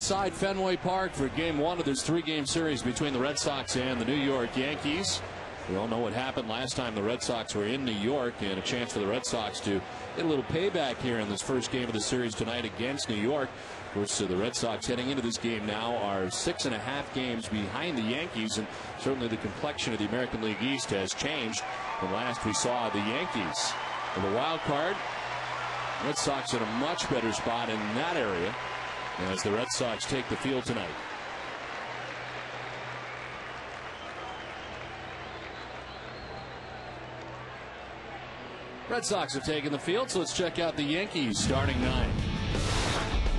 inside Fenway Park for Game 1 of this 3-game series between the Red Sox and the New York Yankees. We all know what happened last time the Red Sox were in New York, and a chance for the Red Sox to get a little payback here in this first game of the series tonight against New York. Of course, the Red Sox heading into this game now are 6.5 games behind the Yankees, and certainly the complexion of the American League East has changed. And last we saw the Yankees in the wild card. Red Sox in a much better spot in that area as the Red Sox take the field tonight. Red Sox have taken the field, so let's check out the Yankees starting 9.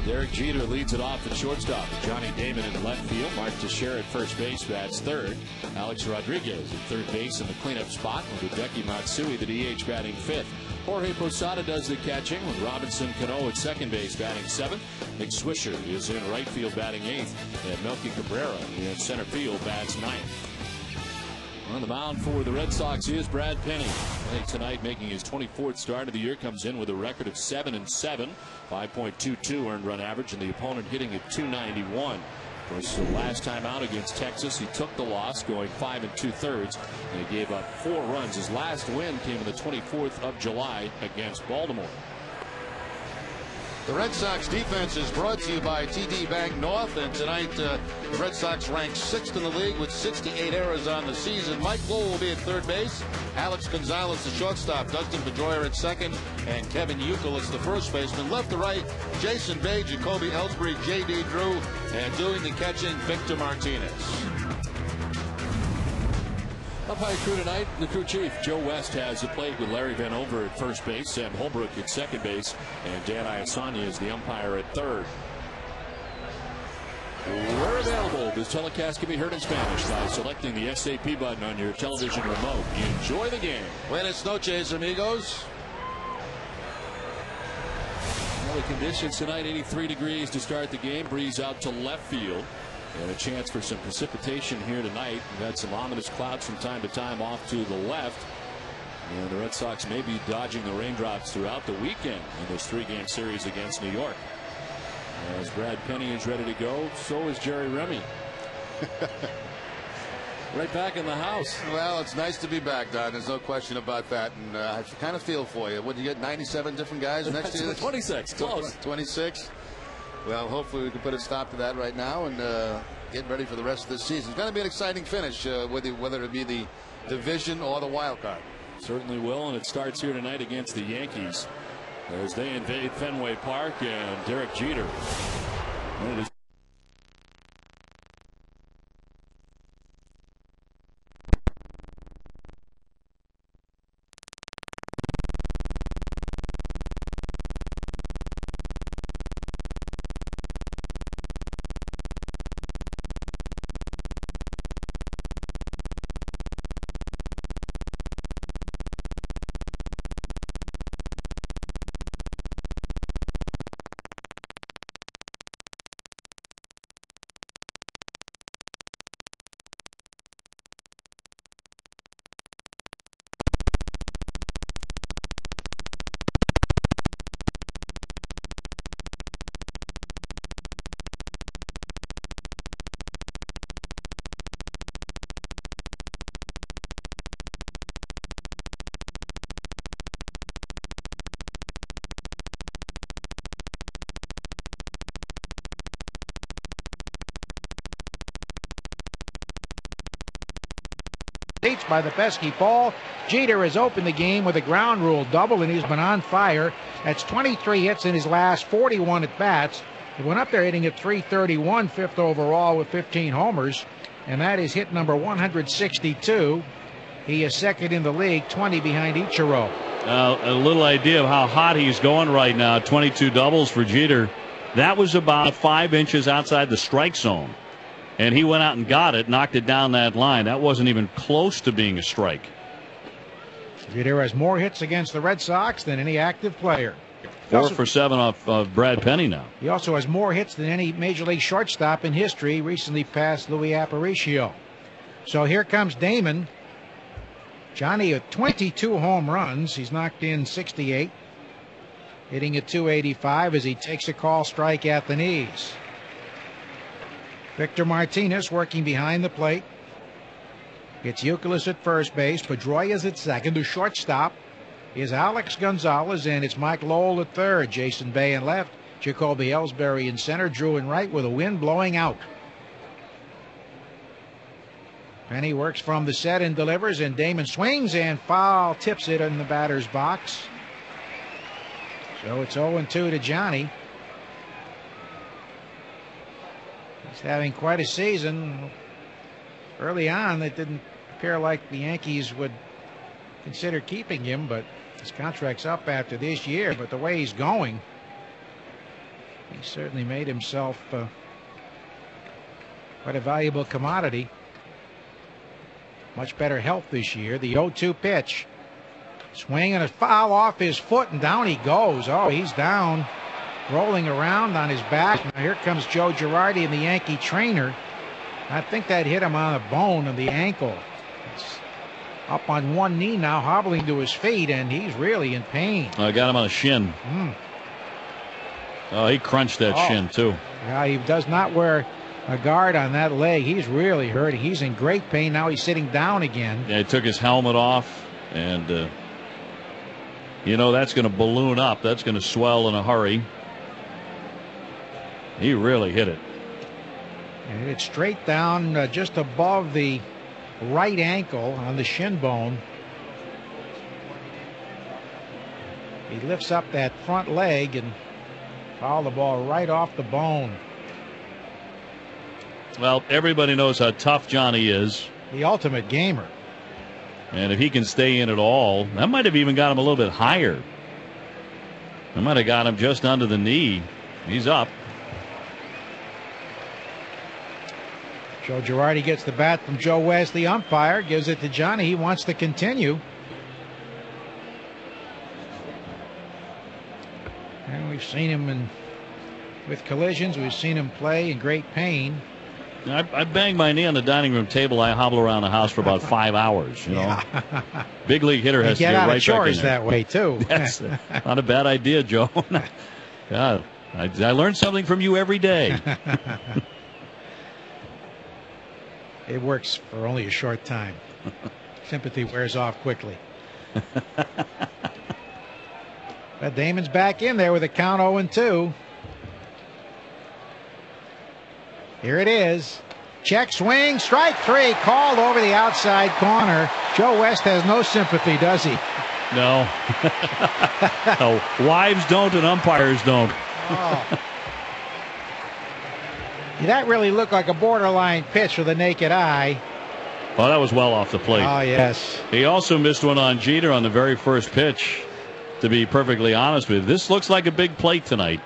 Derek Jeter leads it off at shortstop. Johnny Damon in left field. Mark Teixeira at first base bats third. Alex Rodriguez at third base in the cleanup spot, with Hideki Matsui, the DH, batting fifth. Jorge Posada does the catching, with Robinson Cano at second base batting seventh. Nick Swisher is in right field batting eighth, and Melky Cabrera in center field bats ninth. On the mound for the Red Sox is Brad Penny. Tonight, making his 24th start of the year, comes in with a record of 7-7, 5.22 earned run average, and the opponent hitting at .291. Of course, the last time out against Texas, he took the loss, going 5 2/3, and he gave up 4 runs. His last win came on the 24th of July against Baltimore. The Red Sox defense is brought to you by TD Bank North, and tonight the Red Sox ranked 6th in the league with 68 errors on the season. Mike Lowell will be at third base, Alex Gonzalez the shortstop, Dustin Pedroia at second, and Kevin Youkilis the first baseman. Left to right, Jason Bay, Jacoby Ellsbury, J.D. Drew, and doing the catching, Victor Martinez. Umpire crew tonight, the crew chief Joe West has the plate with Larry Van Over at first base, Sam Holbrook at second base, and Dan Iasanya is the umpire at third. Where available, this telecast can be heard in Spanish by selecting the SAP button on your television remote. Enjoy the game. Buenas noches, amigos. Well, the conditions tonight, 83 degrees to start the game. Breeze out to left field. And a chance for some precipitation here tonight. We've had some ominous clouds from time to time off to the left. And the Red Sox may be dodging the raindrops throughout the weekend in this 3-game series against New York. As Brad Penny is ready to go, so is Jerry Remy. Right back in the house. Well, it's nice to be back, Don. There's no question about that. And I kind of feel for you. What, you get 97 different guys next year? 26, close. 26. Well, hopefully we can put a stop to that right now and get ready for the rest of this season. It's going to be an exciting finish, whether it be the division or the wild card. Certainly will, and it starts here tonight against the Yankees as they invade Fenway Park, and Derek Jeter. By the pesky ball. Jeter has opened the game with a ground rule double, and he's been on fire. That's 23 hits in his last 41 at bats. He went up there hitting at .331, 5th overall with 15 homers, and that is hit number 162. He is second in the league, 20 behind Ichiro. A little idea of how hot he's going right now. 22 doubles for Jeter. That was about 5 inches outside the strike zone. And he went out and got it, knocked it down that line. That wasn't even close to being a strike. Jeter has more hits against the Red Sox than any active player. 4 for 7 off of Brad Penny now. He also has more hits than any Major League shortstop in history, recently passed Louis Aparicio. So here comes Damon. Johnny with 22 home runs. He's knocked in 68. Hitting at .285 as he takes a call strike at the knees. Victor Martinez working behind the plate. It's Youkilis at first base. Pedroia's at second. The shortstop is Alex Gonzalez, and it's Mike Lowell at third. Jason Bay in left. Jacoby Ellsbury in center. Drew in right with a wind blowing out. Penny works from the set and delivers, and Damon swings and foul tips it in the batter's box. So it's 0-2 to Johnny. He's having quite a season. Early on, it didn't appear like the Yankees would consider keeping him, but his contract's up after this year. But the way he's going, he certainly made himself quite a valuable commodity. Much better health this year. The 0-2 pitch. Swing and a foul off his foot, and down he goes. Oh, he's down, rolling around on his back. Now here comes Joe Girardi and the Yankee trainer. I think that hit him on the bone of the ankle. It's up on one knee now, hobbling to his feet, and he's really in pain. I got him on a shin. Oh, he crunched that shin, too. Yeah, he does not wear a guard on that leg. He's really hurt. He's in great pain. Now he's sitting down again. Yeah, he took his helmet off, and, you know, that's going to balloon up. That's going to swell in a hurry. He really hit it. And it's straight down just above the right ankle on the shin bone. He lifts up that front leg and fouled the ball right off the bone. Well, everybody knows how tough Johnny is. The ultimate gamer. And if he can stay in at all, that might have even got him a little bit higher. That might have got him just under the knee. He's up. Joe Girardi gets the bat from Joe West, the umpire, gives it to Johnny. He wants to continue. And we've seen him with collisions. We've seen him play in great pain. I bang my knee on the dining room table. I hobble around the house for about 5 hours. You know, big league hitter has to get right back in there. That way too. That's not a bad idea, Joe. God, I learn something from you every day. It works for only a short time. Sympathy wears off quickly. But Damon's back in there with a count 0-2. Here it is. Check swing, strike three, called over the outside corner. Joe West has no sympathy, does he? No. No. Wives don't and umpires don't. Oh. That really looked like a borderline pitch with the naked eye. Well, that was well off the plate. Oh, yes. He also missed one on Jeter on the very first pitch, to be perfectly honest with you. This looks like a big plate tonight.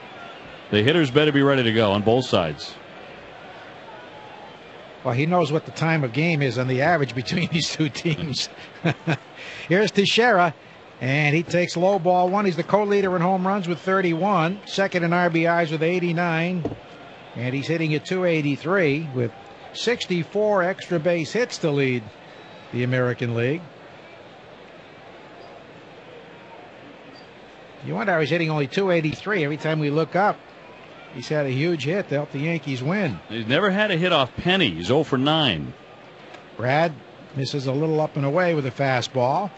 The hitters better be ready to go on both sides. Well, he knows what the time of game is on the average between these two teams. Here's Teixeira, and he takes low ball one. He's the co-leader in home runs with 31, second in RBIs with 89, and he's hitting at .283 with 64 extra base hits to lead the American League. You wonder how he's hitting only .283 every time we look up. He's had a huge hit to help the Yankees win. He's never had a hit off Penny. He's 0 for 9. Brad misses a little up and away with a fastball.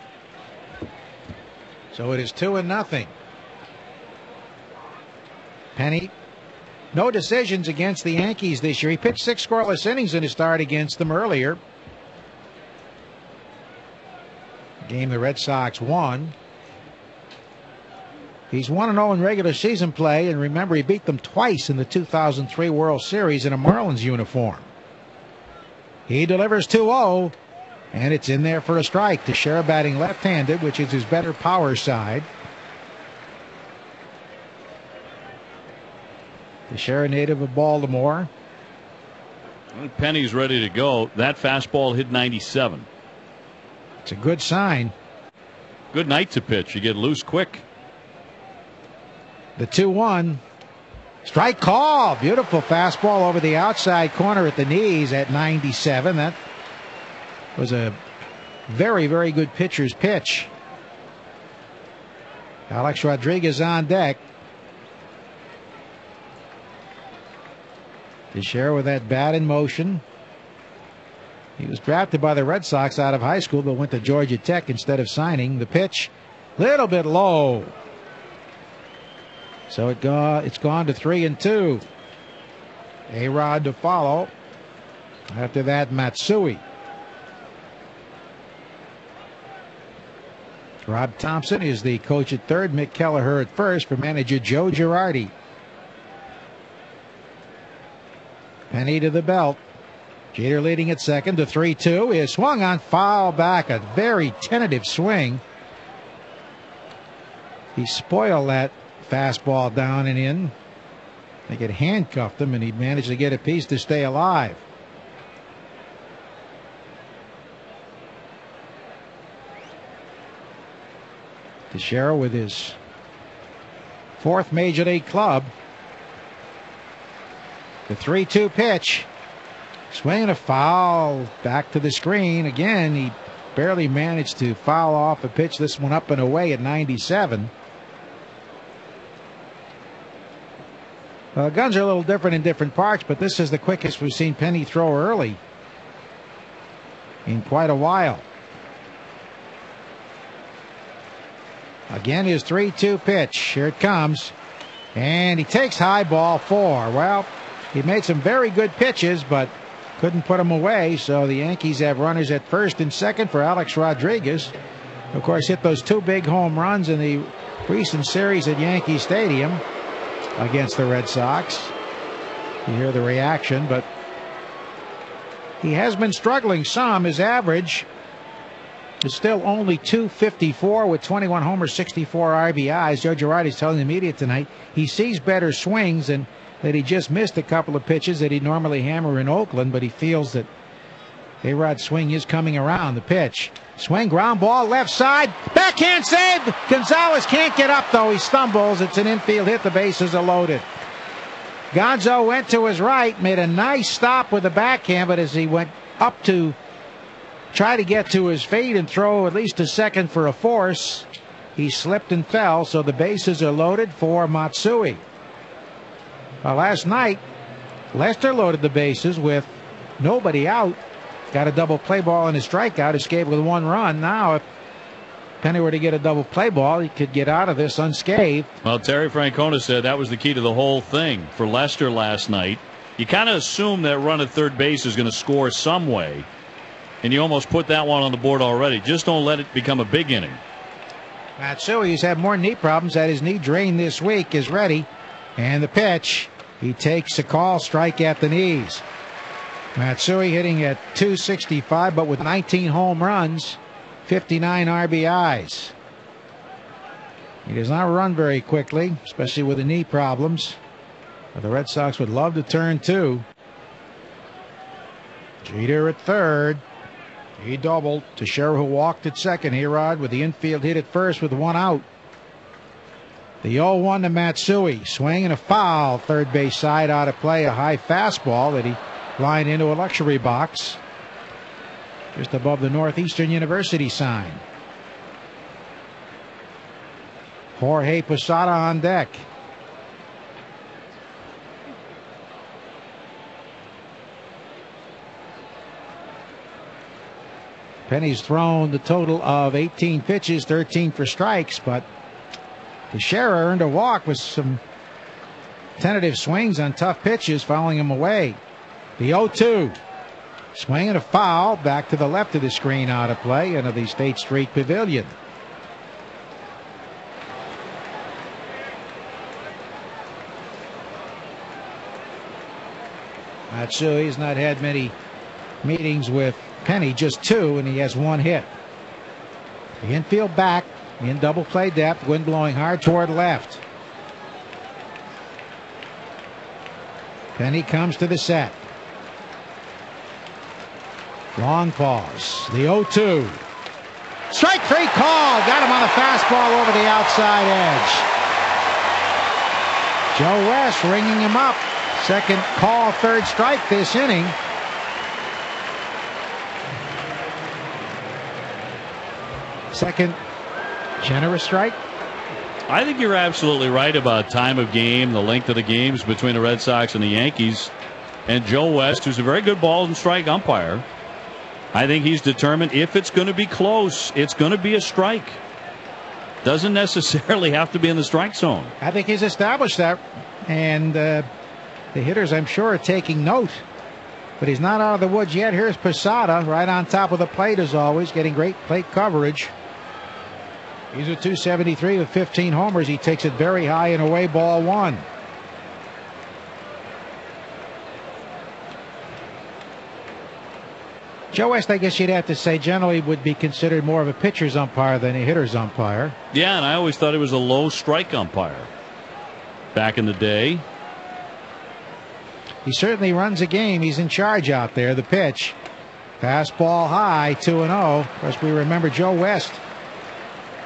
So it is 2-0. Penny, no decisions against the Yankees this year. He pitched 6 scoreless innings in his start against them earlier. Game the Red Sox won. He's 1-0 in regular season play, and remember, he beat them twice in the 2003 World Series in a Marlins uniform. He delivers 2-0, and it's in there for a strike. Teixeira batting left-handed, which is his better power side. Teixeira, native of Baltimore. Penny's ready to go. That fastball hit 97. It's a good sign. Good night to pitch. You get loose quick. The 2-1. Strike call. Beautiful fastball over the outside corner at the knees at 97. That was a very, very good pitcher's pitch. Alex Rodriguez on deck. Teixeira with that bat in motion. He was drafted by the Red Sox out of high school, but went to Georgia Tech instead of signing. The pitch, little bit low. So it's gone to 3-2. A-Rod to follow. After that, Matsui. Rob Thompson is the coach at third. Mick Kelleher at first for manager Joe Girardi. Penny to the belt. Jeter leading at second. The 3-2 is swung on, foul back. A very tentative swing. He spoiled that fastball down and in. I think it handcuffed him, and he managed to get a piece to stay alive. Teixeira with his fourth major league club. The 3-2 pitch. Swinging a foul back to the screen. Again, he barely managed to foul off a pitch. This one up and away at 97. Guns are a little different in different parts, but this is the quickest we've seen Penny throw early in quite a while. Again, his 3-2 pitch. Here it comes. And he takes high ball 4. Well, he made some very good pitches, but couldn't put them away. So the Yankees have runners at first and second for Alex Rodriguez. Of course, hit those 2 big home runs in the recent series at Yankee Stadium against the Red Sox. You hear the reaction, but he has been struggling some. His average is still only .254 with 21 homers, 64 RBIs. Joe Girardi's telling the media tonight he sees better swings and that he just missed a couple of pitches that he'd normally hammer in Oakland, but he feels that A-Rod's swing is coming around. The pitch. Swing, ground ball, left side. Backhand save. Gonzalez can't get up, though. He stumbles. It's an infield hit. The bases are loaded. Gonzo went to his right, made a nice stop with the backhand, but as he went up to try to get to his feet and throw at least a second for a force, he slipped and fell, so the bases are loaded for Matsui. Last night, Lester loaded the bases with nobody out. Got a double play ball and a strikeout, escaped with 1 run. Now, if Penny were to get a double play ball, he could get out of this unscathed. Well, Terry Francona said that was the key to the whole thing for Lester last night. You kind of assume that run at third base is going to score some way, and you almost put that one on the board already. Just don't let it become a big inning. Matsui's had more knee problems. Had his knee drained this week. Is ready. And the pitch. He takes a call, strike at the knees. Matsui hitting at .265, but with 19 home runs, 59 RBIs. He does not run very quickly, especially with the knee problems. But the Red Sox would love to turn 2. Jeter at third. He doubled. Teixeira, who walked at second. A-Rod with the infield hit at first with 1 out. The 0-1 to Matsui. Swing and a foul. Third base side out of play. A high fastball that he lined into a luxury box just above the Northeastern University sign. Jorge Posada on deck. Penny's thrown the total of 18 pitches, 13 for strikes, but Teixeira earned a walk with some tentative swings on tough pitches, fouling him away. The 0-2. Swing and a foul back to the left of the screen out of play into the State Street Pavilion. Matsui's not had many meetings with Penny, just 2, and he has 1 hit. The infield back in double play depth, wind blowing hard toward left. Penny comes to the set. Long pause. The 0-2. Strike 3 call. Got him on a fastball over the outside edge. Joe West ringing him up. Second call, third strike this inning. Second generous strike. I think you're absolutely right about time of game, the length of the games between the Red Sox and the Yankees. And Joe West, who's a very good ball and strike umpire, I think he's determined if it's going to be close, it's going to be a strike. Doesn't necessarily have to be in the strike zone. I think he's established that. And the hitters, I'm sure, are taking note. But he's not out of the woods yet. Here's Posada right on top of the plate as always, getting great plate coverage. He's a .273 with 15 homers. He takes it very high and away, ball one. Joe West, I guess you'd have to say, generally would be considered more of a pitcher's umpire than a hitter's umpire. Yeah, and I always thought he was a low strike umpire back in the day. He certainly runs a game. He's in charge out there. The pitch. Fastball high, 2-0. Of course, we remember Joe West,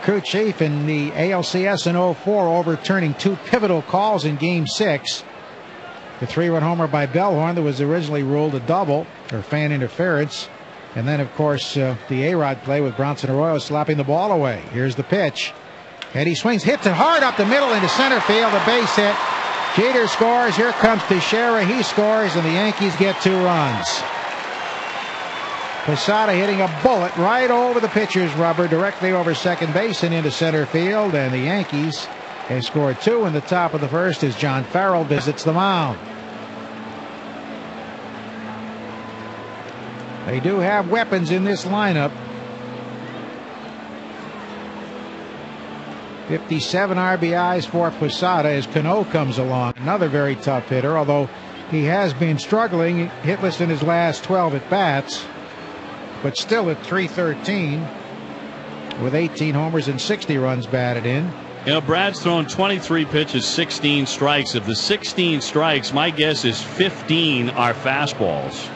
crew chief in the ALCS in 04, overturning two pivotal calls in Game 6. The 3-run homer by Bellhorn that was originally ruled a double, or fan interference. And then, of course, the A-Rod play with Bronson Arroyo slapping the ball away. Here's the pitch. And he swings, hits it hard up the middle into center field, a base hit. Jeter scores. Here comes Teixeira. He scores, and the Yankees get 2 runs. Posada hitting a bullet right over the pitcher's rubber, directly over second base and into center field, and the Yankees have scored 2 in the top of the first as John Farrell visits the mound. They do have weapons in this lineup. 57 RBIs for Posada as Cano comes along. Another very tough hitter, although he has been struggling, hitless in his last 12 at-bats, but still at .313 with 18 homers and 60 runs batted in. You know, Brad's thrown 23 pitches, 16 strikes. Of the 16 strikes, my guess is 15 are fastballs.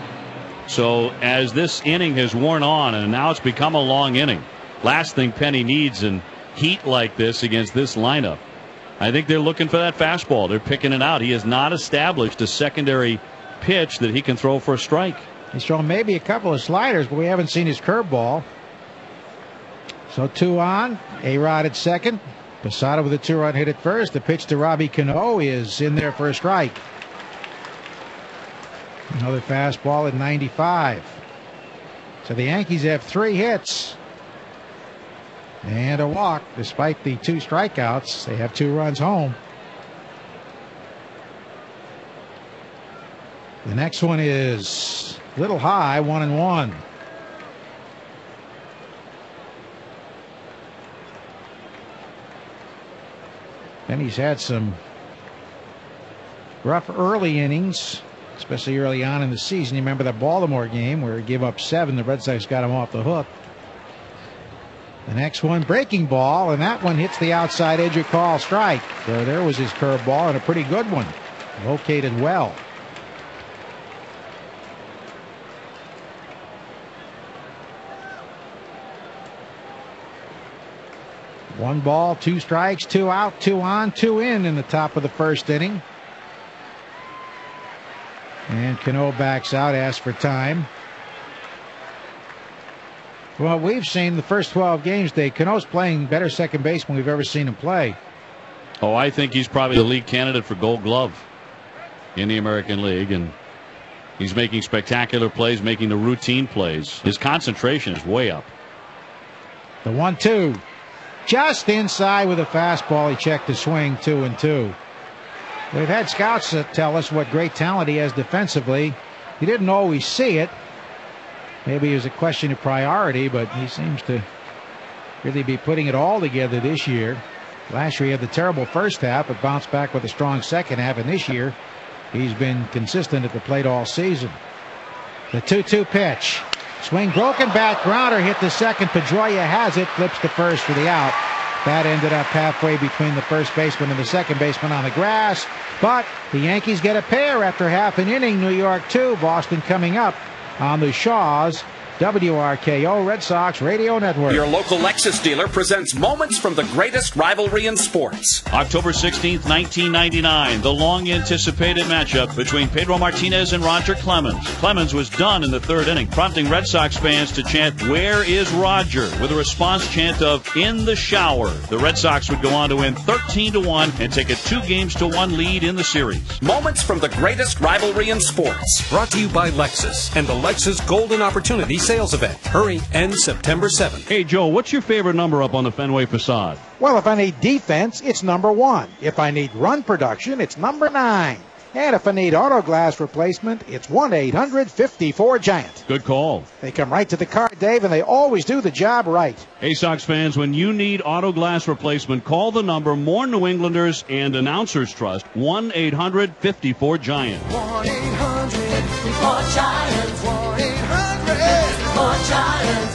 So as this inning has worn on, and now it's become a long inning, last thing Penny needs in heat like this against this lineup, I think they're looking for that fastball. They're picking it out. He has not established a secondary pitch that he can throw for a strike. He's thrown maybe a couple of sliders, but we haven't seen his curveball. So 2 on. A-Rod at second. Posada with a 2-run hit at first. The pitch to Robbie Cano is in there for a strike. Another fastball at 95. So the Yankees have 3 hits and a walk. Despite the 2 strikeouts, they have 2 runs home. The next one is a little high, 1-1. And he's had some rough early innings, especially early on in the season. You remember that Baltimore game where he gave up 7. The Red Sox got him off the hook. The next one, breaking ball, and that one hits the outside edge of call strike. So there was his curveball, and a pretty good one. Located well. One ball, 2 strikes, 2 out, 2 on, 2 in the top of the first inning. And Cano backs out, asks for time. Well, we've seen the first 12 games, Dave. Cano's playing better second base than we've ever seen him play. Oh, I think he's probably the lead candidate for Gold Glove in the American League, and he's making spectacular plays, making the routine plays. His concentration is way up. The 1-2. Just inside with a fastball. He checked the swing, 2-2. We've had scouts that tell us what great talent he has defensively. He didn't always see it. Maybe it was a question of priority, but he seems to really be putting it all together this year. Last year he had the terrible first half, but bounced back with a strong second half, and this year he's been consistent at the plate all season. The 2-2 pitch. Swing, broken back, grounder, hit the second. Pedroia has it, flips to first for the out. That ended up halfway between the first baseman and the second baseman on the grass. But the Yankees get a pair after half an inning. New York 2, Boston coming up on the Shaws WRKO Red Sox Radio Network. Your local Lexus dealer presents moments from the greatest rivalry in sports. October 16th, 1999, the long-anticipated matchup between Pedro Martinez and Roger Clemens. Clemens was done in the third inning, prompting Red Sox fans to chant, "Where is Roger?" with a response chant of "In the shower." The Red Sox would go on to win 13-1 and take a 2-1 lead in the series. Moments from the greatest rivalry in sports. Brought to you by Lexus and the Lexus Golden Opportunity Sales Event. Hurry, ends September 7th. Hey, Joe, what's your favorite number up on the Fenway facade? Well, if I need defense, it's number 1. If I need run production, it's number 9. And if I need auto glass replacement, it's 1-800-54-GIANT. Good call. They come right to the car, Dave, and they always do the job right. Hey, Sox fans, when you need auto glass replacement, call the number more New Englanders and announcers trust, 1-800-54-GIANT. 1-800-54-GIANT. 1-800-54-GIANT.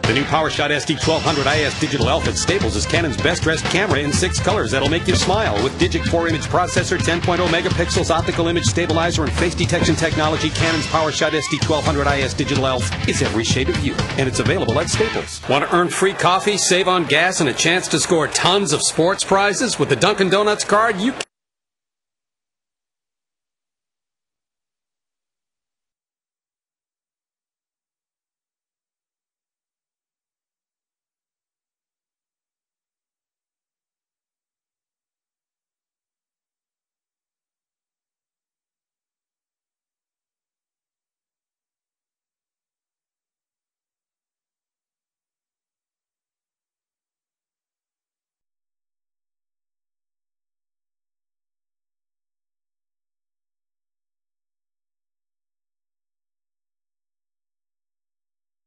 The new PowerShot SD1200 IS Digital Elf at Staples is Canon's best-dressed camera in 6 colors that'll make you smile. With Digic 4-image processor, 10.0 megapixels, optical image stabilizer, and face detection technology, Canon's PowerShot SD1200 IS Digital Elf is every shade of you. And it's available at Staples. Want to earn free coffee, save on gas, and a chance to score tons of sports prizes? With the Dunkin' Donuts card, you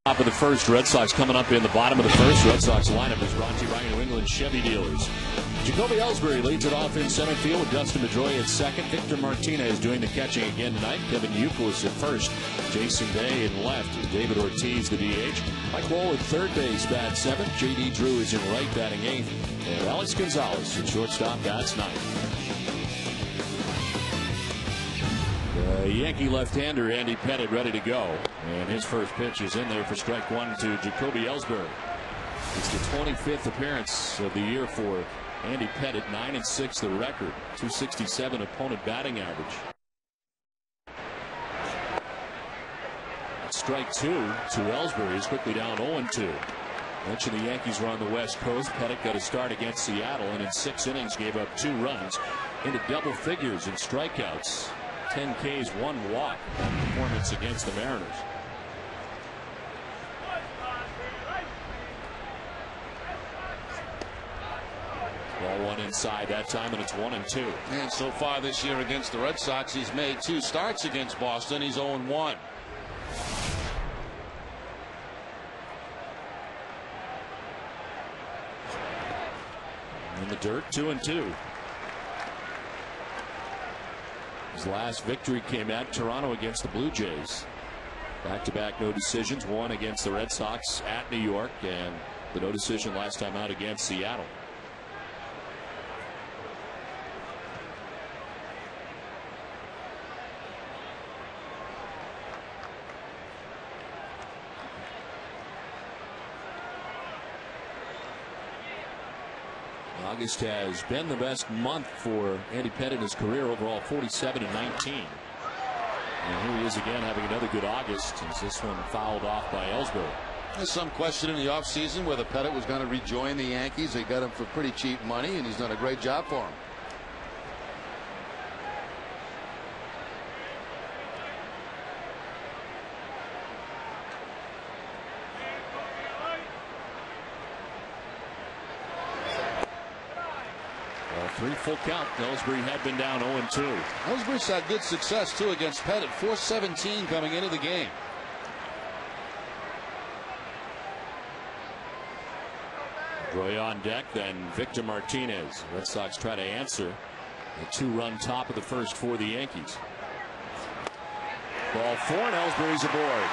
Top of the first, Red Sox coming up in the bottom of the first. Red Sox lineup is brought to you by New England Chevy dealers. Jacoby Ellsbury leads it off in center field with Dustin Pedroia at second. Victor Martinez doing the catching again tonight. Kevin Youkilis at first. Jason Day in left. David Ortiz the DH. Mike Lowell at third base, bat 7. J.D. Drew is in right, batting 8th. And Alex Gonzalez at shortstop, bats 9th. The Yankee left-hander Andy Pettitte ready to go, and his first pitch is in there for strike 1 to Jacoby Ellsbury. It's the 25th appearance of the year for Andy Pettitte, 9-6 the record, 267 opponent batting average. Strike 2 to Ellsbury is quickly down 0-2. Mentioned the Yankees were on the West Coast. Pettitte got a start against Seattle, and in 6 innings gave up 2 runs into double figures in strikeouts. 10 Ks, 1 walk performance against the Mariners. Ball 1 inside that time, and it's 1-2. And so far this year against the Red Sox, he's made 2 starts against Boston. He's 0-1. In the dirt, 2-2. His last victory came at Toronto against the Blue Jays. Back-to-back no decisions, one against the Red Sox at New York, and the no decision last time out against Seattle. August has been the best month for Andy Pettitte in his career overall, 47-19. And here he is again having another good August as this one fouled off by Ellsbury. There's some question in the offseason whether Pettitte was going to rejoin the Yankees. They got him for pretty cheap money, and he's done a great job for him. Three full count. Ellsbury had been down 0-2. Ellsbury's had good success too against Pettitte. 417 coming into the game. Roy on deck, then Victor Martinez. Red Sox try to answer a 2-run top of the first for the Yankees. Ball 4 and Ellsbury's aboard.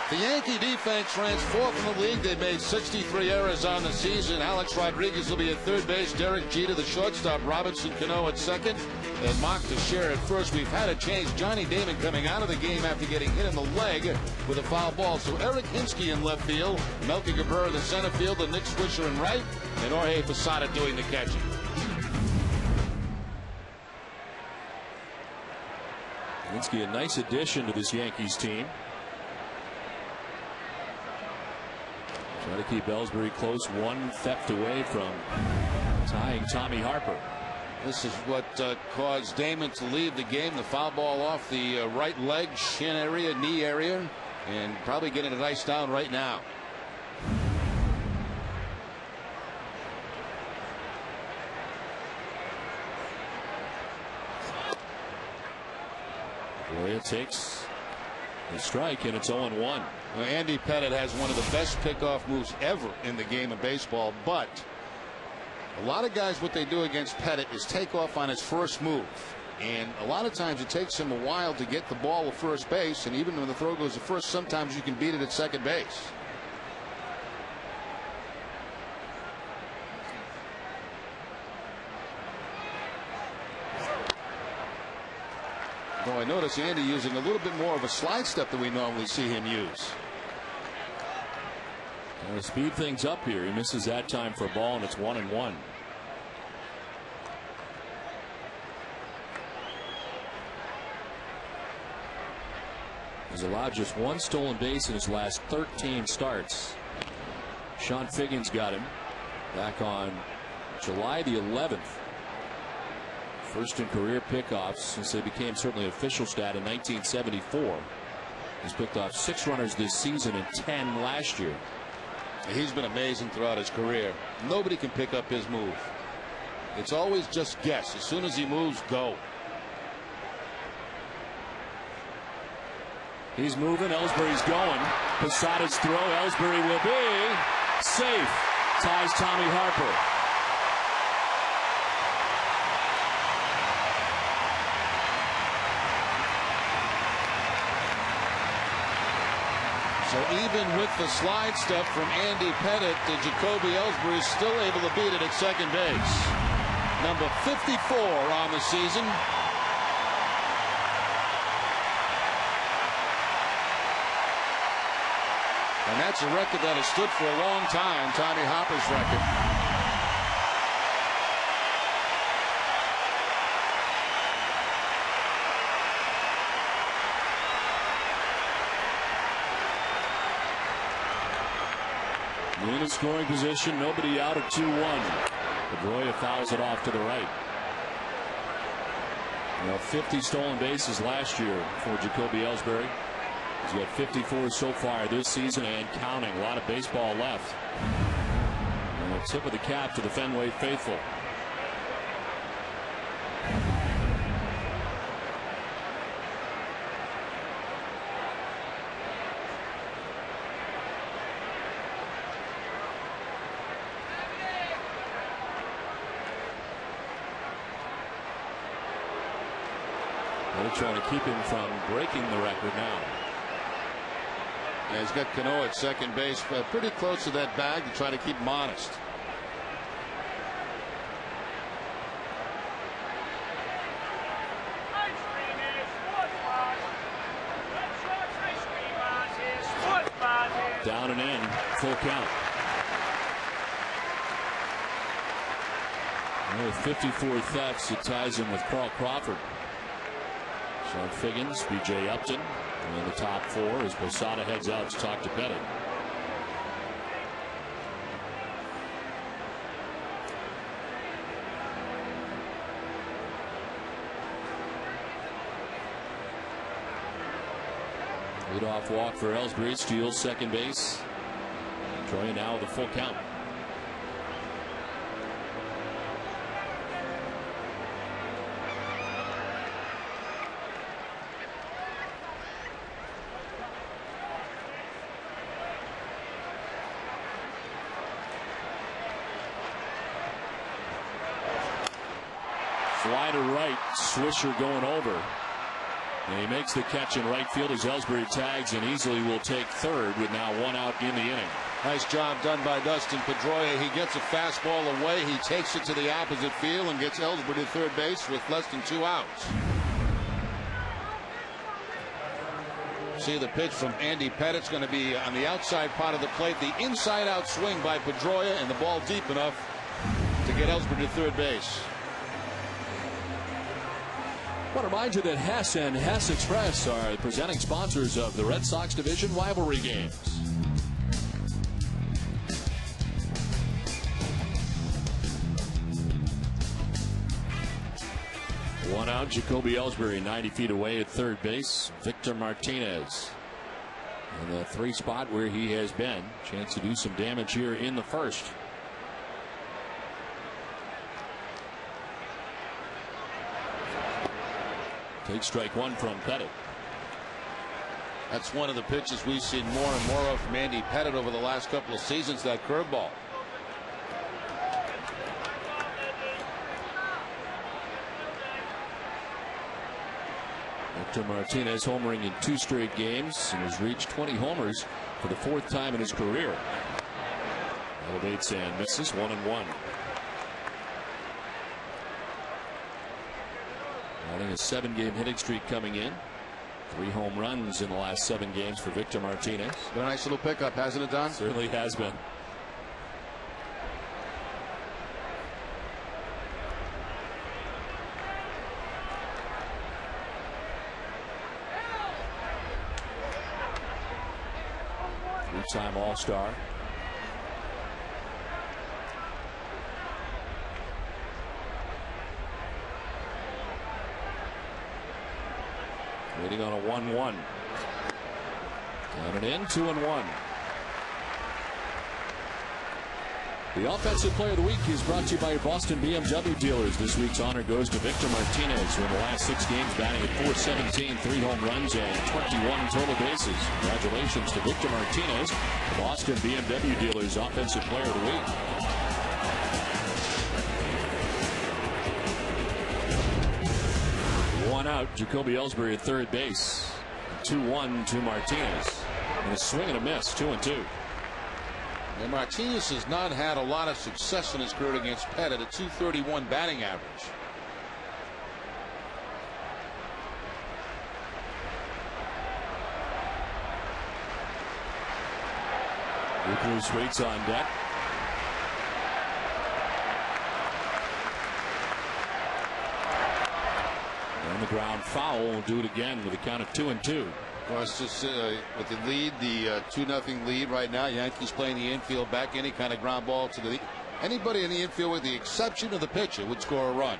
The Yankee defense ranks 4th in the league. They made 63 errors on the season. Alex Rodriguez will be at third base. Derek Jeter, the shortstop. Robinson Cano at second. and Mark Teixeira at first. We've had a change. Johnny Damon coming out of the game after getting hit in the leg with a foul ball. So Eric Hinsky in left field, Melky Cabrera in the center field, and Nick Swisher in right, and Jorge Posada doing the catching. Hinsky, a nice addition to this Yankees team. Try to keep Ellsbury close, one theft away from tying Tommy Harper. This is what caused Damon to leave the game. The foul ball off the right leg, shin area, knee area, and probably getting it iced down right now. Roya takes the strike, and it's 0-1. Well, Andy Pettitte has one of the best pickoff moves ever in the game of baseball, but a lot of guys, what they do against Pettitte is take off on his first move. And a lot of times it takes him a while to get the ball to first base, and even when the throw goes to first, sometimes you can beat it at second base. Though I notice Andy using a little bit more of a slide step than we normally see him use. Speed things up here. He misses that time for a ball, and it's 1-1. He's allowed just one stolen base in his last 13 starts. Sean Figgins got him back on July the 11th. First in career pickoffs since they became certainly an official stat in 1974. He's picked off 6 runners this season and 10 last year. He's been amazing throughout his career. Nobody can pick up his move. It's always just guess. As soon as he moves, go. He's moving. Ellsbury's going. Posada's throw. Ellsbury will be safe. Ties Tommy Harper. So even with the slide step from Andy Pettitte, Jacoby Ellsbury is still able to beat it at second base. Number 54 on the season. And that's a record that has stood for a long time, Tommy Harper's record. In a scoring position, nobody out at 2-1. Pedroia fouls it off to the right. 50 stolen bases last year for Jacoby Ellsbury. He's got 54 so far this season and counting. A lot of baseball left. And a tip of the cap to the Fenway faithful. They're trying to keep him from breaking the record now. Yeah, he's got Cano at second base, pretty close to that bag to try to keep him honest. Down and in, full count. With 54 thefts, it ties him with Carl Crawford. Sean Figgins, B.J. Upton, and in the top 4 as Posada heads out to talk to Pettitte. Leadoff walk for Ellsbury, steals second base. Troy now with a full count. Fly to right, Swisher going over. And he makes the catch in right field as Ellsbury tags and easily will take third with now 1 out in the inning. Nice job done by Dustin Pedroia. He gets a fastball away. He takes it to the opposite field and gets Ellsbury to third base with less than 2 outs. See the pitch from Andy Pettit's going to be on the outside part of the plate. The inside out swing by Pedroia, and the ball deep enough to get Ellsbury to third base. I want to remind you that Hess and Hess Express are the presenting sponsors of the Red Sox division rivalry games. One out, Jacoby Ellsbury 90 feet away at third base. Victor Martinez in the 3 spot where he has been. Chance to do some damage here in the first. Take strike 1 from Pettit. That's one of the pitches we've seen more and more of from Andy Pettit over the last couple of seasons, that curveball. Victor Martinez homering in 2 straight games and has reached 20 homers for the 4th time in his career. Elevates and misses, 1-1. Adding a 7-game hitting streak coming in. 3 home runs in the last 7 games for Victor Martinez. Been a nice little pickup, hasn't it, Don? Certainly has been. Three-time All-Star. Waiting on a 1-1. Down and in, 2-1. The Offensive Player of the Week is brought to you by your Boston BMW dealers. This week's honor goes to Victor Martinez, who in the last 6 games batting at .417, 3 home runs and 21 total bases. Congratulations to Victor Martinez, the Boston BMW dealers Offensive Player of the Week. One out, Jacoby Ellsbury at third base. 2-1 to Martinez. And a swing and a miss, 2-2. And Martinez has not had a lot of success in his career against Pettit, at .231 batting average. Bruce waits on deck. On the ground foul, will do it again with a count of 2-2. Well, it's just with the lead, the 2-0 lead right now. Yankees playing the infield back. Any kind of ground ball to the anybody in the infield, with the exception of the pitcher, would score a run.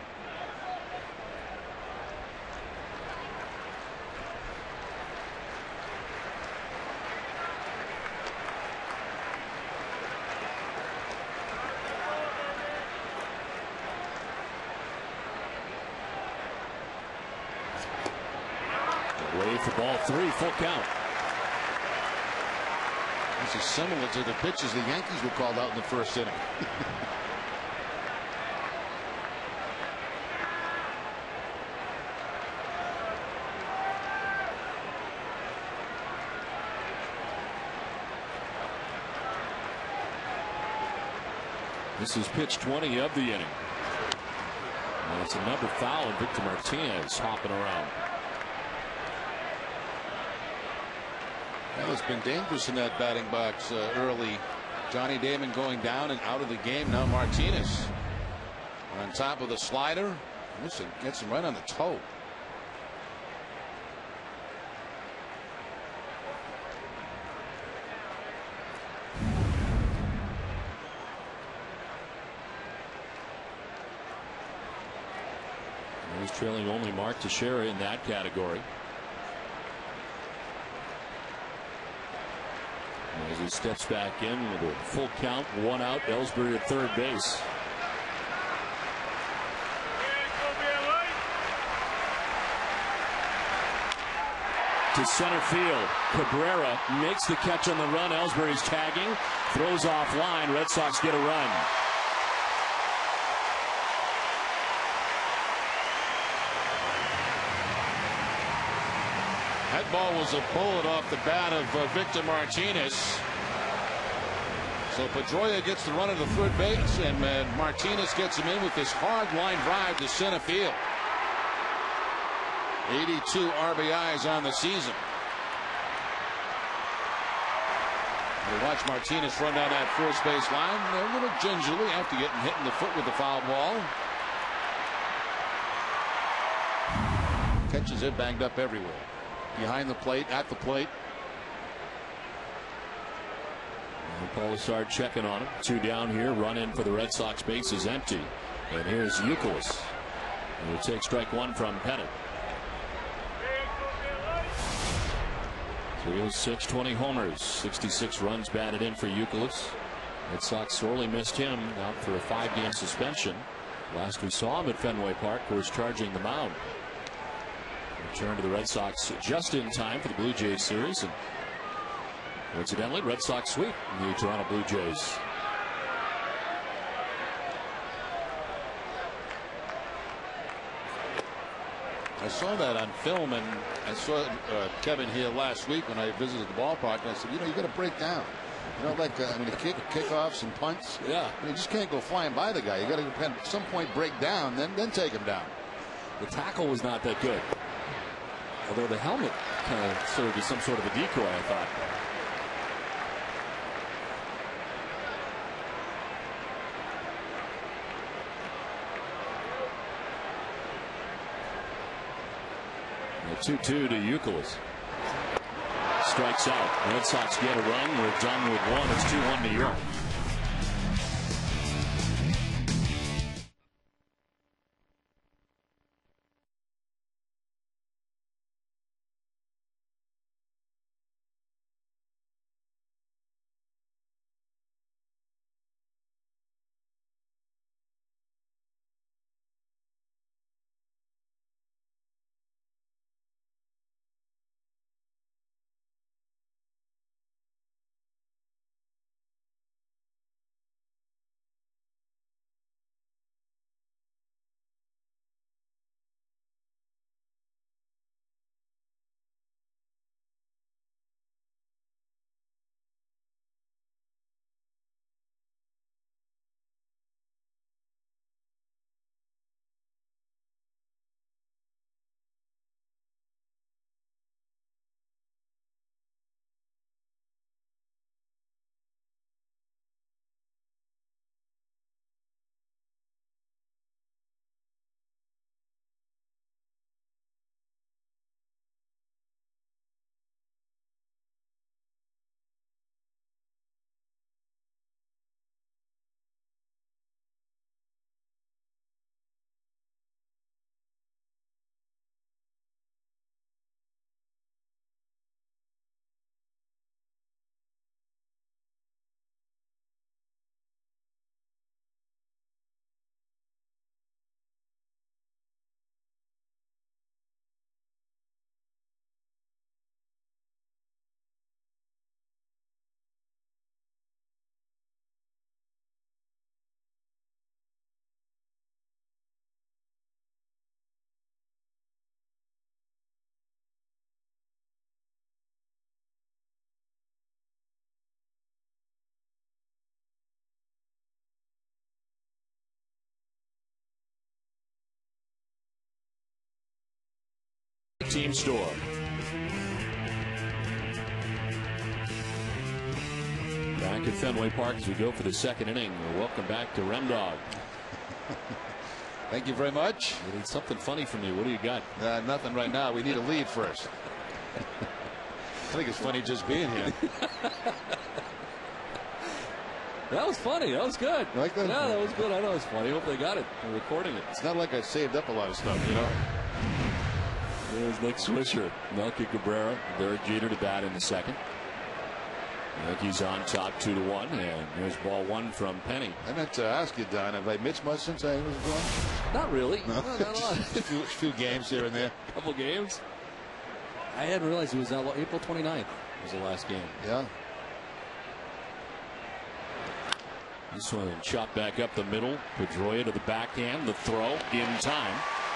Way for ball 3, full count. This is similar to the pitches the Yankees were called out in the first inning. This is pitch 20 of the inning. And it's another foul, and Victor Martinez hopping around. Well, it's been dangerous in that batting box early. Johnny Damon going down and out of the game. Now Martinez on top of the slider. This gets him right on the toe. He's trailing only Mark Teixeira in that category. As he steps back in with a full count, 1 out, Ellsbury at third base. To center field, Cabrera makes the catch on the run. Ellsbury's tagging, throws off line. Red Sox get a run. That ball was a bullet off the bat of Victor Martinez. So Pedroia gets the run to the third base, and Martinez gets him in with this hard line drive to center field. 82 RBIs on the season. We watch Martinez run down that first base line a little gingerly after getting hit in the foot with the foul ball. Catches it banged up everywhere. Behind the plate, at the plate. And Polisard checking on him. 2 down here. Run in for the Red Sox. Base is empty. And here's Youkilis. And we'll take strike 1 from Pettit. 306, 20 homers, 66 runs batted in for Youkilis. Red Sox sorely missed him, out for a 5-game suspension. Last we saw him at Fenway Park was charging the mound. Return to the Red Sox just in time for the Blue Jays series, and coincidentally, Red Sox sweep the Toronto Blue Jays. I saw that on film, and I saw Kevin here last week when I visited the ballpark, and I said, you got to break down. Like kickoffs and punts. Yeah. You just can't go flying by the guy. You got to at some point break down, then take him down. The tackle was not that good. Although the helmet kind of served as some sort of a decoy, I thought. The 2-2 to Youkilis. Strikes out. Red Sox get a run. We're done with 1. It's 2-1 New York. Team store. Back at Fenway Park as we go for the second inning. Welcome back to Remdog. Thank you very much. We need something funny from you. What do you got? Nothing right now. We need a lead first. I think it's funny just being here. That was funny. That was good. You like that? Yeah, that was good. I know it's funny. Hope they got it. We're recording it. It's not like I saved up a lot of stuff, There's Nick Swisher, Melky Cabrera, Derek Jeter to bat in the second. Yankees on top 2-1, and there's ball 1 from Penny. I meant to ask you, Don, have I missed much since I was gone? Not really. No. Not a lot. a few games here and there. A couple games. I hadn't realized it was April 29th was the last game. Yeah. This one chopped back up the middle. Pedroia to the backhand. The throw in time.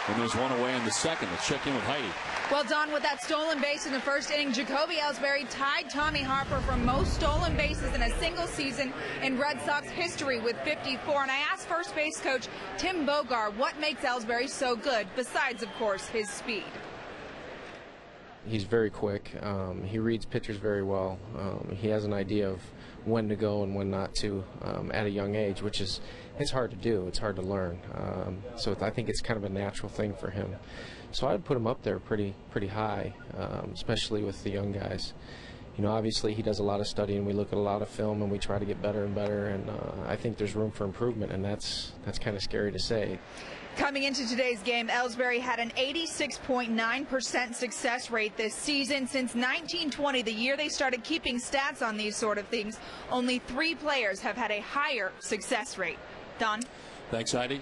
And there's one away in the second. Let's check in with Heidi. Well, Don, with that stolen base in the first inning, Jacoby Ellsbury tied Tommy Harper for most stolen bases in a single season in Red Sox history with 54. And I asked first base coach Tim Bogar what makes Ellsbury so good, besides, of course, his speed. He's very quick. He reads pitchers very well. He has an idea of when to go and when not to at a young age, which is it's hard to do. It's hard to learn. So I think it's kind of a natural thing for him. So I'd put him up there pretty high, especially with the young guys. You know, obviously he does a lot of studying. We look at a lot of film and we try to get better and better. And I think there's room for improvement, and that's kind of scary to say. Coming into today's game, Ellsbury had an 86.9% success rate this season. Since 1920, the year they started keeping stats on these sort of things, only 3 players have had a higher success rate. Don? Thanks, Heidi.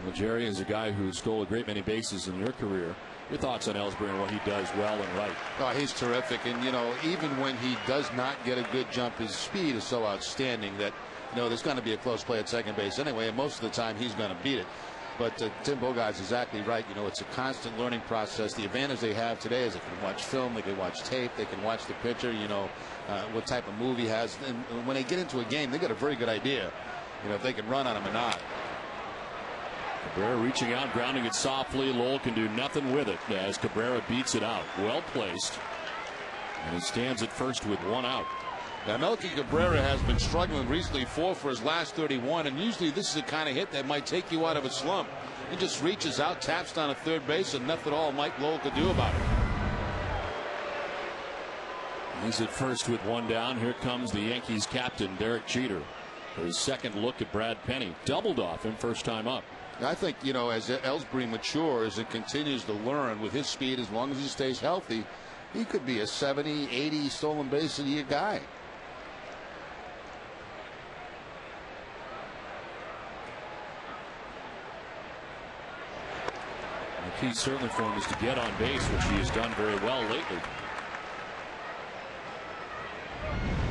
Well, Jerry is a guy who stole a great many bases in your career. Your thoughts on Ellsbury and what he does well and right? Oh, he's terrific. And, you know, even when he does not get a good jump, his speed is so outstanding that, you know, there's going to be a close play at second base anyway, and most of the time he's going to beat it. But Tim Bogart's exactly right. You know, it's a constant learning process. The advantage they have today is they can watch film, they can watch tape, they can watch the pitcher, you know, what type of move he has. And when they get into a game, they got a very good idea, you know, if they can run on him or not. Cabrera reaching out, grounding it softly. Lowell can do nothing with it as Cabrera beats it out. Well placed. And he stands at first with 1 out. Now, Melky Cabrera has been struggling recently, 4 for his last 31, and usually this is the kind of hit that might take you out of a slump. He just reaches out, taps down at third base, and nothing at all Mike Lowell could do about it. He's at first with 1 down. Here comes the Yankees captain, Derek Jeter, for his second look at Brad Penny. Doubled off him first time up. I think, you know, as Ellsbury matures and continues to learn with his speed, as long as he stays healthy, he could be a 70, 80 stolen base a year guy. The key certainly for him is to get on base, which he has done very well lately.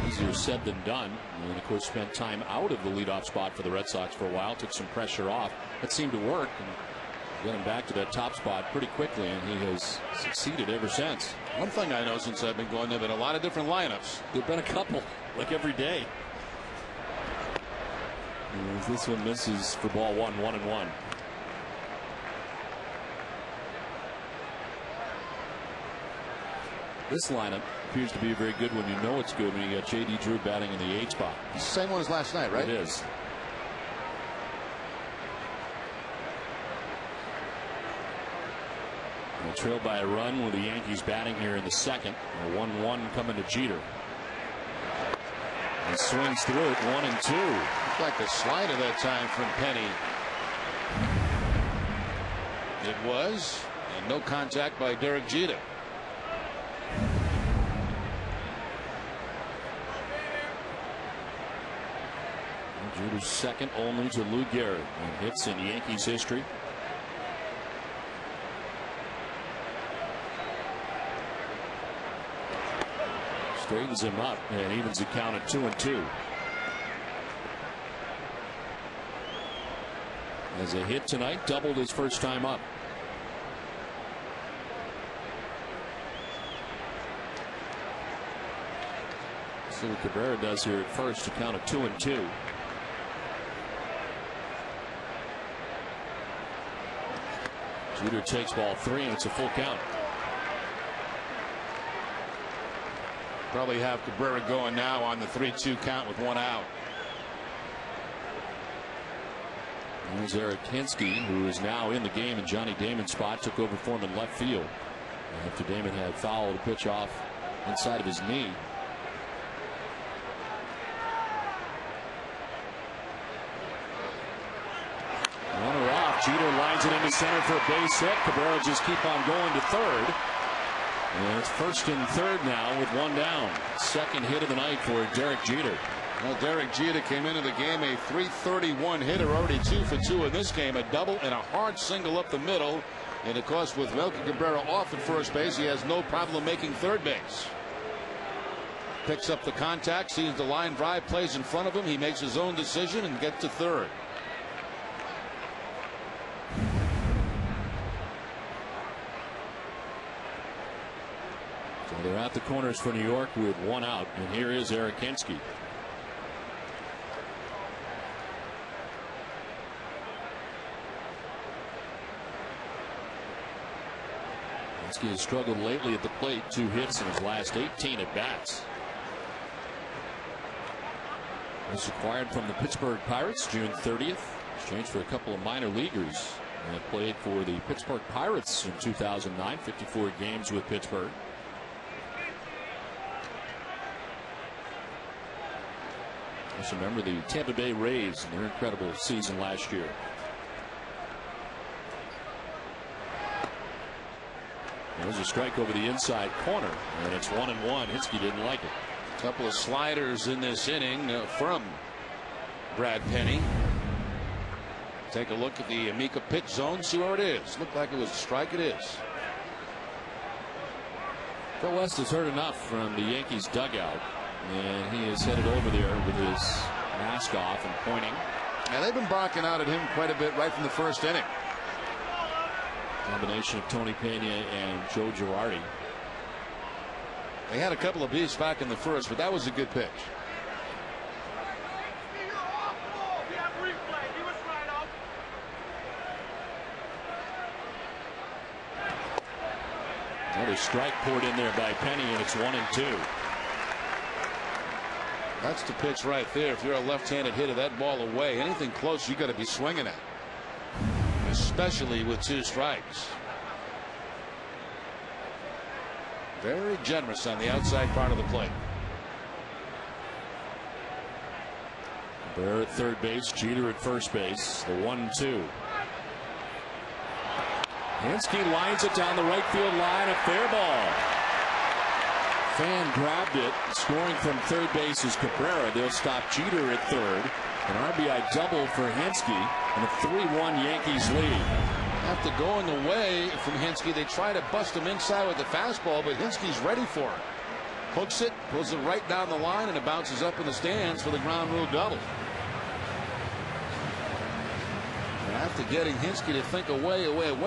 Easier said than done. And of course spent time out of the leadoff spot for the Red Sox for a while, took some pressure off. That seemed to work and got him back to that top spot pretty quickly, and he has succeeded ever since. One thing I know since I've been going, there have been a lot of different lineups. There have been a couple, like every day. And this one misses for ball 1, 1-1. This lineup appears to be a very good one. You know it's good when you got J.D. Drew batting in the 8 spot. It's the same one as last night, right? It is. They'll trail by a run with the Yankees batting here in the second. A 1-1 coming to Jeter. And swings through it, 1-2. Looked like a slider that time from Penny. It was, and no contact by Derek Jeter. Jeter's second only to Lou Gehrig in hits in Yankees history. Straightens him up and evens the count at 2-2. As a hit tonight, doubled his first time up. See what Cabrera does here at first to count at 2-2. Jeter takes ball 3 and it's a full count. Probably have Cabrera going now on the 3-2 count with 1 out. There's Eric Hinsky, who is now in the game in Johnny Damon's spot, took over for him in left field after Damon had fouled a pitch off inside of his knee. Runner off. Jeter lines it into center for a base hit. Cabrera just keep on going to third. And it's first and third now with 1 down. Second hit of the night for Derek Jeter. Well, Derek Jeter came into the game a .331 hitter, already 2 for 2 in this game. A double and a hard single up the middle. And of course, with Melky Cabrera off at first base, he has no problem making third base. Picks up the contact, sees the line drive, plays in front of him. He makes his own decision and gets to third. So they're at the corners for New York with one out, and here is Eric Hinske. Hinske has struggled lately at the plate. 2 hits in his last 18 at bats. Was acquired from the Pittsburgh Pirates June 30th. Exchanged for a couple of minor leaguers. And played for the Pittsburgh Pirates in 2009. 54 games with Pittsburgh. Just remember the Tampa Bay Rays and their incredible season last year. There's a strike over the inside corner, and it's 1-1. Hinske didn't like it. A couple of sliders in this inning from Brad Penny. Take a look at the Amica pitch zone, see where it is. Looked like it was a strike. It is. Phil West has heard enough from the Yankees dugout, and he is headed over there with his mask off and pointing. And they've been barking out at him quite a bit right from the first inning. Combination of Tony Pena and Joe Girardi. They had a couple of beats back in the first, but that was a good pitch. Another strike poured in there by Penny, and it's 1-2. That's the pitch right there. If you're a left-handed hitter, that ball away, anything close you got to be swinging at, especially with 2 strikes. Very generous on the outside part of the plate. Bear at third base, Jeter at first base. The 1-2. Hinske lines it down the right field line. A fair ball. Fan grabbed it. Scoring from third base is Cabrera. They'll stop Jeter at third. An RBI double for Hinske, and a 3-1 Yankees lead. After going away from Hinske, they try to bust him inside with the fastball, but Hinske's ready for it. Hooks it, pulls it right down the line, and it bounces up in the stands for the ground rule double. And after getting Hinske to think away,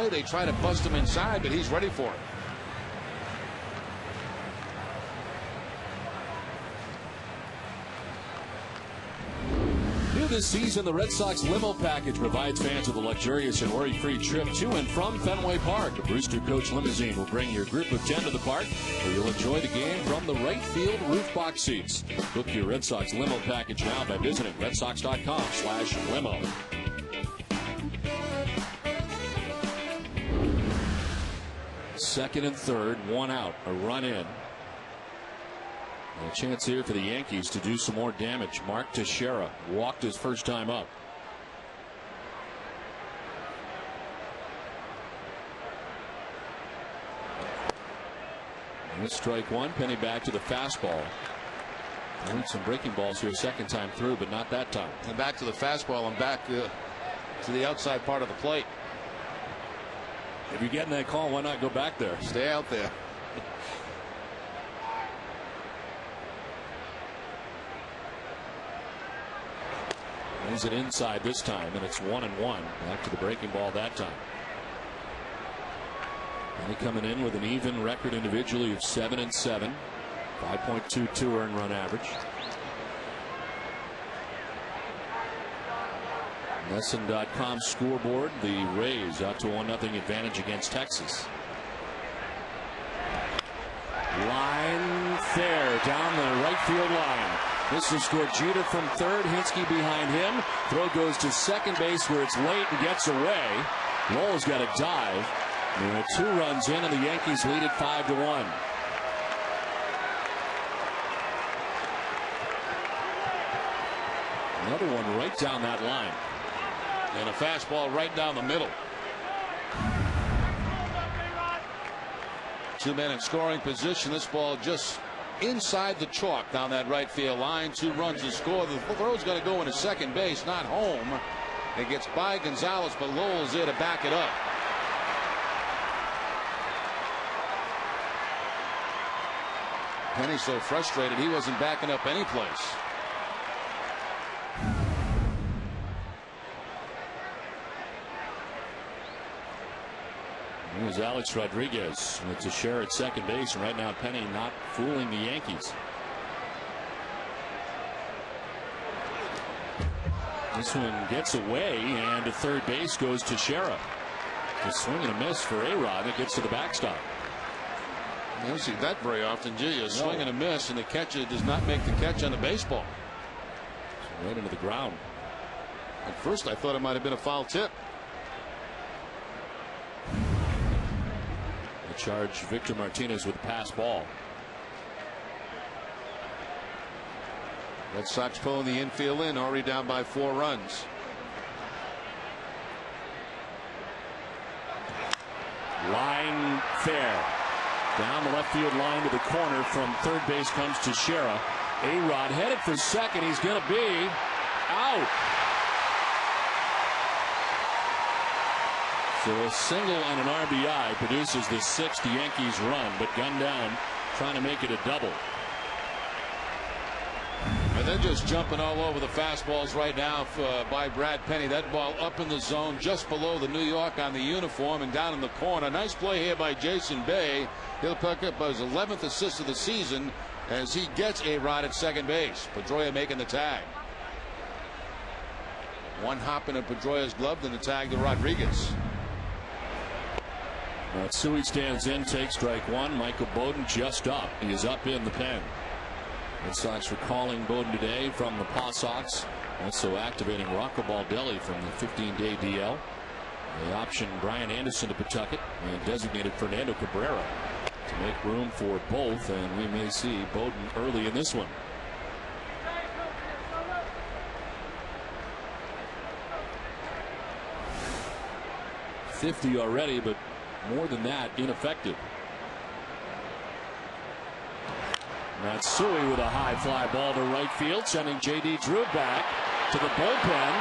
they try to bust him inside, but he's ready for it. This season, the Red Sox limo package provides fans with a luxurious and worry-free trip to and from Fenway Park. A Brewster Coach limousine will bring your group of 10 to the park, where you'll enjoy the game from the right field roof box seats. Book your Red Sox limo package now by visiting redsox.com/limo. Second and third, 1 out, a run in. A chance here for the Yankees to do some more damage. Mark Teixeira walked his first time up. And it's strike 1. Penny back to the fastball. I need some breaking balls here second time through, but not that time. And back to the fastball and back to the outside part of the plate. If you're getting that call, why not go back there? Stay out there. Moves it inside this time, and it's 1-1. Back to the breaking ball that time. And he coming in with an even record individually of 7-7, 5.22 earned run average. NESN.com scoreboard. The Rays out to 1-0 advantage against Texas. Line fair down the right field line. This will score Jeter from third. Hinske behind him. Throw goes to second base where it's late and gets away. Lowell's got a dive. There are 2 runs in, and the Yankees lead it 5-1. Another one right down that line. And a fastball right down the middle. 2 men in scoring position. This ball just inside the chalk down that right field line. 2 runs to score. The throw's going to go into second base, not home. It gets by Gonzalez, but Lowell's there to back it up. Penny's so frustrated he wasn't backing up any place. Here's Alex Rodriguez with Teixeira at second base, and right now Penny not fooling the Yankees. This one gets away, and to third base goes Teixeira. A swing and a miss for A-Rod that gets to the backstop. You don't see that very often, do you? A swing and a miss, and the catcher does not make the catch on the baseball. So right into the ground. At first, I thought it might have been a foul tip. The charge, Victor Martinez with a pass ball. Red Sox pulling the infield in, already down by 4 runs. Line fair. Down the left field line to the corner. From third base comes Teixeira. A-Rod headed for second. He's going to be out. So a single and an RBI produces the 6th Yankees run, but gunned down, trying to make it a double. And they're just jumping all over the fastballs right now by Brad Penny. That ball up in the zone just below the New York on the uniform and down in the corner. Nice play here by Jason Bay. He'll pick up his 11th assist of the season as he gets A-Rod at second base. Pedroia making the tag. One hop in Pedroia's glove, then the tag to Rodriguez. Matsui stands in, takes strike one. Michael Bowden just up. He is up in the pen. Red Sox recalling Bowden today from the Paw Sox. Also activating Rocco Baldelli from the 15-day DL. They optioned Brian Anderson to Pawtucket and designated Fernando Cabrera to make room for both, and we may see Bowden early in this one. .50 already, but more than that, ineffective. Matsui with a high fly ball to right field, sending J.D. Drew back to the bullpen,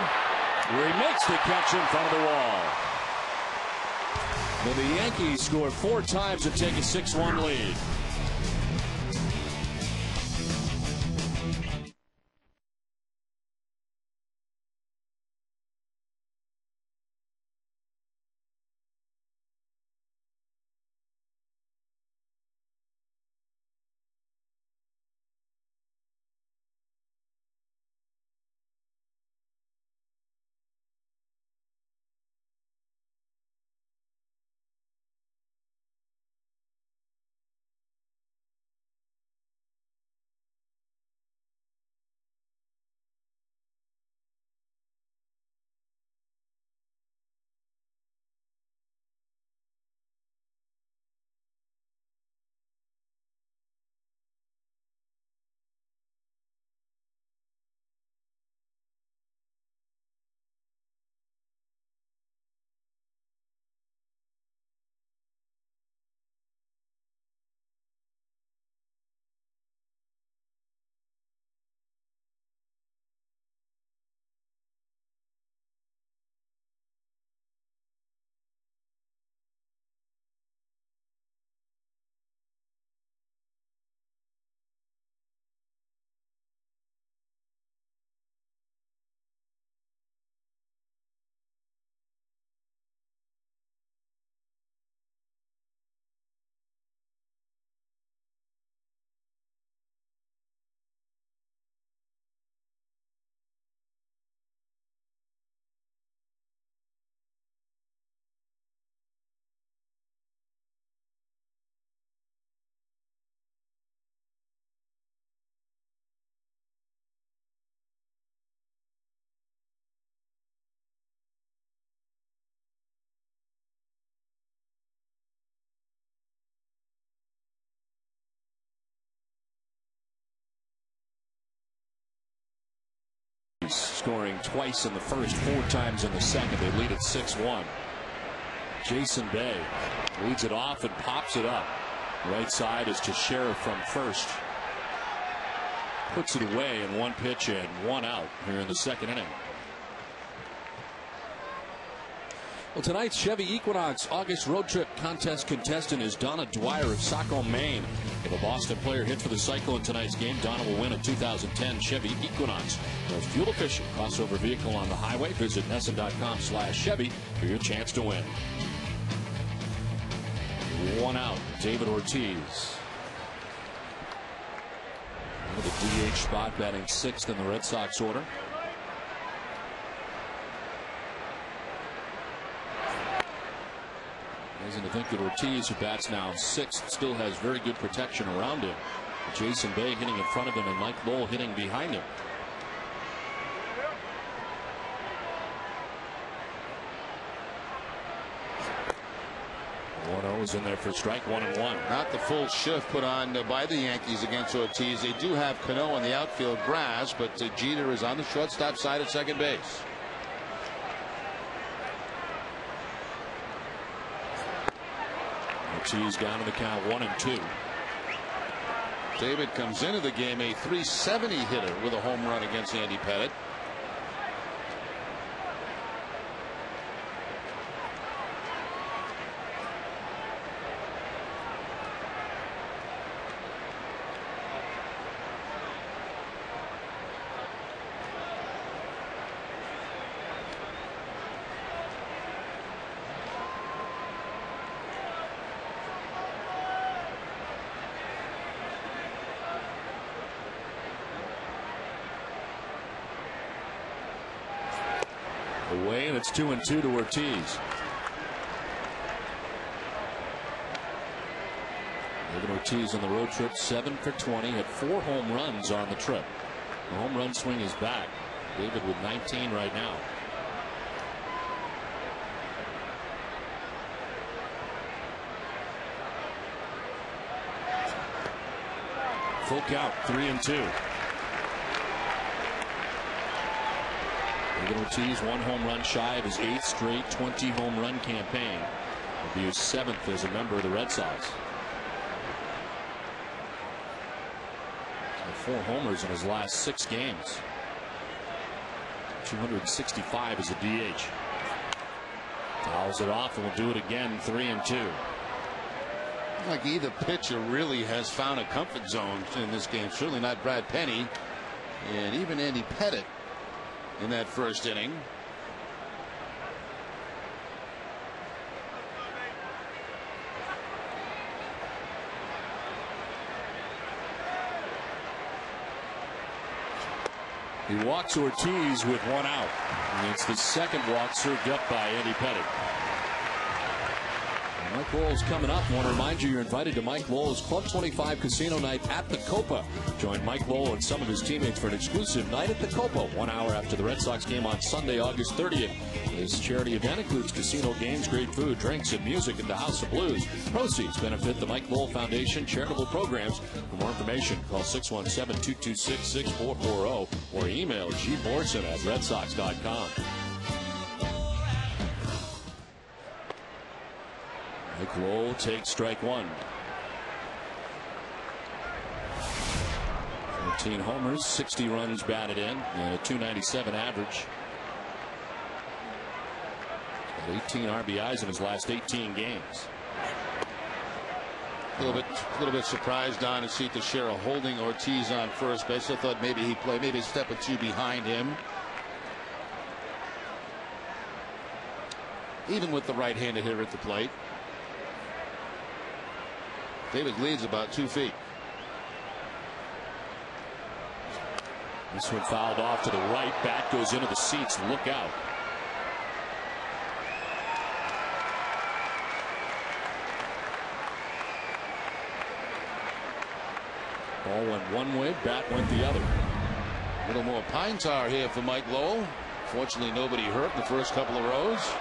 where he makes the catch in front of the wall. Well, the Yankees score 4 times and take a 6-1 lead. Scoring twice in the first, 4 times in the second. They lead at 6-1. Jason Bay leads it off and pops it up. Right side is Teixeira from first. Puts it away in 1 pitch and 1 out here in the second inning. Well, tonight's Chevy Equinox August road trip contest contestant is Donna Dwyer of Saco, Maine. If a Boston player hit for the Cycle in tonight's game, Donna will win a 2010 Chevy Equinox. Most fuel efficient crossover vehicle on the highway. Visit Nesson.com/Chevy for your chance to win. 1 out. David Ortiz. The DH spot, batting 6th in the Red Sox order. Amazing to think that Ortiz, who bats now 6th, still has very good protection around him. Jason Bay hitting in front of him and Mike Lowell hitting behind him. Is in there for strike 1-1. Not the full shift put on by the Yankees against Ortiz. They do have Cano on the outfield grass, but Jeter is on the shortstop side at second base. Ortiz down to the count 1-2. David comes into the game a .370 hitter with a home run against Andy Pettitte. Away, and it's 2-2 to Ortiz. David Ortiz on the road trip, 7 for 20, had 4 home runs on the trip. The home run swing is back. David with 19 right now. Full count, 3-2. David Ortiz 1 home run shy of his 8th straight 20 home run campaign. Will be his 7th as a member of the Red Sox. 4 homers in his last 6 games. 265 as a DH. Fouls it off and will do it again. 3-2. Like either pitcher really has found a comfort zone in this game. Certainly not Brad Penny, and even Andy Pettitte in that first inning. He walks Ortiz with 1 out. And it's the second walk served up by Andy Pettitte. Mike Lowell's coming up. I want to remind you, you're invited to Mike Lowell's Club 25 Casino Night at the Copa. Join Mike Lowell and some of his teammates for an exclusive night at the Copa 1 hour after the Red Sox game on Sunday, August 30th. This charity event includes casino games, great food, drinks, and music at the House of Blues. Proceeds benefit the Mike Lowell Foundation charitable programs. For more information, call 617-226-6440 or email gborson@redsox.com. Mike Lowell takes strike 1. 14 homers, 60 runs batted in, and a .297 average. 18 RBIs in his last 18 games. A little bit surprised, Don, to see Teixeira holding Ortiz on first base. I thought maybe he'd play maybe a step or 2 behind him. Even with the right-handed hitter at the plate. David leads about 2 feet. This one fouled off to the right. Bat goes into the seats. Look out. Ball went one way, bat went the other. A little more pine tar here for Mike Lowell. Fortunately, nobody hurt in the first couple of rows.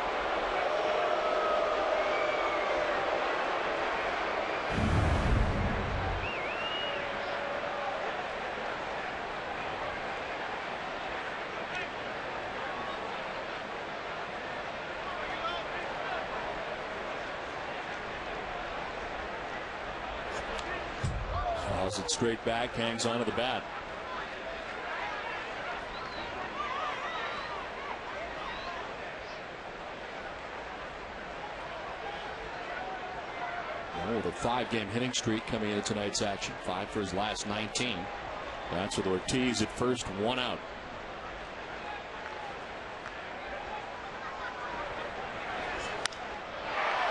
Fouls it straight back, hangs onto the bat. With a 5-game hitting streak coming into tonight's action. 5 for his last 19. That's with Ortiz at first, 1 out.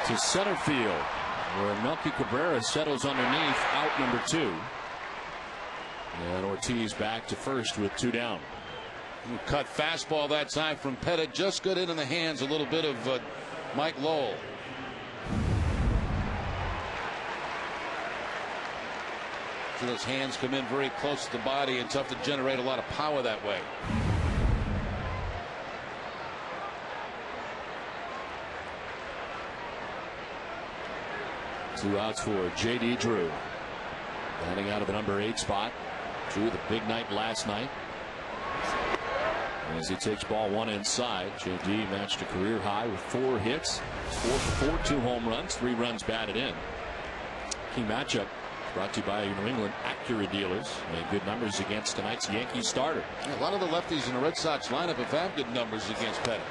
To center field. where Melky Cabrera settles underneath, out number 2. And Ortiz back to first with 2 down. Cut fastball that time from Pettit, just good in the hands a little bit of Mike Lowell. So those hands come in very close to the body and tough to generate a lot of power that way. Two outs for J.D. Drew. Batting out of the number 8 spot. Drew, the big night last night. As he takes ball 1 inside, J.D. matched a career high with 4 hits. 4 for 4, 2 home runs, 3 runs batted in. Key matchup brought to you by New England Acura dealers. Made good numbers against tonight's Yankees starter. Yeah, a lot of the lefties in the Red Sox lineup have had good numbers against Pettit.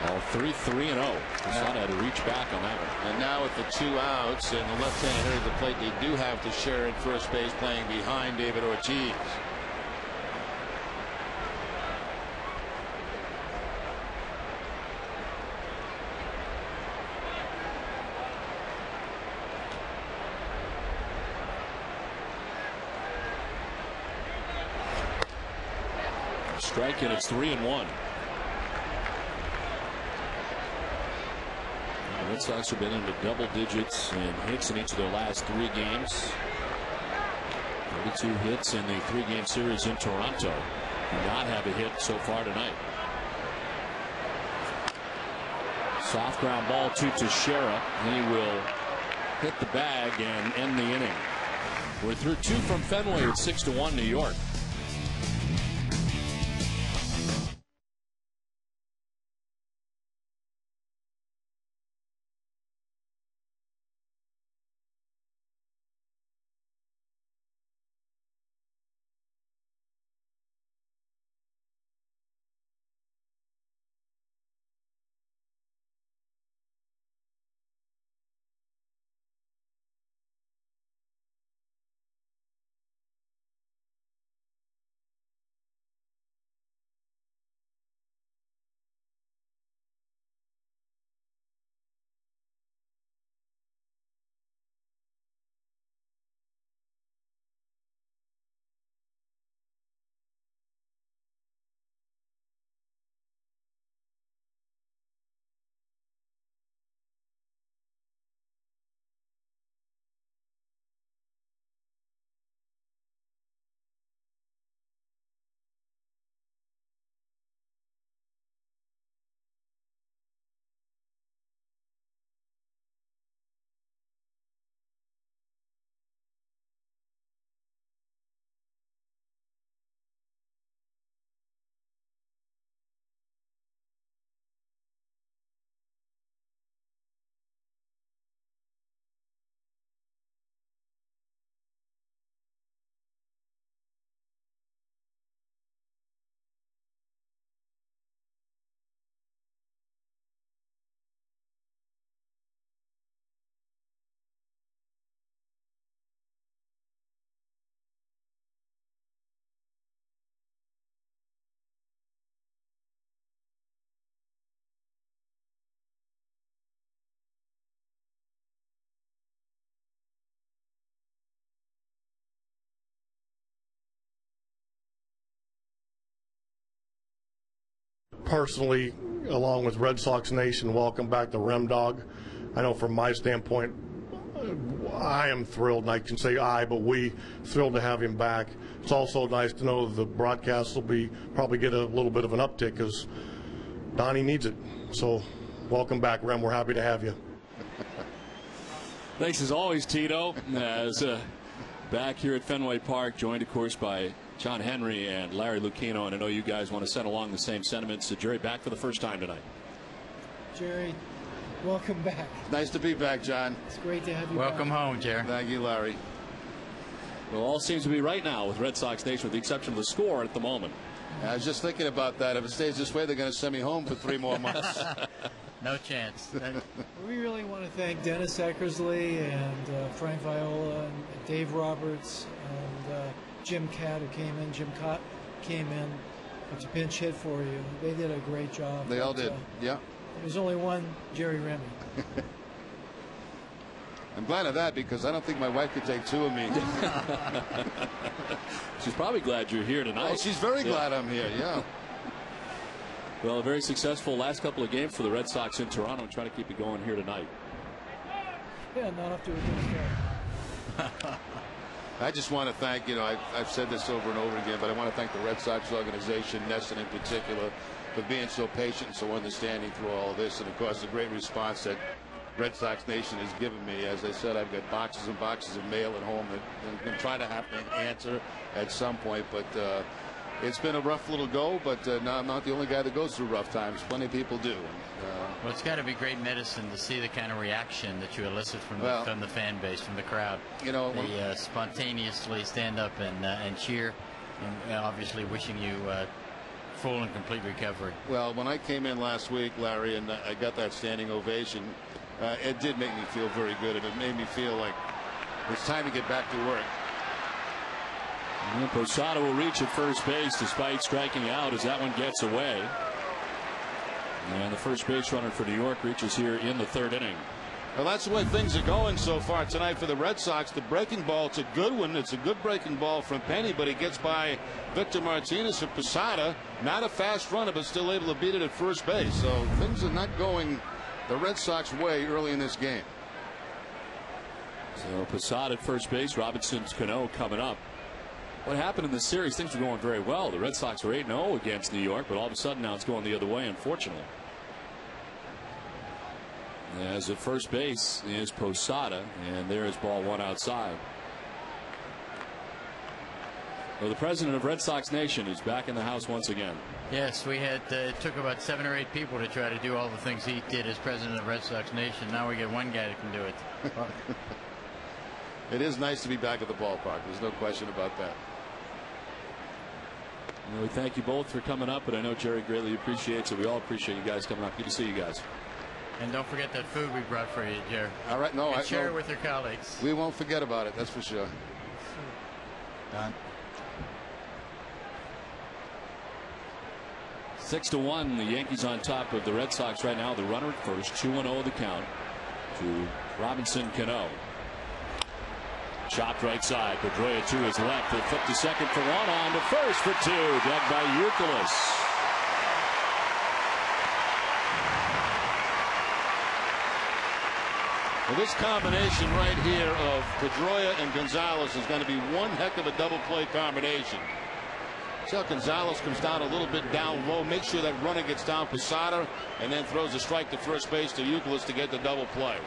All 3-3-0. Posada had to reach back on that one. And now with the 2 outs and the left-hand hitter at the plate, they do have to share at first base, playing behind David Ortiz. Strike, and it's 3-1. The Red Sox have been into double digits in hits in each of their last 3 games. 32 hits in the 3-game series in Toronto. Do not have a hit so far tonight. Soft ground ball to Teixeira. He will hit the bag and end the inning. We're through 2 from Fenway at 6-1 New York. Personally, along with Red Sox Nation, welcome back to Rem Dog. I know from my standpoint, I am thrilled, and I can say but we thrilled to have him back. It's also nice to know the broadcast will probably get a little bit of an uptick because Donnie needs it. So welcome back, Rem. We're happy to have you. Thanks as always, Tito. As back here at Fenway Park, joined of course by John Henry and Larry Lucchino, and I know you guys want to send along the same sentiments. So Jerry, back for the first time tonight. Jerry, welcome back. Nice to be back, John. It's great to have you Welcome back. home, Jerry. Thank you, Larry. Well, all seems to be right now with Red Sox Nation, with the exception of the score at the moment. I was just thinking about that. If it stays this way, they're going to send me home for 3 more months. No chance. We really want to thank Dennis Eckersley and Frank Viola and Dave Roberts and Jim Catt, who came in. Jim Cott came in to pinch hit for you. They did a great job. They all did. Yeah. There's only one Jerry Remy. I'm glad of that because I don't think my wife could take 2 of me. She's probably glad you're here tonight. Oh, she's very glad I'm here. Yeah. Well, a very successful last couple of games for the Red Sox in Toronto, and trying to keep it going here tonight. Yeah, not up to a good start. I just want to thank, I've said this over and over again, but I want to thank the Red Sox organization, Nesson in particular, for being so patient and so understanding through all of this. And, of course, the great response that Red Sox Nation has given me. As I said, I've got boxes and boxes of mail at home that I'm going to try to have to answer at some point. But it's been a rough little go, but no, I'm not the only guy that goes through rough times. Plenty of people do. Well, it's got to be great medicine to see the kind of reaction that you elicit from the fan base, from the crowd. They spontaneously stand up and cheer, and obviously wishing you full and complete recovery. Well, when I came in last week, Larry, and I got that standing ovation, it did make me feel very good, and it made me feel like it's time to get back to work. And Posada will reach at first base despite striking out as that one gets away. And the first base runner for New York reaches here in the 3rd inning. Well, that's the way things are going so far tonight for the Red Sox. The breaking ball, it's a good one. It's a good breaking ball from Penny, but he gets by Victor Martinez of Posada. Not a fast runner, but still able to beat it at first base. So things are not going the Red Sox way early in this game. So Posada at first base, Robinson's Cano coming up. What happened in this series? Things were going very well. The Red Sox were 8-0 against New York, but all of a sudden now it's going the other way, unfortunately. As at first base is Posada, and there is ball 1 outside. Well, the president of Red Sox Nation is back in the house once again. Yes, we had it took about 7 or 8 people to try to do all the things he did as president of Red Sox Nation. Now we get one guy that can do it. It is nice to be back at the ballpark. There's no question about that. We thank you both for coming up, and I know Jerry greatly appreciates it. We all appreciate you guys coming up. Good to see you guys. And don't forget that food we brought for you, Jerry. All right, no, and share it with your colleagues. We won't forget about it, that's for sure. Done. 6-1, the Yankees on top of the Red Sox right now. The runner at first, 2-0 the count to Robinson Cano. Chopped right side. Pedroia to his left. They flip to second for 1, on to first for 2. Dug by Youkilis. Well, this combination right here of Pedroia and Gonzalez is going to be one heck of a double play combination. See how Gonzalez comes down a little bit down low, make sure that runner gets down Posada, and then throws a strike to first base to Youkilis to get the double play.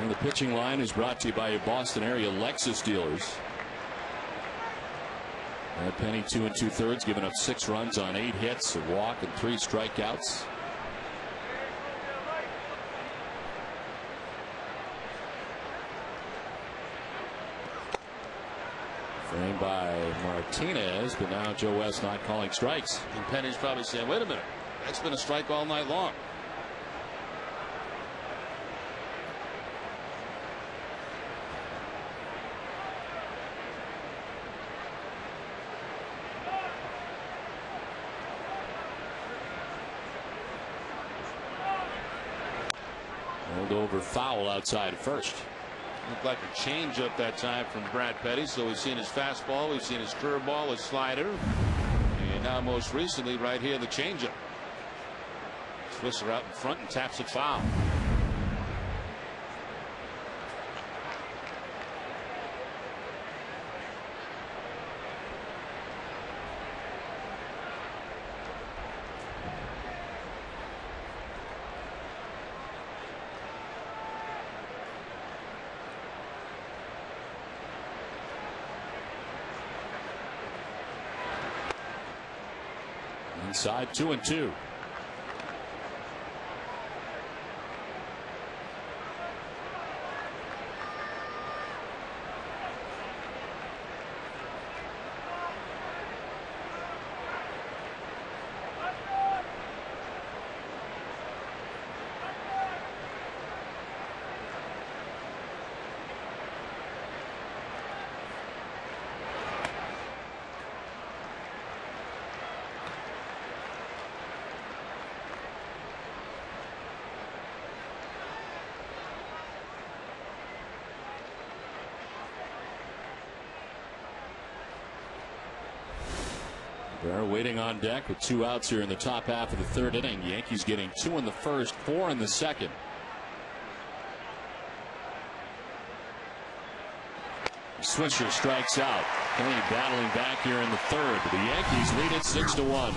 And the pitching line is brought to you by your Boston area Lexus dealers. Penny 2 2/3, giving up 6 runs on 8 hits, a walk, and 3 strikeouts. Framed by Martinez, but now Joe West not calling strikes. And Penny's probably saying, wait a minute, that's been a strike all night long. Rolled over foul outside first. Looked like a changeup that time from Brad Petty. So we've seen his fastball, we've seen his curveball, his slider, and now most recently right here the changeup. Twister out in front and taps it foul. Inside 2-2. They're waiting on deck with 2 outs here in the top half of the 3rd inning. Yankees getting 2 in the 1st, 4 in the 2nd. Swisher strikes out. Kenny battling back here in the 3rd. The Yankees lead it 6-1.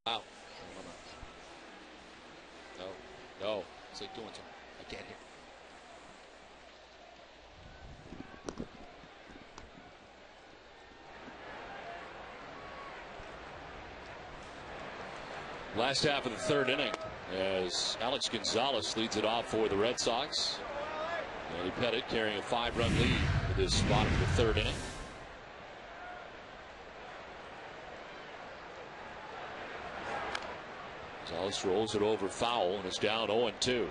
Wow. No. It's like doing something. I can't hear. Last half of the 3rd inning as Alex Gonzalez leads it off for the Red Sox. Manny Pettit carrying a 5-run lead with his spot in the 3rd inning. Gonzalez rolls it over foul and is down 0-2.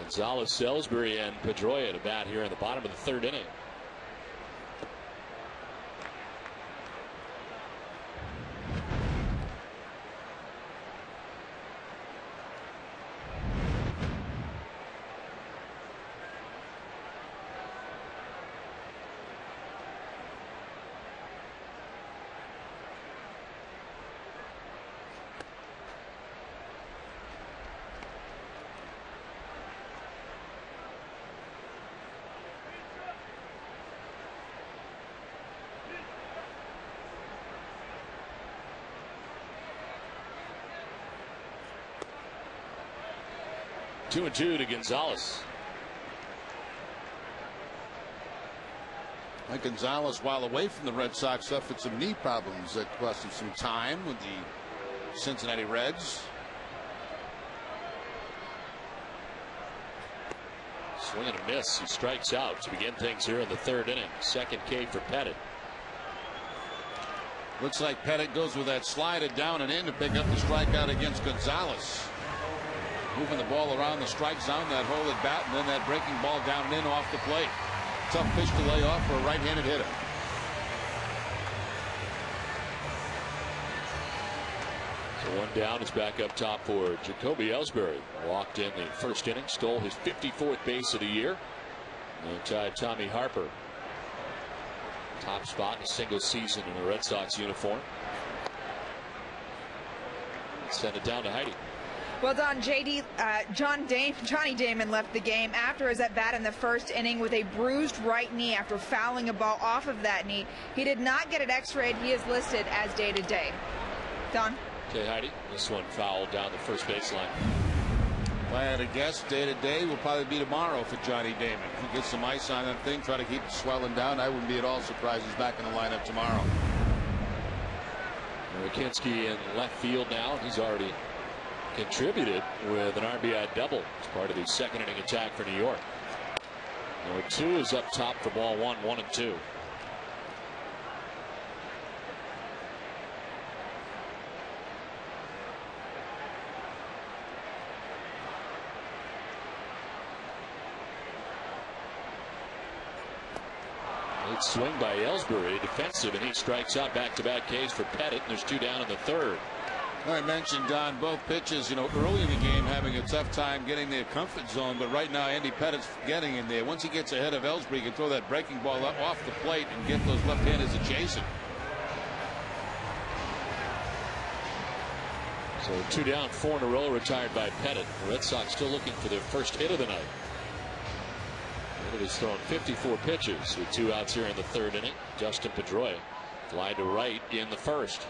Gonzalez, Salisbury, and Pedroia to bat here in the bottom of the 3rd inning. Two and two to Gonzalez. Mike Gonzalez, while away from the Red Sox, suffered some knee problems that cost him some time with the Cincinnati Reds. Swing and a miss. He strikes out to begin things here in the 3rd inning. 2nd K for Pettit. Looks like Pettit goes with that slider down and in to pick up the strikeout against Gonzalez. Moving the ball around the strike zone, that hole at bat, and then that breaking ball down and in off the plate. Tough pitch to lay off for a right-handed hitter. One down is back up top for Jacoby Ellsbury. Walked in the first inning, stole his 54th base of the year, and tied Tommy Harper. Top spot in a single season in a Red Sox uniform. Send it down to Heidi. Well, Don, Johnny Damon left the game after his at-bat in the first inning with a bruised right knee after fouling a ball off of that knee. He did not get it x-rayed. He is listed as day-to-day. Don? Okay, Heidi. This one fouled down the first baseline. If I had to guess, day-to-day will probably be tomorrow for Johnny Damon. If he gets some ice on that thing, try to keep it swelling down, I wouldn't be at all surprised he's back in the lineup tomorrow. McKinsky in left field now. He's already contributed with an RBI double as part of the second inning attack for New York. Number 2 is up top for ball 1, 1 and 2. Late swing by Ellsbury, defensive, and he strikes out back-to-back Ks for Pettit, and there's 2 down in the third. I mentioned, Don, both pitches, early in the game having a tough time getting their comfort zone, but right now Andy Pettit's getting in there. Once he gets ahead of Ellsbury, he can throw that breaking ball up off the plate and get those left-handers adjacent. So 2 down, 4 in a row retired by Pettit. The Red Sox still looking for their first hit of the night. Pettit has thrown 54 pitches with 2 outs here in the third inning. Justin Pedroia fly to right in the first.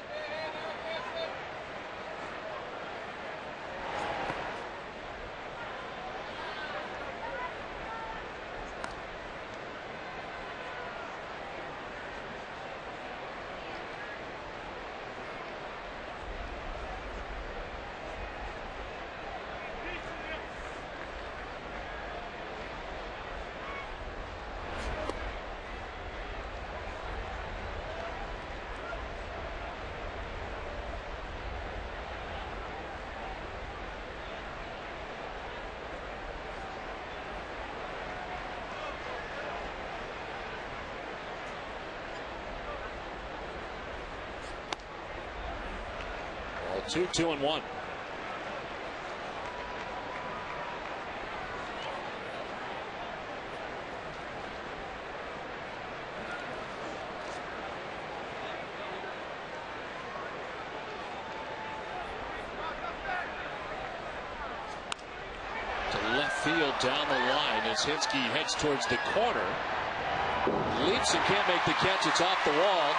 Two, 2 and 1. To left field down the line as Hinsky heads towards the corner. Leaps and can't make the catch. It's off the wall.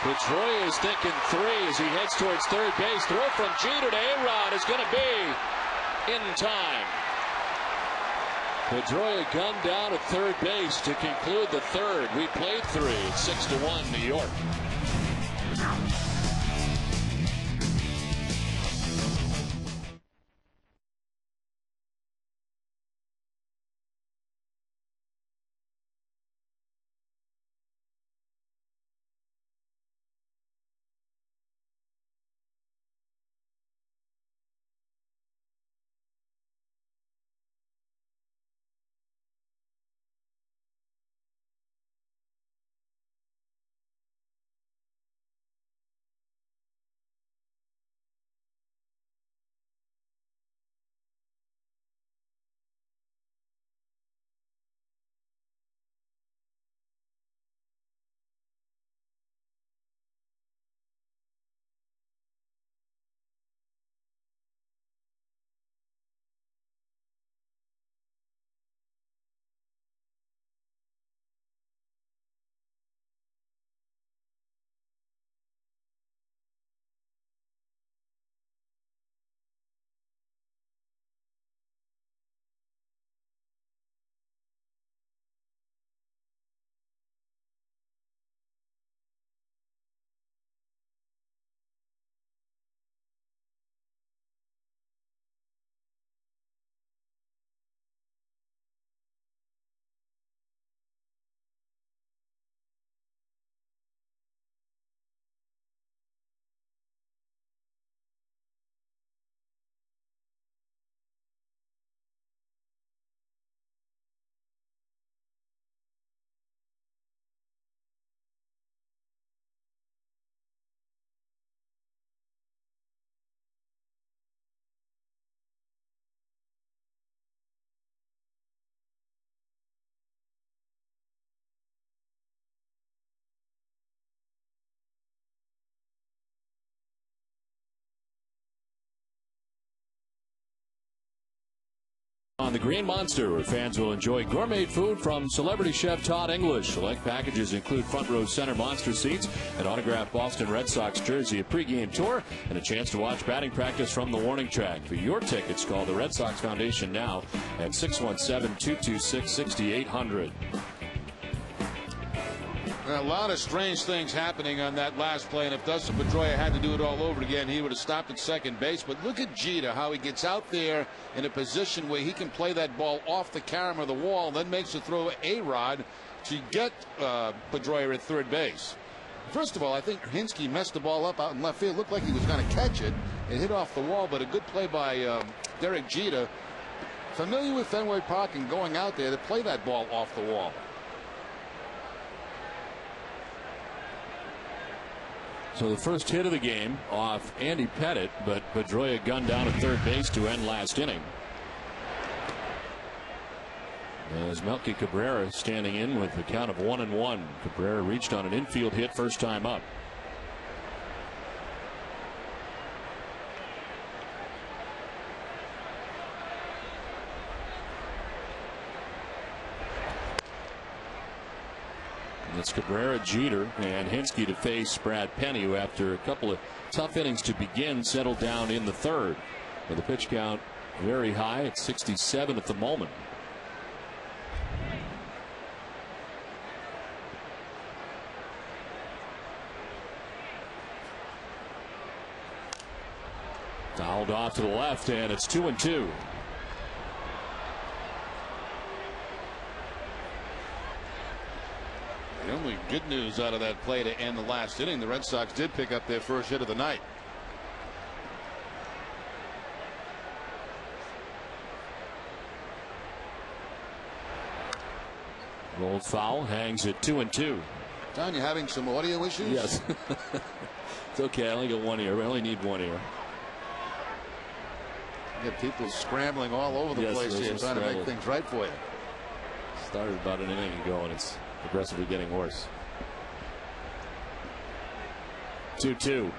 Pedroia is thinking 3 as he heads towards third base. Throw from Jeter to A-Rod is going to be in time. Pedroia gunned down at third base to conclude the third. We played 3. It's 6-1 New York. the Green Monster, where fans will enjoy gourmet food from celebrity chef Todd English. Select packages include front row center monster seats, an autographed Boston Red Sox jersey, a pregame tour, and a chance to watch batting practice from the warning track. For your tickets, call the Red Sox Foundation now at 617-226-6800. A lot of strange things happening on that last play, and if Dustin Pedroia had to do it all over again, he would have stopped at second base. But look at Jeter, how he gets out there in a position where he can play that ball off the carom of the wall, then makes a throw A-Rod to get Pedroia at third base. First of all, I think Hinsky messed the ball up out in left field. Looked like he was going to catch it. It hit off the wall, but a good play by Derek Jeter. Familiar with Fenway Park and going out there to play that ball off the wall. So the first hit of the game off Andy Pettitte, but Pedroia gunned down at third base to end last inning. As Melky Cabrera standing in with a count of 1-1. Cabrera reached on an infield hit first time up. It's Cabrera, Jeter, and Hinsky to face Brad Penny, who after a couple of tough innings to begin settled down in the third. With the pitch count very high at 67 at the moment. Fouled off to the left, and it's 2-2. The only good news out of that play to end the last inning, the Red Sox did pick up their first hit of the night. Rolled foul, hangs at 2-2. Don, you having some audio issues? Yes. It's okay. I only got one ear. I only need one ear. You got people scrambling all over the place here trying to make things right for you. Started about an inning ago, and it's progressively getting worse. 2-2.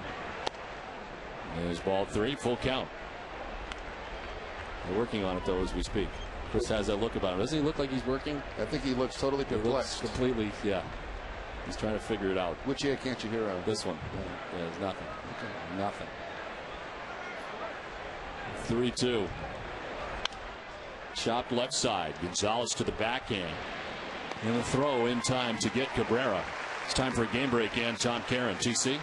There's ball 3, full count. They're working on it though as we speak. Chris has that look about him. Doesn't he look like he's working? I think he looks totally perplexed. Completely, yeah. He's trying to figure it out. Which ear can't you hear out? This one. Yeah, there's nothing. Okay. Nothing. 3-2. Chopped left side. Gonzalez to the backhand. And a throw in time to get Cabrera. It's time for a game break and Tom Caron. TC.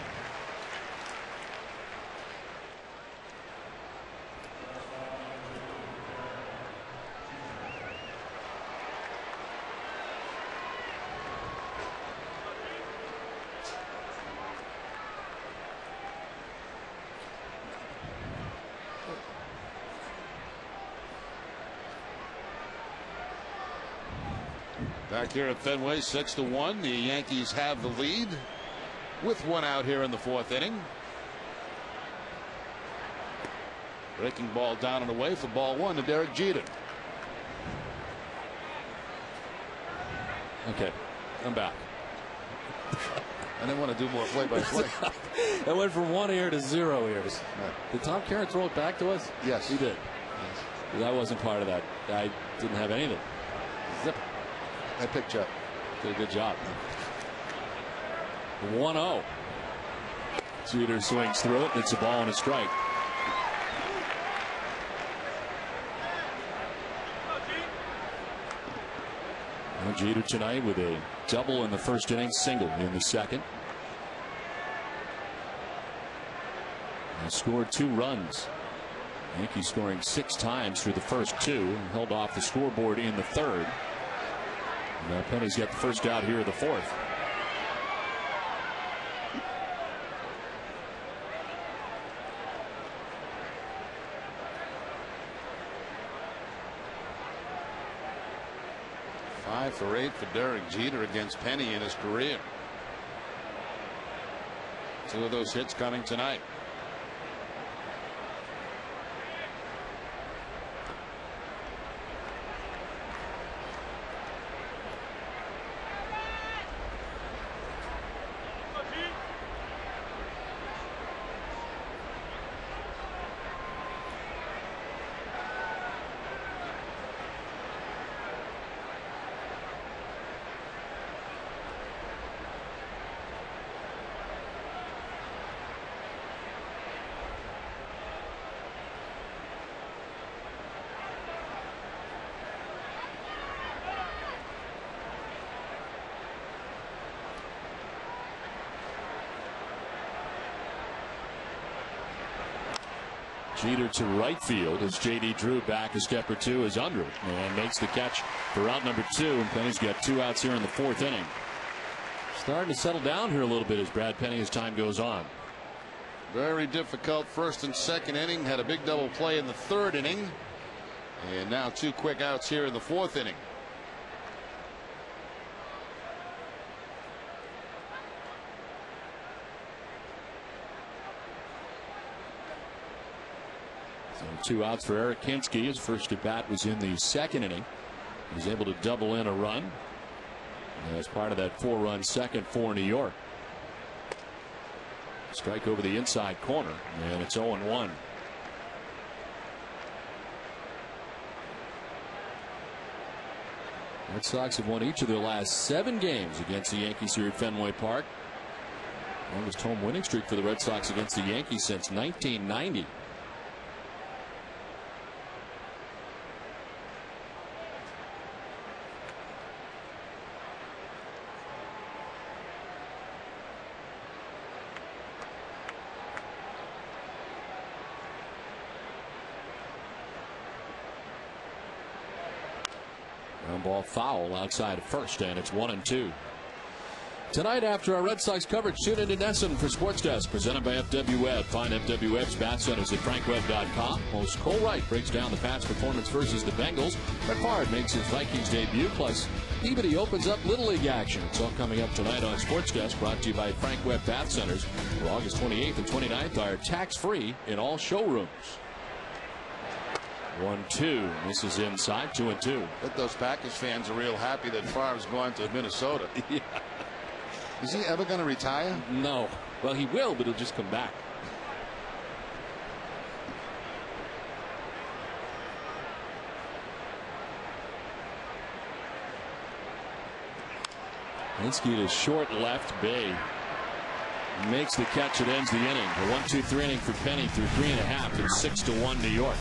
Back here at Fenway, 6-1. The Yankees have the lead with one out here in the fourth inning. Breaking ball down and away for ball 1 to Derek Jeter. Okay, I'm back. I didn't want to do more play-by-play. I went from 1 ear to 0 ears. Right. Did Tom Caron throw it back to us? Yes. He did. Yes. I wasn't part of that. I didn't have anything. Zip. I picked you up. Did a good job. 1-0. Jeter swings through it. It's a ball and a strike. Well, Jeter tonight with a double in the first inning, single in the second. He scored 2 runs. Yankees scoring 6 times through the first 2 and held off the scoreboard in the third. Now Penny's got the first out here in the fourth. Five for 8 for Derek Jeter against Penny in his career. 2 of those hits coming tonight. Jeter to right field as J.D. Drew back a step or two is under it and makes the catch for out number 2. And Penny's got 2 outs here in the 4th inning. Starting to settle down here a little bit as Brad Penny as time goes on. Very difficult 1st and 2nd inning. Had a big double play in the 3rd inning. And now 2 quick outs here in the 4th inning. So 2 outs for Eric Kinski. His first at bat was in the 2nd inning. He was able to double in a run as part of that 4-run second for New York. Strike over the inside corner, and it's 0-1. Red Sox have won each of their last 7 games against the Yankees here at Fenway Park. Longest home winning streak for the Red Sox against the Yankees since 1990. Ground ball foul outside of first, and it's 1-2. Tonight, after our Red Sox coverage, tune in to Nesson for Sports Desk, presented by FW Webb. Find FW Webb's bat centers at frankwebb.com. Host Cole Wright breaks down the Pats' performance versus the Bengals. Brett Favre makes his Vikings debut. Plus, Peabody opens up Little League action. It's all coming up tonight on Sports Desk, brought to you by Frank Webb Bat Centers, where August 28th and 29th are tax-free in all showrooms. 1-2. This is inside. 2-2. But those Packers fans are real happy that Favre's going to Minnesota. Yeah. Is he ever going to retire? No. Well, he will, but he'll just come back. Linsky to short left. Bay makes the catch. It ends the inning. The 1-2-3 inning for Penny through 3.5. It's 6-1 New York.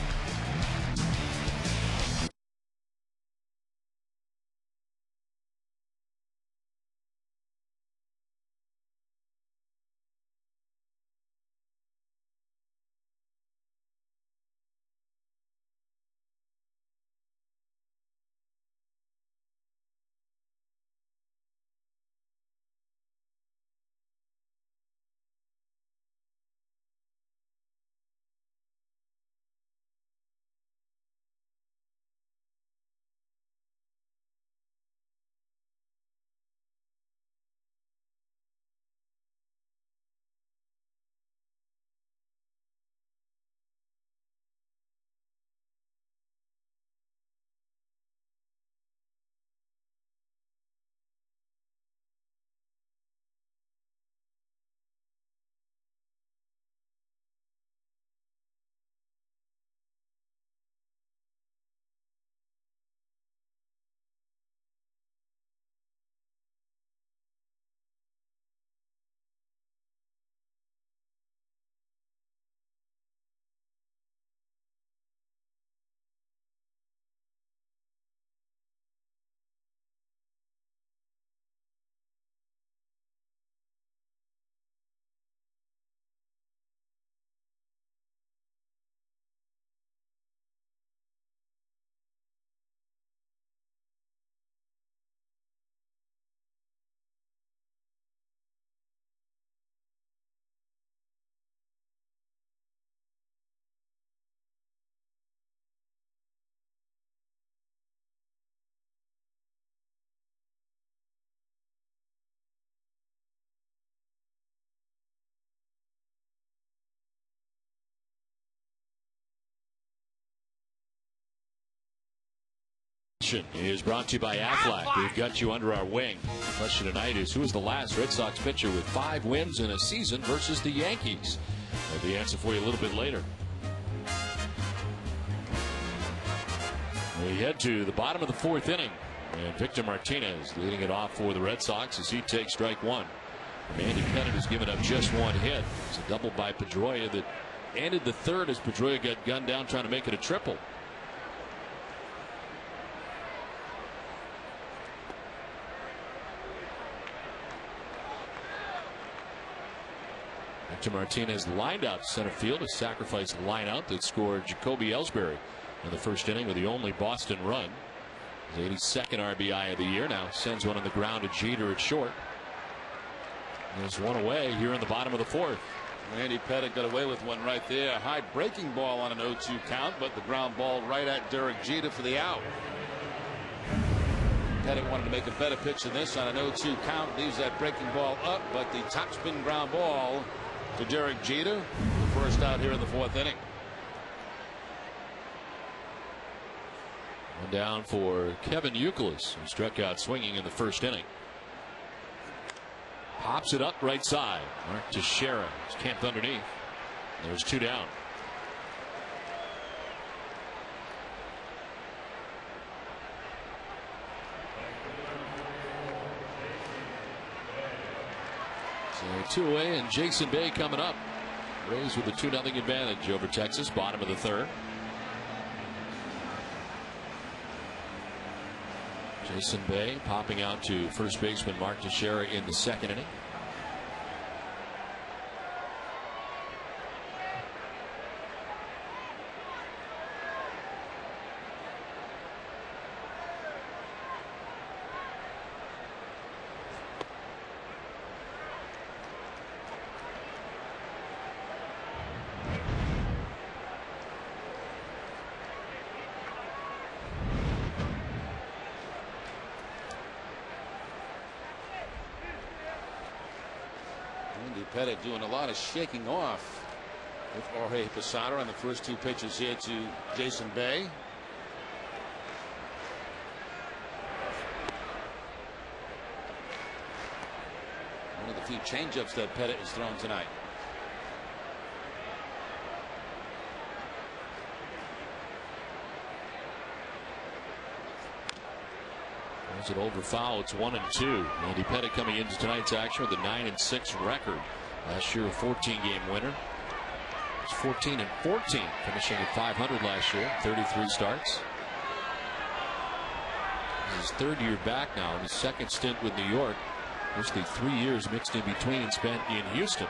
Is brought to you by Aflac. We've got you under our wing. The question tonight is, who is the last Red Sox pitcher with 5 wins in a season versus the Yankees? We'll have the answer for you a little bit later. We head to the bottom of the 4th inning, and Victor Martinez leading it off for the Red Sox as he takes strike 1. Andy Pettit has given up just 1 hit. It's a double by Pedroia that ended the 3rd as Pedroia got gunned down trying to make it a triple. Hector Martinez lined out center field, a sacrifice line out that scored Jacoby Ellsbury in the first inning with the only Boston run. His 82nd RBI of the year. Now sends one on the ground to Jeter at short. There's one away here in the bottom of the fourth. Andy Pettitte got away with one right there. High breaking ball on an 0-2 count, but the ground ball right at Derek Jeter for the out. Pettitte wanted to make a better pitch than this on an 0-2 count. Leaves that breaking ball up, but the topspin ground ball to Derek Jeter. The first out here in the fourth inning. One down for Kevin Youkilis, who struck out swinging in the first inning. Pops it up right side. Mark Teixeira is camped underneath. There's two down. So 2 away, and Jason Bay coming up. Rays with a 2-0 advantage over Texas, bottom of the third. Jason Bay popping out to first baseman Mark Teixeira in the second inning. Andy Pettitte doing a lot of shaking off with Jorge Posada on the first two pitches here to Jason Bay. One of the few changeups that Pettitte has thrown tonight. Is it over foul? It's 1-2. Andy Pettitte coming into tonight's action with a 9-6 record. Last year a 14-game winner. It's 14-14, finishing at 500 last year. 33 starts. His third year back now. His second stint with New York. Mostly 3 years mixed in between spent in Houston.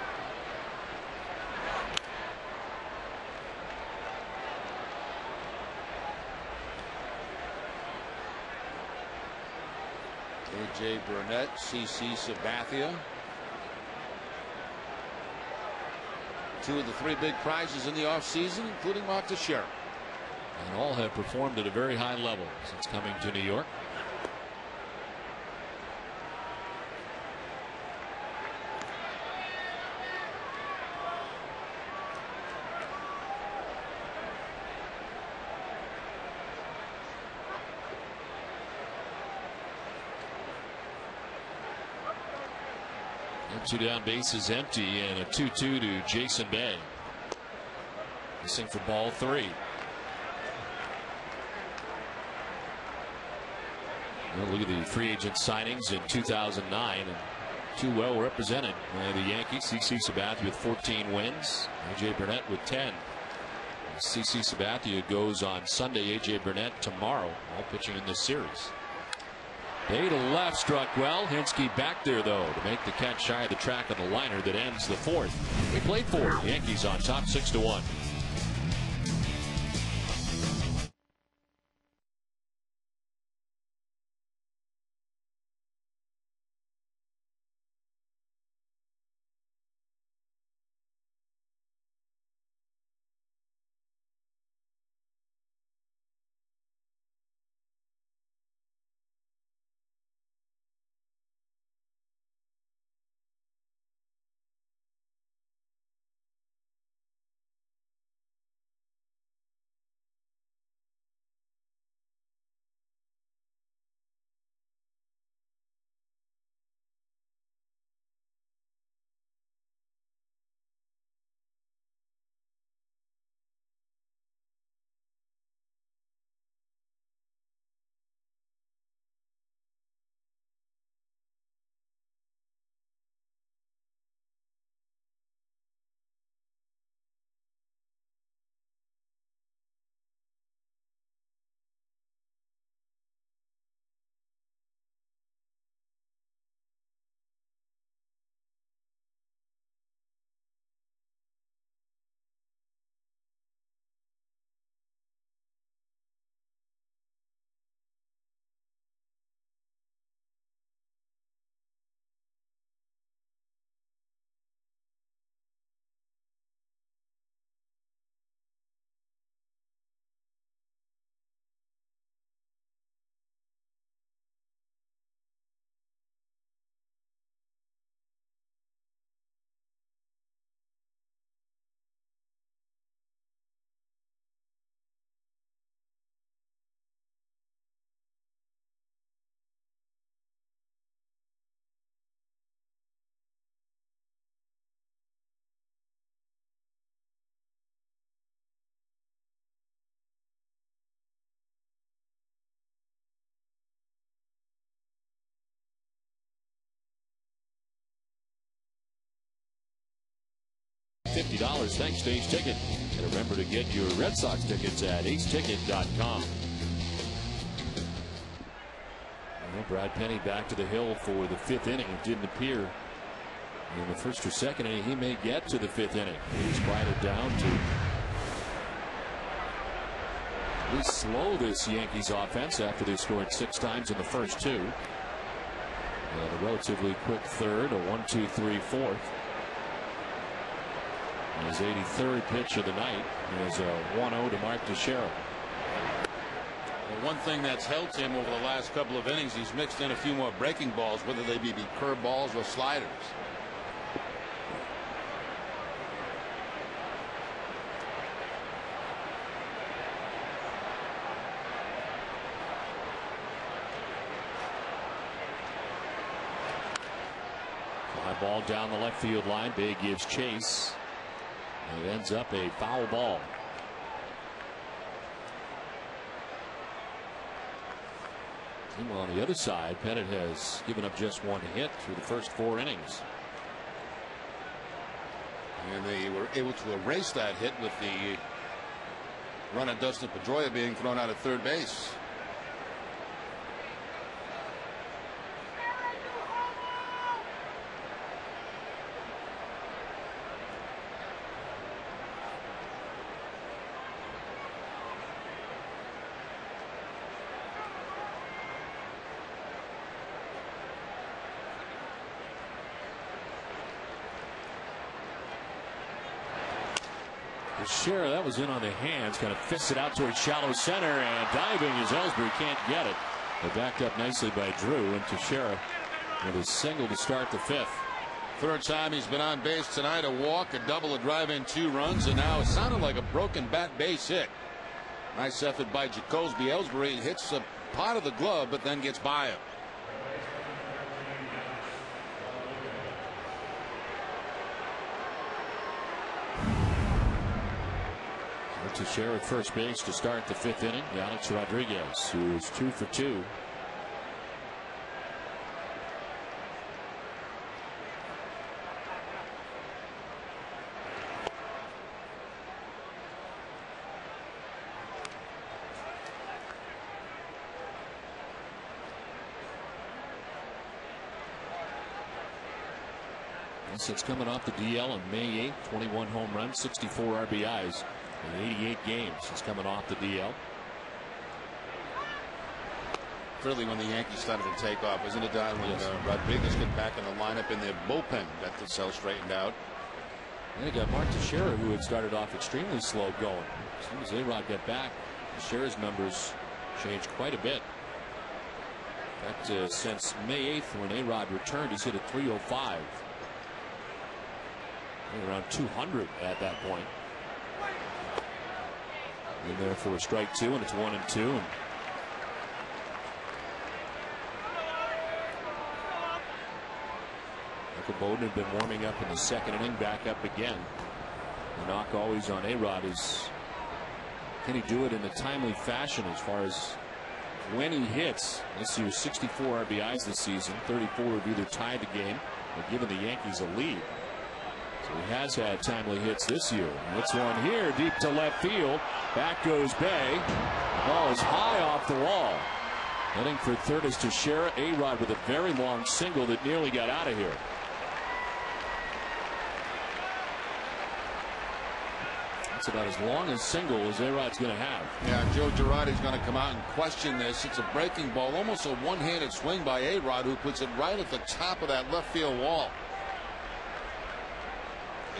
A.J. Burnett, C.C. Sabathia. Two of the three big prizes in the offseason, including Mark Teixeira. And all have performed at a very high level since coming to New York. Two down, bases empty, and a 2-2 to Jason Bay. Missing for ball 3. Well, look at the free agent signings in 2009, and two well represented by the Yankees. C.C. Sabathia with 14 wins, A.J. Burnett with 10. C.C. Sabathia goes on Sunday, A.J. Burnett tomorrow, all pitching in this series. Bay to left, struck well. Hinske back there, though, to make the catch shy of the track on the liner that ends the fourth. We played 4. Yankees on top 6-1. $50 thanks to Ace Ticket. And remember to get your Red Sox tickets at aceticket.com. Well, Brad Penny back to the hill for the 5th inning. It didn't appear in the 1st or 2nd inning he may get to the 5th inning. He's quieted down to at least slow this Yankees offense after they scored 6 times in the first 2. And a relatively quick 3rd, a 1-2-3 4th. His 83rd pitch of the night is a 1-0 to Mark Teixeira. Well, one thing that's helped him over the last couple of innings, he's mixed in a few more breaking balls, whether they be curveballs or sliders. Fly ball down the left field line. Bay gives chase. It ends up a foul ball. Meanwhile, on the other side, Pettit has given up just 1 hit through the first 4 innings. And they were able to erase that hit with the run of Dustin Pedroia being thrown out at third base. Teixeira, that was in on the hands, kind of fists it out towards shallow center, and diving as Ellsbury can't get it. But backed up nicely by Drew, and Teixeira with a single to start the 5th. 3rd time he's been on base tonight. A walk, a double, a drive in, 2 runs, and now it sounded like a broken bat base hit. Nice effort by Jacoby. Ellsbury hits a part of the glove, but then gets by him. Teixeira at first base to start the 5th inning. Alex Rodriguez, who is 2 for 2. Since coming off the DL on May 8th, 21 home runs, 64 RBIs. In 88 games, he's coming off the DL. Clearly, when the Yankees started to take off, isn't it, Don? When Rodriguez get back in the lineup in their bullpen, got the cell straightened out. And you got Mark Teixeira, who had started off extremely slow going. As soon as A-Rod got back, Teixeira's numbers changed quite a bit. In fact, since May 8th, when A-Rod returned, he's hit a .305. Around 200 at that point. In there for a strike 2, and it's 1-2. Michael Bowden had been warming up in the 2nd inning, back up again. The knock always on A-Rod is, can he do it in a timely fashion as far as when he hits? This year 64 RBIs this season, 34 have either tied the game or given the Yankees a lead. So he has had timely hits this year. Hits one here deep to left field. Back goes Bay. The ball is high off the wall. Heading for third is Teixeira. A-Rod with a very long single that nearly got out of here. That's about as long a single as A-Rod's going to have. Yeah, Joe Girardi's going to come out and question this. It's a breaking ball, almost a one-handed swing by A-Rod, who puts it right at the top of that left field wall.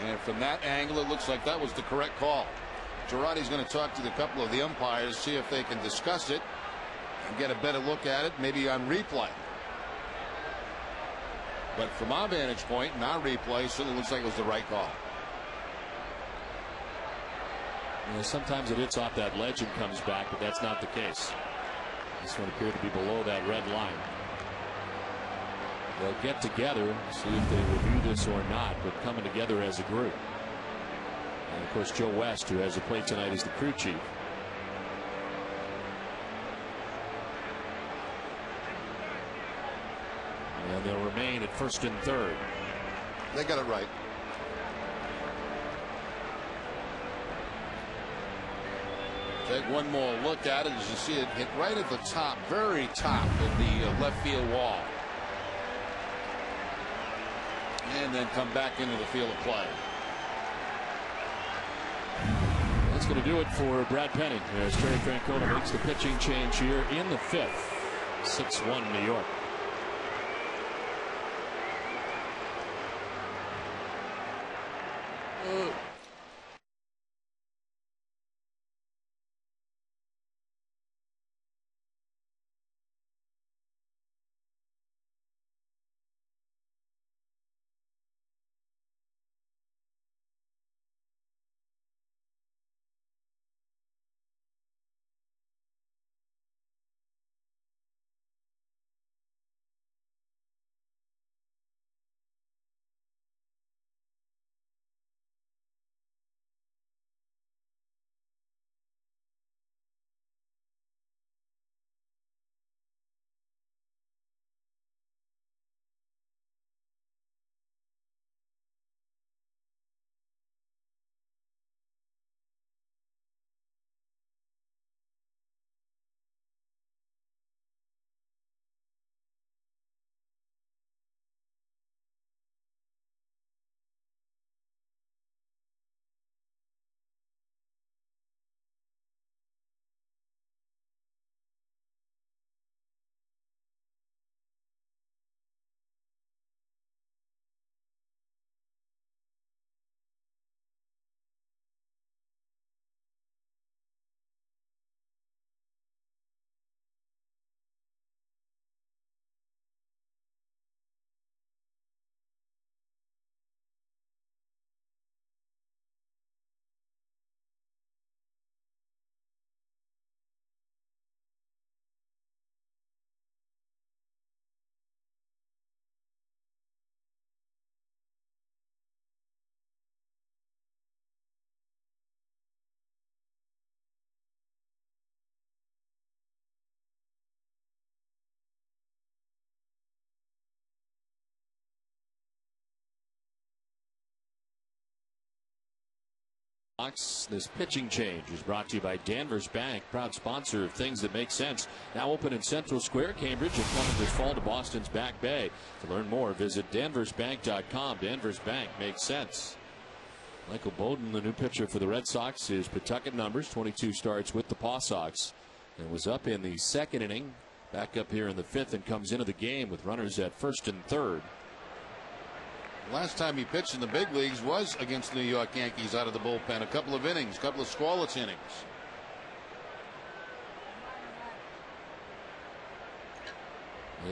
And from that angle, it looks like that was the correct call. Girardi's going to talk to a couple of the umpires, see if they can discuss it and get a better look at it, maybe on replay. But from our vantage point, and our replay, certainly looks like it was the right call. You know, sometimes it hits off that ledge and comes back, but that's not the case. This one appeared to be below that red line. They'll get together, see if they review this or not, but coming together as a group. And of course, Joe West, who has a play tonight, is the crew chief. And they'll remain at first and third. They got it right. Take one more look at it as you see it hit right at the top, very top of the left field wall. And then come back into the field of play. That's going to do it for Brad Penny as Terry Francona makes the pitching change here in the 5th. 6-1 New York. This pitching change is brought to you by Danvers Bank, proud sponsor of things that make sense. Now open in Central Square, Cambridge, and coming this fall to Boston's Back Bay. To learn more, visit danversbank.com. Danvers Bank makes sense. Michael Bowden, the new pitcher for the Red Sox, is Pawtucket numbers, 22 starts with the Paw Sox, and was up in the 2nd inning, back up here in the 5th, and comes into the game with runners at 1st and 3rd. Last time he pitched in the big leagues was against the New York Yankees out of the bullpen. A couple of innings, a couple of scoreless innings.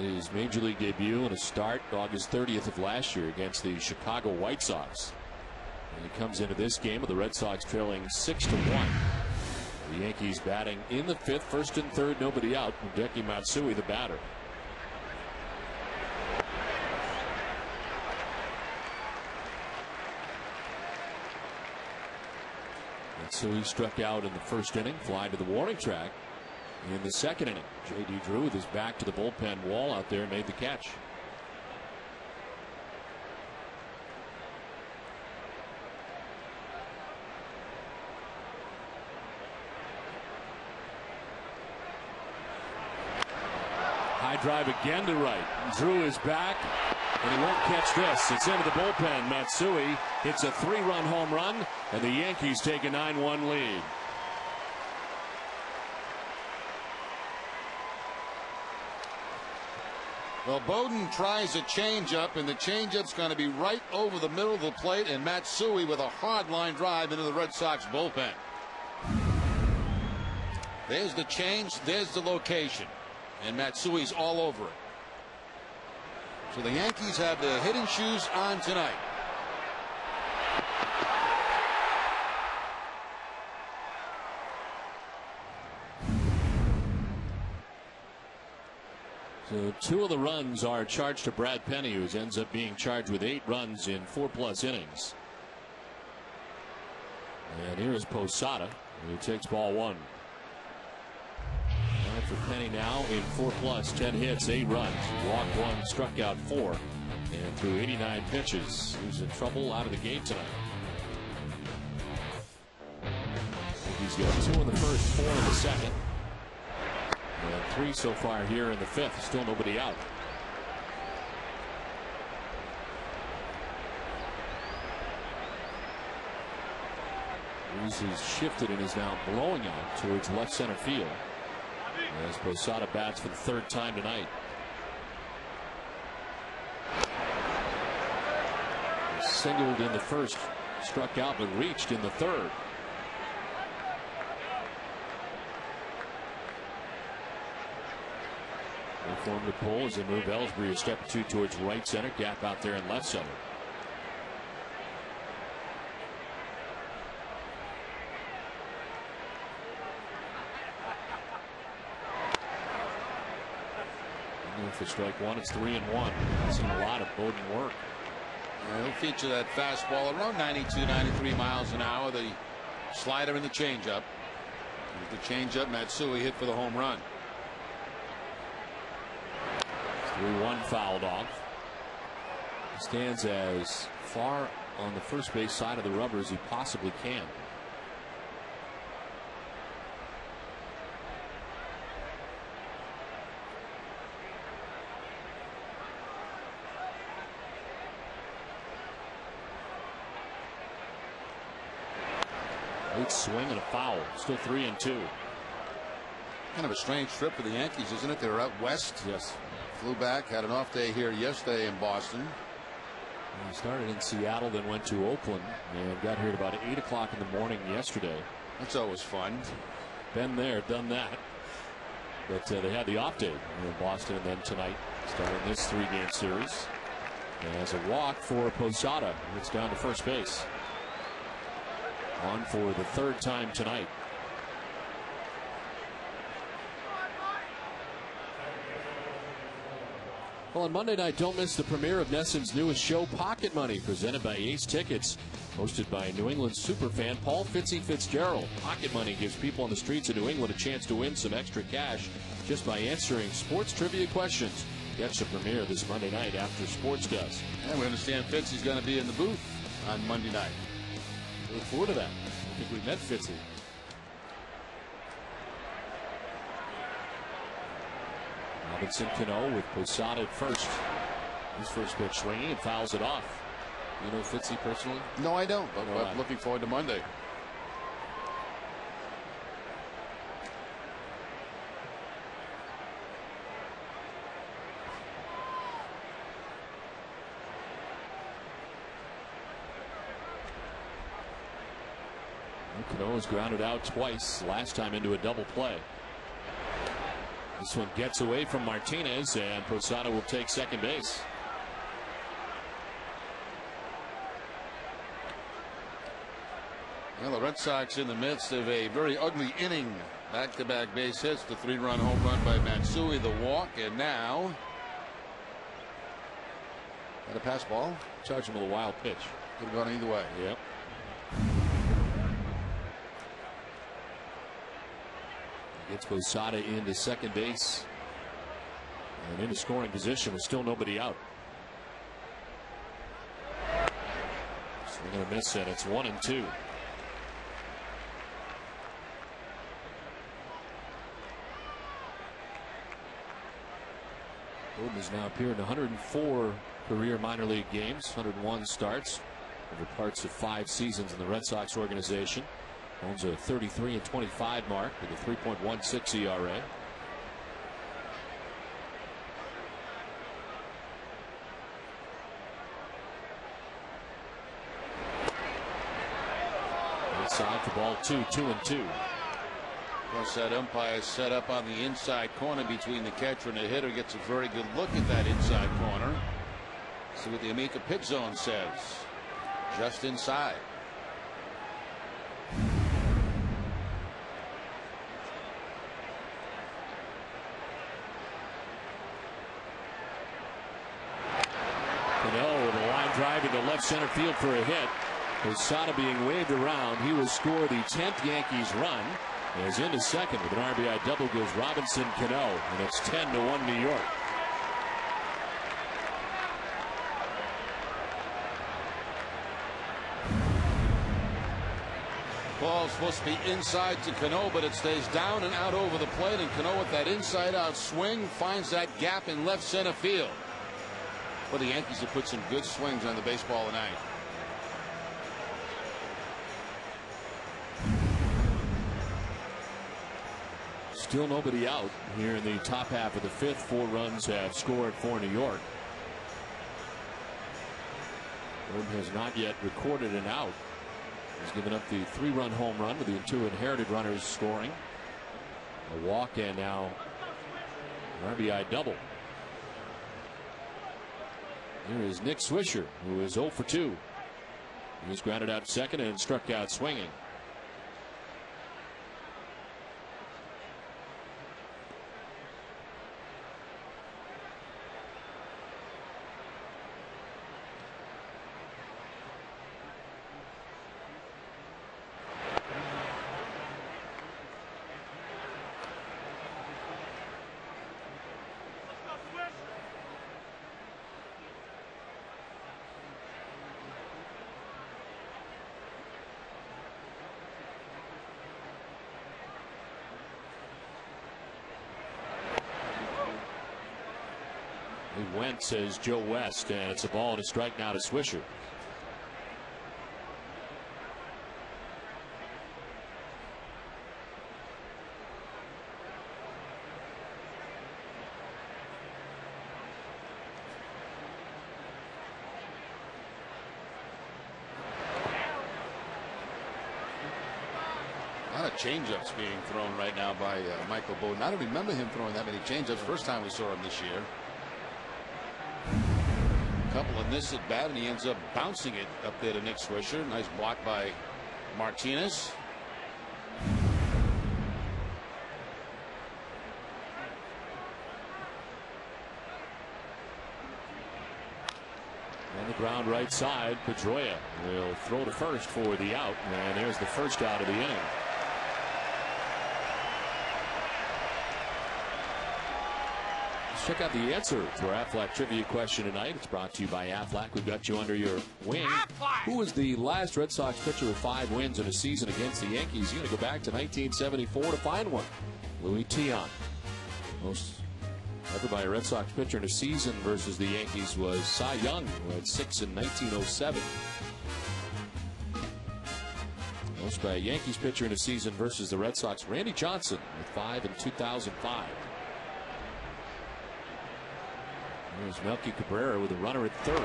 His major league debut and a start August 30th of last year against the Chicago White Sox. And he comes into this game with the Red Sox trailing 6-1. The Yankees batting in the 5th, 1st and 3rd, nobody out. Hideki Matsui, the batter. So he struck out in the 1st inning, fly to the warning track in the 2nd inning. J.D. Drew with his back to the bullpen wall out there made the catch. High drive again to right. Drew is back. And he won't catch this. It's into the bullpen. Matsui hits a 3-run home run, and the Yankees take a 9-1 lead. Well, Bowden tries a changeup, and the changeup's going to be right over the middle of the plate, and Matsui with a hard line drive into the Red Sox bullpen. There's the change, there's the location, and Matsui's all over it. So the Yankees have their hitting shoes on tonight. So 2 of the runs are charged to Brad Penny, who ends up being charged with 8 runs in 4+ innings. And here is Posada, who takes ball 1. For Penny now in 4+, 10 hits, 8 runs, walked 1, struck out 4, and threw 89 pitches. He's in trouble out of the gate tonight. He's got 2 in the first, 4 in the second, and 3 so far here in the 5th. Still nobody out. He's shifted and is now blowing out towards left center field as Posada bats for the 3rd time tonight. Singled in the first, struck out but reached in the 3rd. They form the pull as they move Ellsbury a step or 2 towards right center. Gap out there in left center. For strike 1, it's 3-1. Seen a lot of Bowden work. He'll feature that fastball around 92, 93 miles an hour. The slider and the changeup. The changeup, Matsui hit for the home run. 3-1 fouled off. He stands as far on the first base side of the rubber as he possibly can. Late swing and a foul. Still 3-2. Kind of a strange trip for the Yankees, isn't it? They were out west. Yes. Flew back, had an off day here yesterday in Boston. He started in Seattle, then went to Oakland, and got here at about 8 o'clock in the morning yesterday. That's always fun. Been there, done that. But they had the off day in Boston, and then tonight, starting this 3-game series. And as a walk for Posada, it's down to first base. On for the 3rd time tonight. Well, on Monday night, don't miss the premiere of NESN's newest show, Pocket Money, presented by Ace Tickets. Hosted by New England superfan Paul Fitzy Fitzgerald. Pocket Money gives people on the streets of New England a chance to win some extra cash just by answering sports trivia questions. Catch the premiere this Monday night after sports does. And we understand Fitzy's going to be in the booth on Monday night. Look forward to that. I think we met Fitzy. Robinson Cano with Posada at first. His first pitch swinging and fouls it off. You know Fitzy personally? No, I don't, but I'm looking forward to Monday. Cano was grounded out twice, last time into a double play. This one gets away from Martinez, and Posada will take second base. Well, the Red Sox in the midst of a very ugly inning. Back-to-back base hits, the 3-run home run by Matsui, the walk, and now got a pass ball. Charge him with a wild pitch. Could have gone either way. Yep. Gets Posada into second base and into scoring position with still nobody out. Swing and a miss, and it's 1-2. Bowden has now appeared in 104 career minor league games, 101 starts over parts of 5 seasons in the Red Sox organization. Owns a 33-25 mark with a 3.16 ERA. Inside for ball 2, 2-2. Of course, that umpire is set up on the inside corner between the catcher and the hitter. Gets a very good look at that inside corner. See what the Amica pitch zone says. Just inside. Cano with a line drive into left center field for a hit. Posada being waved around. He will score the 10th Yankees run. As into second with an RBI double goes Robinson Cano, and it's 10-1 New York. Ball supposed to be inside to Cano, but it stays down and out over the plate, and Cano with that inside-out swing finds that gap in left center field. Well, the Yankees have put some good swings on the baseball tonight. Still nobody out here in the top half of the fifth. 4 runs have scored for New York. Herb has not yet recorded an out. He's given up the 3-run home run with the 2 inherited runners scoring. A walk and now an RBI double. Here is Nick Swisher, who is 0 for 2. He was grounded out second and struck out swinging. He went, says Joe West, and it's a ball and a strike now to Swisher. A lot of changeups being thrown right now by Michael Bowden. I don't remember him throwing that many changeups. First time we saw him this year. Couple in this at bat, and he ends up bouncing it up there to Nick Swisher. Nice block by Martinez. On the ground right side, Pedroia will throw to first for the out, and there's the first out of the inning. Check out the answer to our Aflac trivia question tonight. It's brought to you by Aflac. We've got you under your wing. Aflac. Who was the last Red Sox pitcher with 5 wins in a season against the Yankees? You're going to go back to 1974 to find one. Louis Tiant. Most ever by a Red Sox pitcher in a season versus the Yankees was Cy Young, who had 6 in 1907. Most by a Yankees pitcher in a season versus the Red Sox, Randy Johnson, with 5 in 2005. There's Melky Cabrera with a runner at third.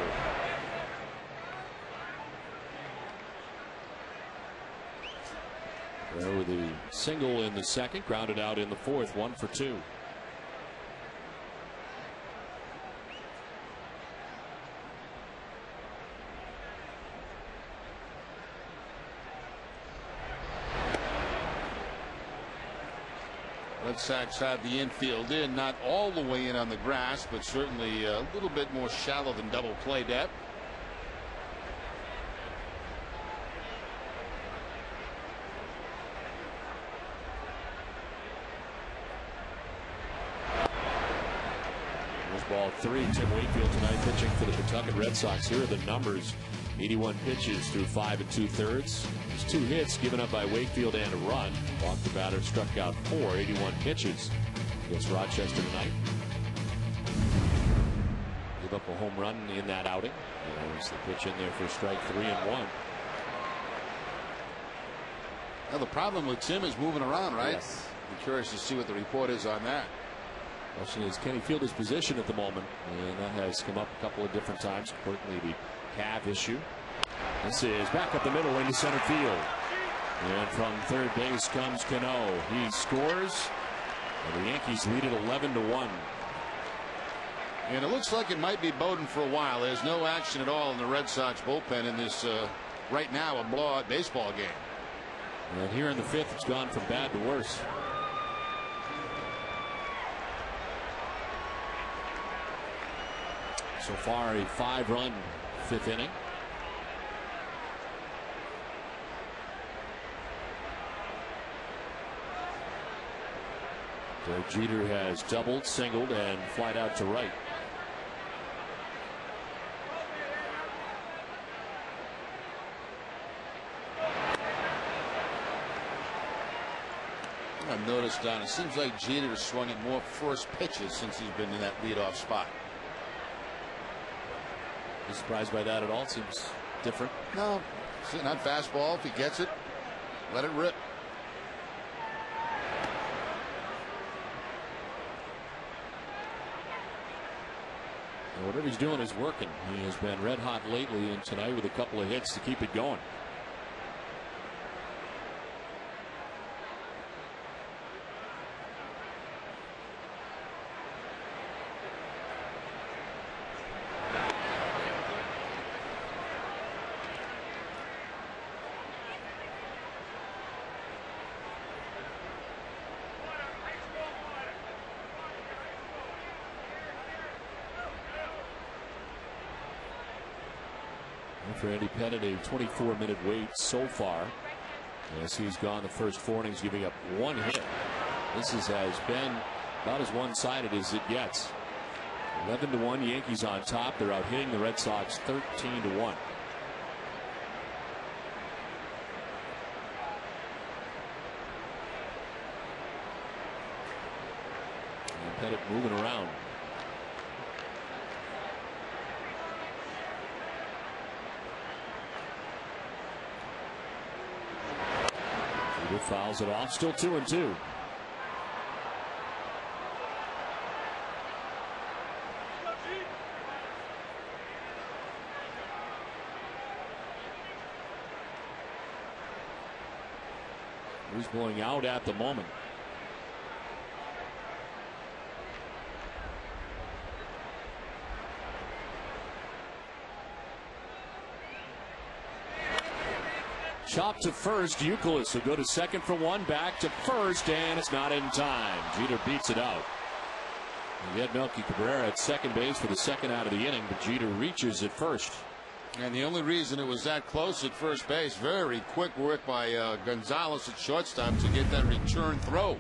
Cabrera with a single in the second, grounded out in the fourth, 1 for 2. Red Sox have the infield in, not all the way in on the grass, but certainly a little bit more shallow than double play depth. There's ball 3. Tim Wakefield tonight pitching for the Pawtucket Red Sox. Here are the numbers. 81 pitches through 5 2/3. There's 2 hits given up by Wakefield and a run. Walker batter struck out 4. 81 pitches against Rochester tonight. Give up a home run in that outing. There's the pitch in there for strike 3 and 1. Now the problem with Tim is moving around, right? Yes. I'm curious to see what the report is on that. Question is, can he field his position at the moment? And that has come up a couple of different times. Importantly, the calf issue. This is back up the middle into center field. And from third base comes Cano. He scores. And the Yankees lead it 11-1. And it looks like it might be Bowden for a while. There's no action at all in the Red Sox bullpen in this, right now, a blowout baseball game. And here in the fifth, it's gone from bad to worse. So far, a 5-run fifth inning. Derek Jeter has doubled, singled, and flied out to right. I've noticed, Don, it seems like Jeter has swung at more first pitches since he's been in that leadoff spot. You surprised by that at all? Seems different. No, sitting on fastball. If he gets it, let it rip. Whatever he's doing is working. He has been red hot lately, and tonight with a couple of hits to keep it going. For Andy Pettit, a 24-minute wait so far. As he's gone the first 4 innings, giving up 1 hit. This has been about as one-sided as it gets. 11-1, Yankees on top. They're out hitting the Red Sox 13-1. And Pettit moving around. Fouls it off. Still 2-2. He's blowing out at the moment. Chop to first. Youkilis will go to second for 1. Back to first, and it's not in time. Jeter beats it out. You had Melky Cabrera at second base for the second out of the inning, but Jeter reaches at first. And the only reason it was that close at first base, very quick work by Gonzalez at shortstop to get that return throw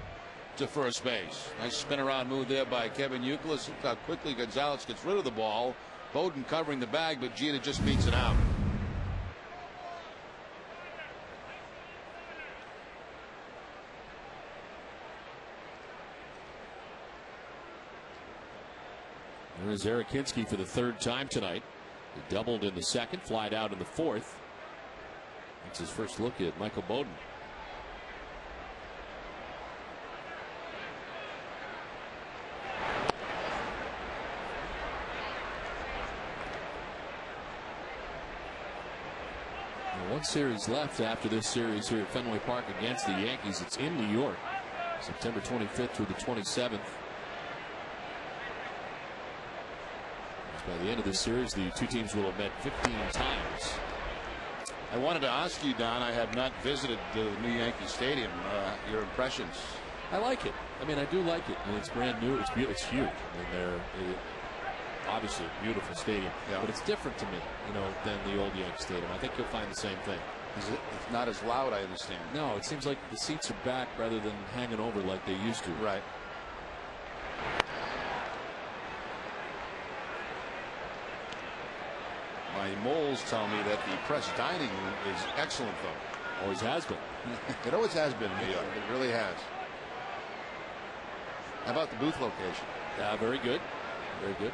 to first base. Nice spin around move there by Kevin Youkilis. Look how quickly Gonzalez gets rid of the ball. Bowden covering the bag, but Jeter just beats it out. There's Erakinski for the 3rd time tonight. He doubled in the 2nd, flied out in the 4th. That's his first look at Michael Bowden. One series left after this series here at Fenway Park against the Yankees. It's in New York, September 25th through the 27th. By the end of this series, the 2 teams will have met 15 times. I wanted to ask you, Don, I have not visited the new Yankee Stadium. Your impressions? I like it. I mean, I do like it. I mean, it's brand new. It's beautiful. It's huge. I mean, they're obviously a beautiful stadium, but it's different to me, than the old Yankee Stadium. I think you'll find the same thing. It's not as loud, I understand. No, it seems like the seats are back rather than hanging over like they used to. Right. My moles tell me that the press dining is excellent, though. Always has been. It always has been in New York. It really has. How about the booth location? Yeah, very good. Very good.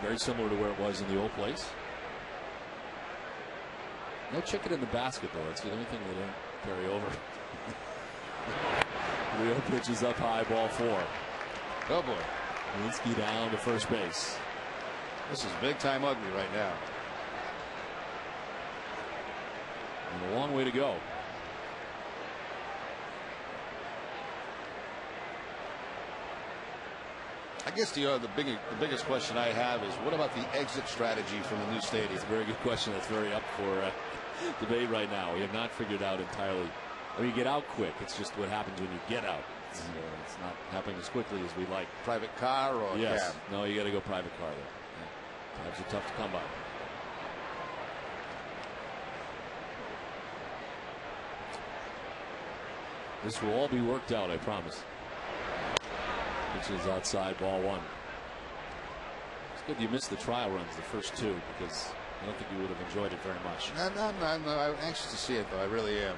Very similar to where it was in the old place. No chicken in the basket, though. That's the only thing they don't carry over. Leo pitches up high, ball 4. Oh, boy. Lewinsky down to first base. This is big time ugly right now. And a long way to go. I guess the biggest question I have is, what about the exit strategy from the new stadium? It's a very good question. That's very up for debate right now. We have not figured out entirely. I mean, you get out quick. It's just what happens when you get out. It's not happening as quickly as we like. Private car or yes. cab? No, you got to go private car there. Yeah. Cabs are tough to come by. This will all be worked out, I promise. Pitch is outside, ball 1. It's good you missed the trial runs, the first 2, because I don't think you would have enjoyed it very much. No, I'm anxious to see it, though. I really am.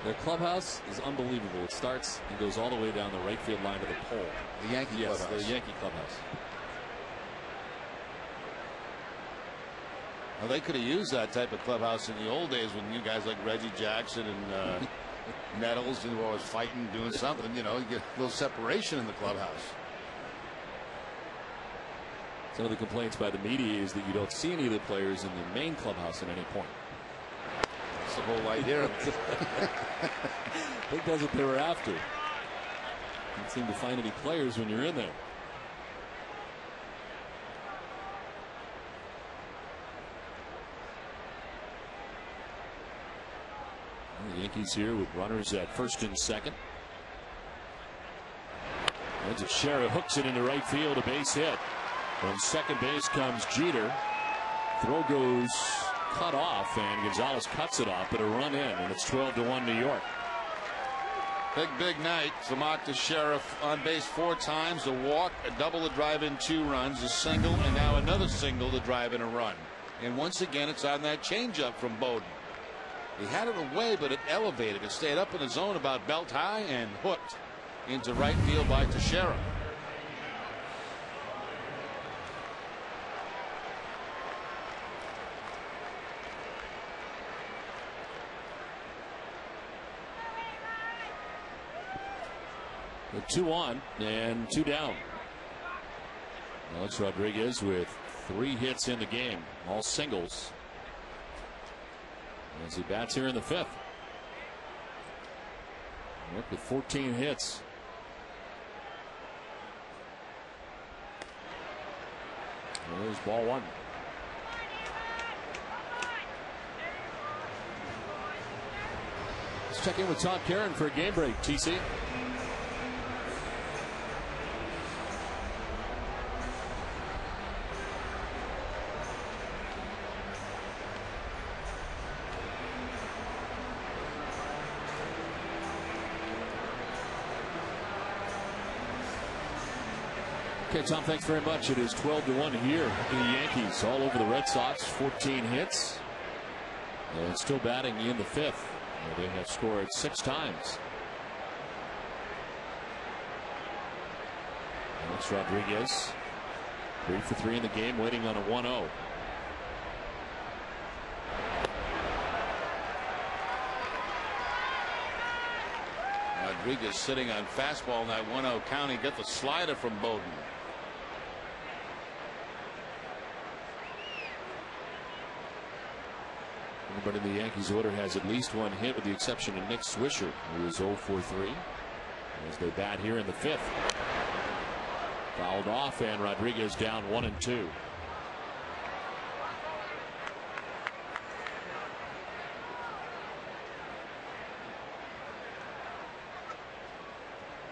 Their clubhouse is unbelievable. It starts and goes all the way down the right field line to the pole. The Yankee clubhouse. Yes, the Yankee clubhouse. Well, they could have used that type of clubhouse in the old days when you guys like Reggie Jackson and Nettles, who were always fighting, doing something. You know, you get a little separation in the clubhouse. Some of the complaints by the media is that you don't see any of the players in the main clubhouse at any point. That's the whole idea of it. I think that's what they were after. Can't seem to find any players when you're in there. The Yankees here with runners at first and second. And Teixeira hooks it into right field, a base hit. From second base comes Jeter. Throw goes cut off, and Gonzalez cuts it off, but a run in, and it's 12-1 New York. Big night. Samart Teixeira on base 4 times, a walk, a double to drive in 2 runs, a single, and now another single to drive in a run. And once again, it's on that changeup from Bowden. He had it away, but it elevated. It stayed up in the zone about belt high and hooked into right field by Teixeira. With 2 on and 2 down. Alex Rodriguez with 3 hits in the game, all singles, as he bats here in the 5th. Worked with 14 hits. And there's ball 1. Let's check in with Tom Caron for a game break. TC. Okay, Tom, thanks very much. It is 12-1 here in the Yankees, all over the Red Sox. 14 hits. And still batting in the 5th. They have scored 6 times. Alex Rodriguez, 3 for 3 in the game, waiting on a 1-0. Rodriguez sitting on fastball in that 1-0 count. He got the slider from Bowden. Everybody in the Yankees order has at least 1 hit, with the exception of Nick Swisher, who is 0 for 3. As they bat here in the 5th. Fouled off, and Rodriguez down 1 and 2.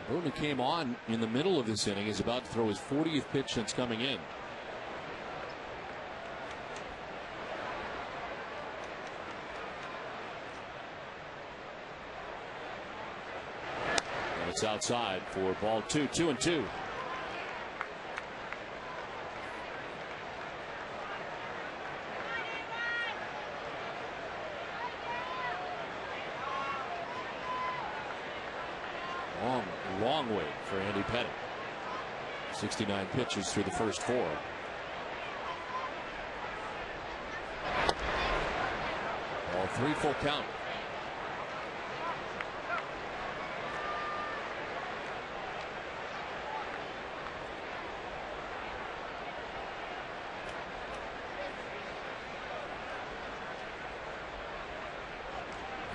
Bowden came on in the middle of this inning, is about to throw his 40th pitch since coming in. And it's outside for ball 2, 2 and 2. Long wait for Andy Pettitte. 69 pitches through the first 4. Ball 3, full count.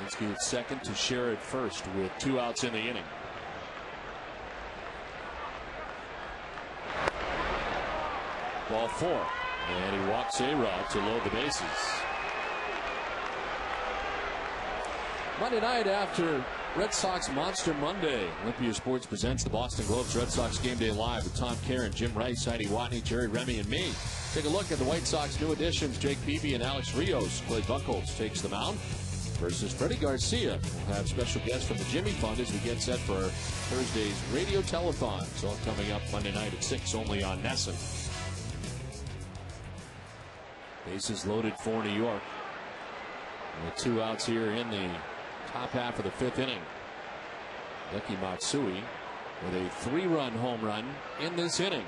Linsky at second, to share at first with 2 outs in the inning. Ball 4, and he walks A-Rod to load the bases. Monday night after Red Sox Monster Monday, Olympia Sports presents the Boston Globe's Red Sox Game Day Live with Tom Caron, Jim Rice, Heidi Watney, Jerry Remy, and me. Take a look at the White Sox new additions, Jake Peavy and Alex Rios. Clay Buchholz takes the mound versus Freddie Garcia. We'll have special guests from the Jimmy Fund as we get set for Thursday's radio telethon. It's all coming up Monday night at 6 only on NESN. Bases loaded for New York. With 2 outs here in the Top half of the 5th inning. Yuki Matsui with a 3-run home run in this inning.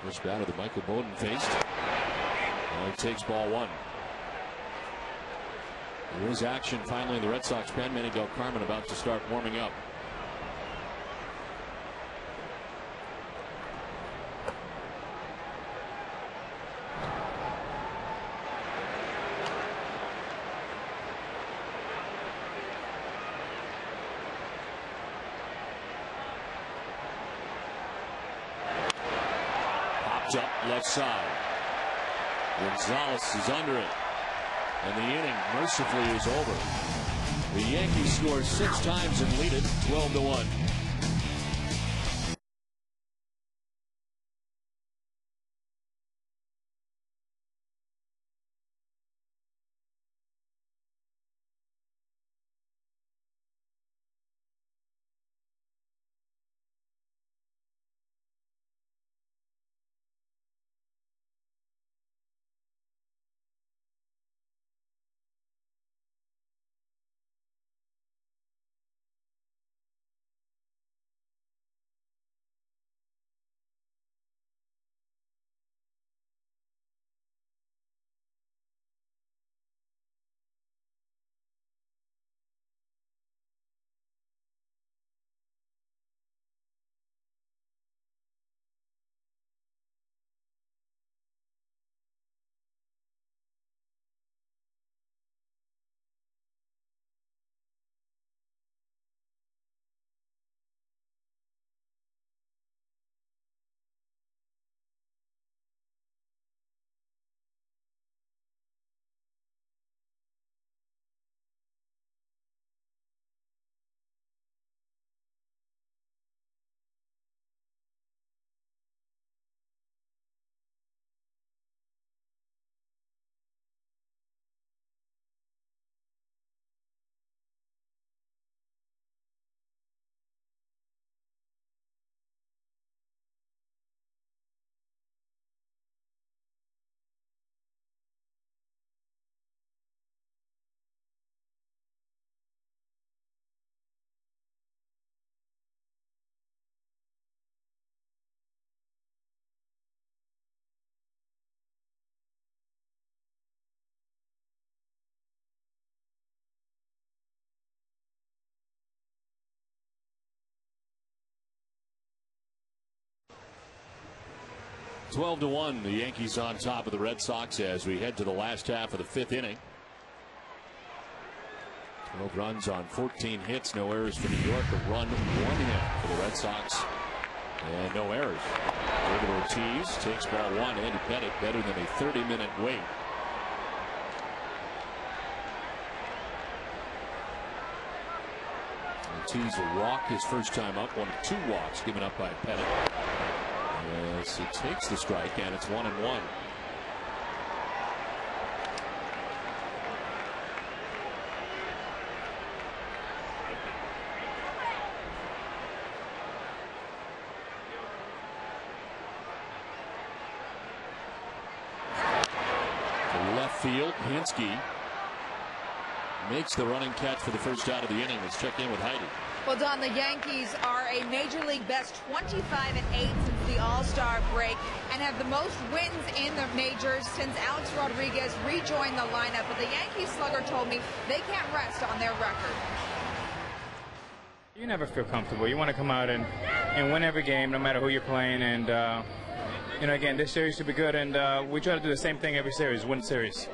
First batter that Michael Bowden faced. He takes ball 1. There is action finally in the Red Sox pen. Manny Del Carmen about to start warming up. Popped up left side. Gonzalez is under it. And the inning mercifully is over. The Yankees score 6 times and lead it 12-1. (12-1). The Yankees on top of the Red Sox as we head to the last half of the 5th inning. 12 runs on 14 hits, no errors for New York. A run, 1 hit for the Red Sox, and no errors. David Ortiz takes ball 1. Andy Pettitte better than a 30-minute wait. Ortiz a walk his first time up. 1 of 2 walks given up by Pettitte. As he takes the strike, and it's 1-1. To left field, Hinsky makes the running catch for the first out of the inning. Let's check in with Heidi. Well, Don, the Yankees are a Major League best 25-8 since the All-Star break and have the most wins in the majors since Alex Rodriguez rejoined the lineup. But the Yankees slugger told me they can't rest on their record. You never feel comfortable. You want to come out and win every game, no matter who you're playing. And, again, this series should be good. And we try to do the same thing every series, win series.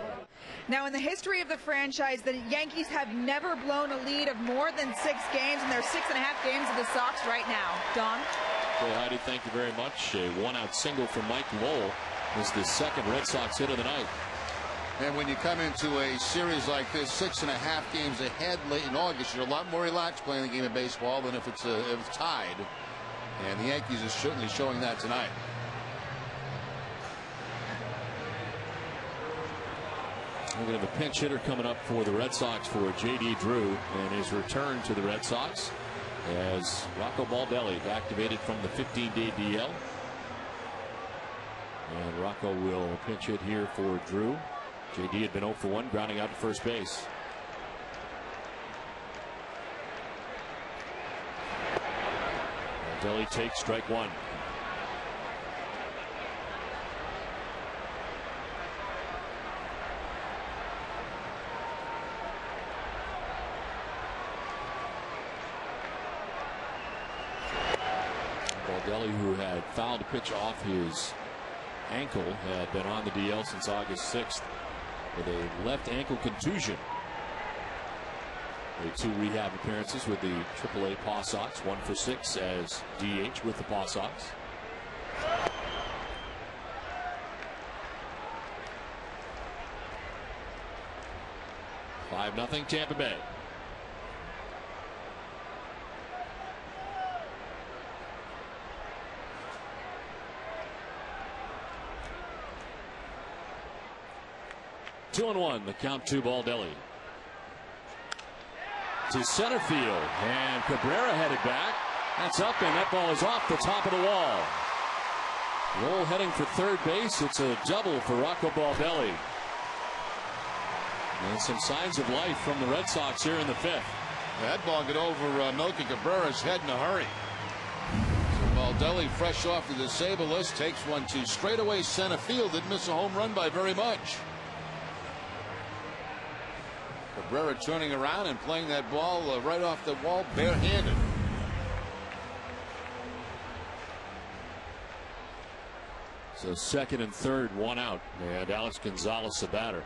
Now, in the history of the franchise, the Yankees have never blown a lead of more than 6 games, and they're 6.5 games of the Sox right now. Don? Well, Heidi, thank you very much. A 1-out single from Mike Lowell is the second Red Sox hit of the night. And when you come into a series like this, 6.5 games ahead late in August, you're a lot more relaxed playing the game of baseball than if it's tied. And the Yankees are certainly showing that tonight. We're going to have a pinch hitter coming up for the Red Sox for J.D. Drew and his return to the Red Sox as Rocco Baldelli activated from the 15-day DL. And Rocco will pinch hit here for Drew. J.D. had been 0 for 1, grounding out to first base. Baldelli takes strike one. Baldelli, who had fouled a pitch off his ankle, had been on the DL since August 6th with a left ankle contusion. Made 2 rehab appearances with the AAA Paw Sox, 1 for 6 as DH with the Paw Sox. Five nothing Tampa Bay. Two and one, the count to Baldelli. To center field, and Cabrera headed back. That's up, and that ball is off the top of the wall. Roll heading for third base. It's a double for Rocco Baldelli. And some signs of life from the Red Sox here in the 5th. That ball got over Melky Cabrera's head in a hurry. So Baldelli, fresh off the disabled list, takes one to straightaway center field. Didn't miss a home run by very much. Cabrera turning around and playing that ball right off the wall barehanded. So second and third, one out, and Alex Gonzalez, the batter.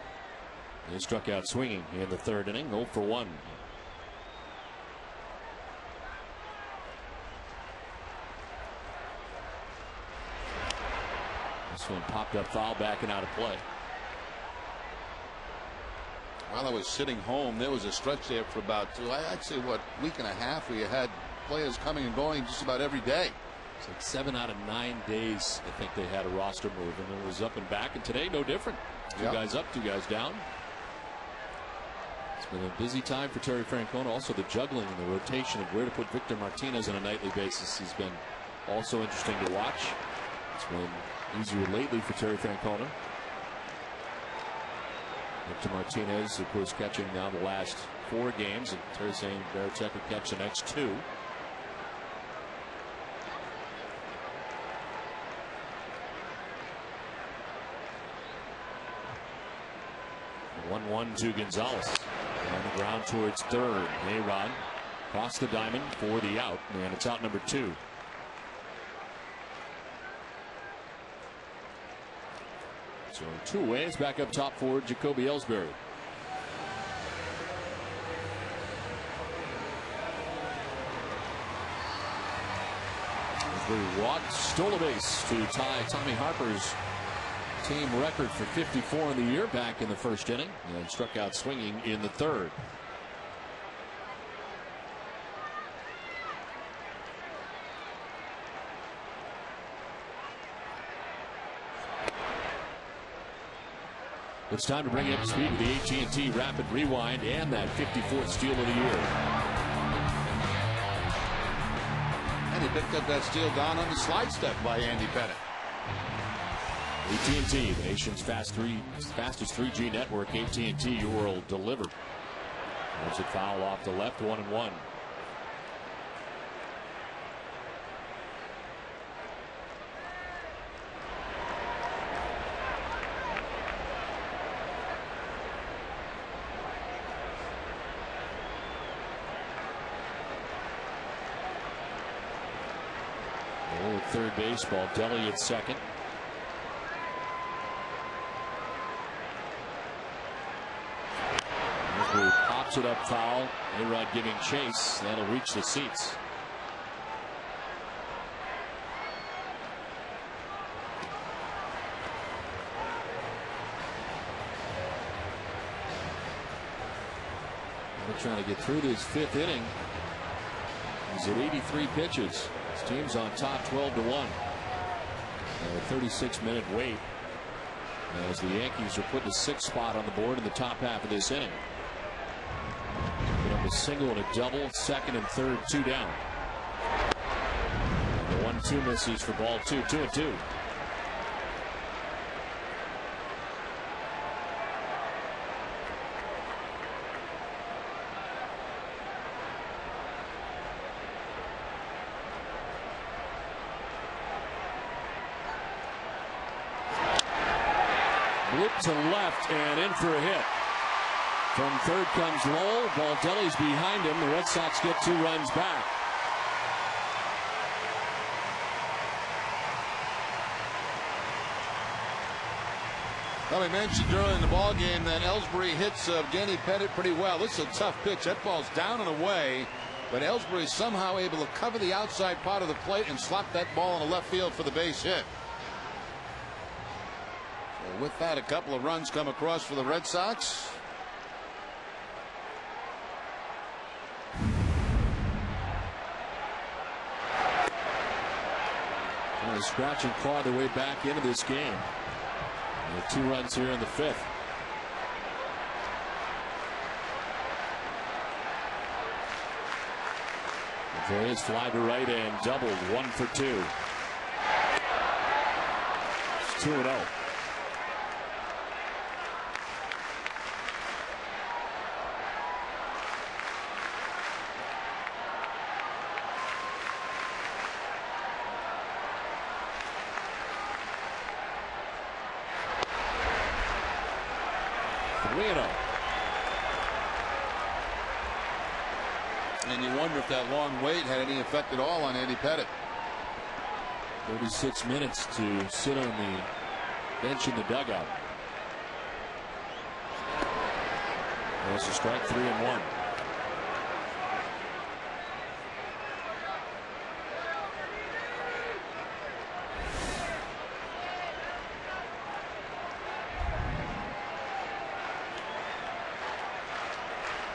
He struck out swinging in the 3rd inning, 0 for 1. This one popped up foul, backing out of play. While I was sitting home, there was a stretch there for about I'd say week and a half where you had players coming and going just about every day. It's like 7 out of 9 days I think they had a roster move, and it was up and back, and today no different. Two guys up, 2 guys down. It's been a busy time for Terry Francona. Also the juggling and the rotation of where to put Victor Martinez on a nightly basis has been also interesting to watch. It's been easier lately for Terry Francona. Victor Martinez, of course, catching now the last 4 games, and Terry saying Baritek will catch the next 2. 1-1 to Gonzalez. On the ground towards third. A-Rod across the diamond for the out, and it's out number 2. So 2 ways back up top for Jacoby Ellsbury. The Watt stole a base to tie Tommy Harper's team record for 54 in the year back in the 1st inning, and struck out swinging in the 3rd. It's time to bring you up to speed with the AT&T Rapid Rewind and that 54th steal of the year. And he picked up that steal down on the slide step by Andy Pettit. AT&T, the nation's fastest 3G network. AT&T, your world delivered. There's a foul off the left, 1-1. Third base, Baldelli at second. Pops it up foul. A-Rod giving chase. That'll reach the seats. They're trying to get through this 5th inning. He's at 83 pitches. His team's on top 12-1. A 36-minute wait as the Yankees are putting a 6th spot on the board in the top half of this inning. A single and a double, second and third, 2 down. And the 1-2 misses for ball 2, 2-2. to left and in for a hit. From third comes Lowell. Baldelli's behind him. The Red Sox get 2 runs back. Well, we mentioned earlier in the ball game that Ellsbury hits Danny Pettit pretty well. This is a tough pitch. That ball's down and away, but Ellsbury somehow able to cover the outside part of the plate and slap that ball in the left field for the base hit. So with that, a couple of runs come across for the Red Sox. Well, they scratch and claw their way back into this game. 2 runs here in the 5th. Pedroia's fly to right and doubled. 1 for 2. It's 2-0. And you wonder if that long wait had any effect at all on Andy Pettit. 36 minutes to sit on the bench in the dugout. There's a strike, 3-1.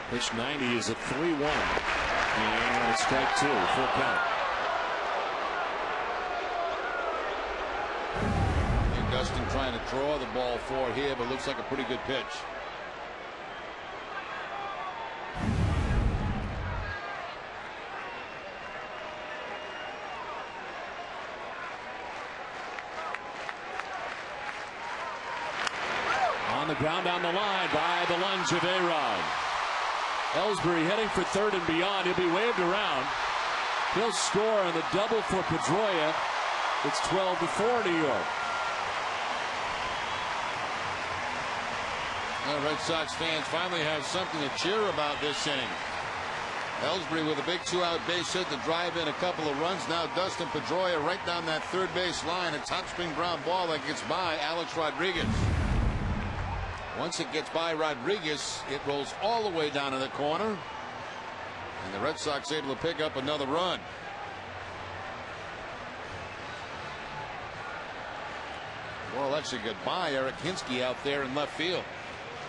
Pitch 90 is a 3-1. And it's strike 2, full count. And Dustin trying to draw the ball forward here, but looks like a pretty good pitch. On the ground down the line by the lunge of A-Rod. Ellsbury heading for third and beyond. He'll be waved around. He'll score on the double for Pedroia. It's 12-4 New York. Well, Red Sox fans finally have something to cheer about this inning. Ellsbury with a big 2-out base hit to drive in a couple of runs. Now Dustin Pedroia right down that third base line. A topspin ground ball that gets by Alex Rodriguez. Once it gets by Rodriguez, it rolls all the way down in the corner. And the Red Sox able to pick up another run. Well, that's a goodbye. Eric Hinsky out there in left field.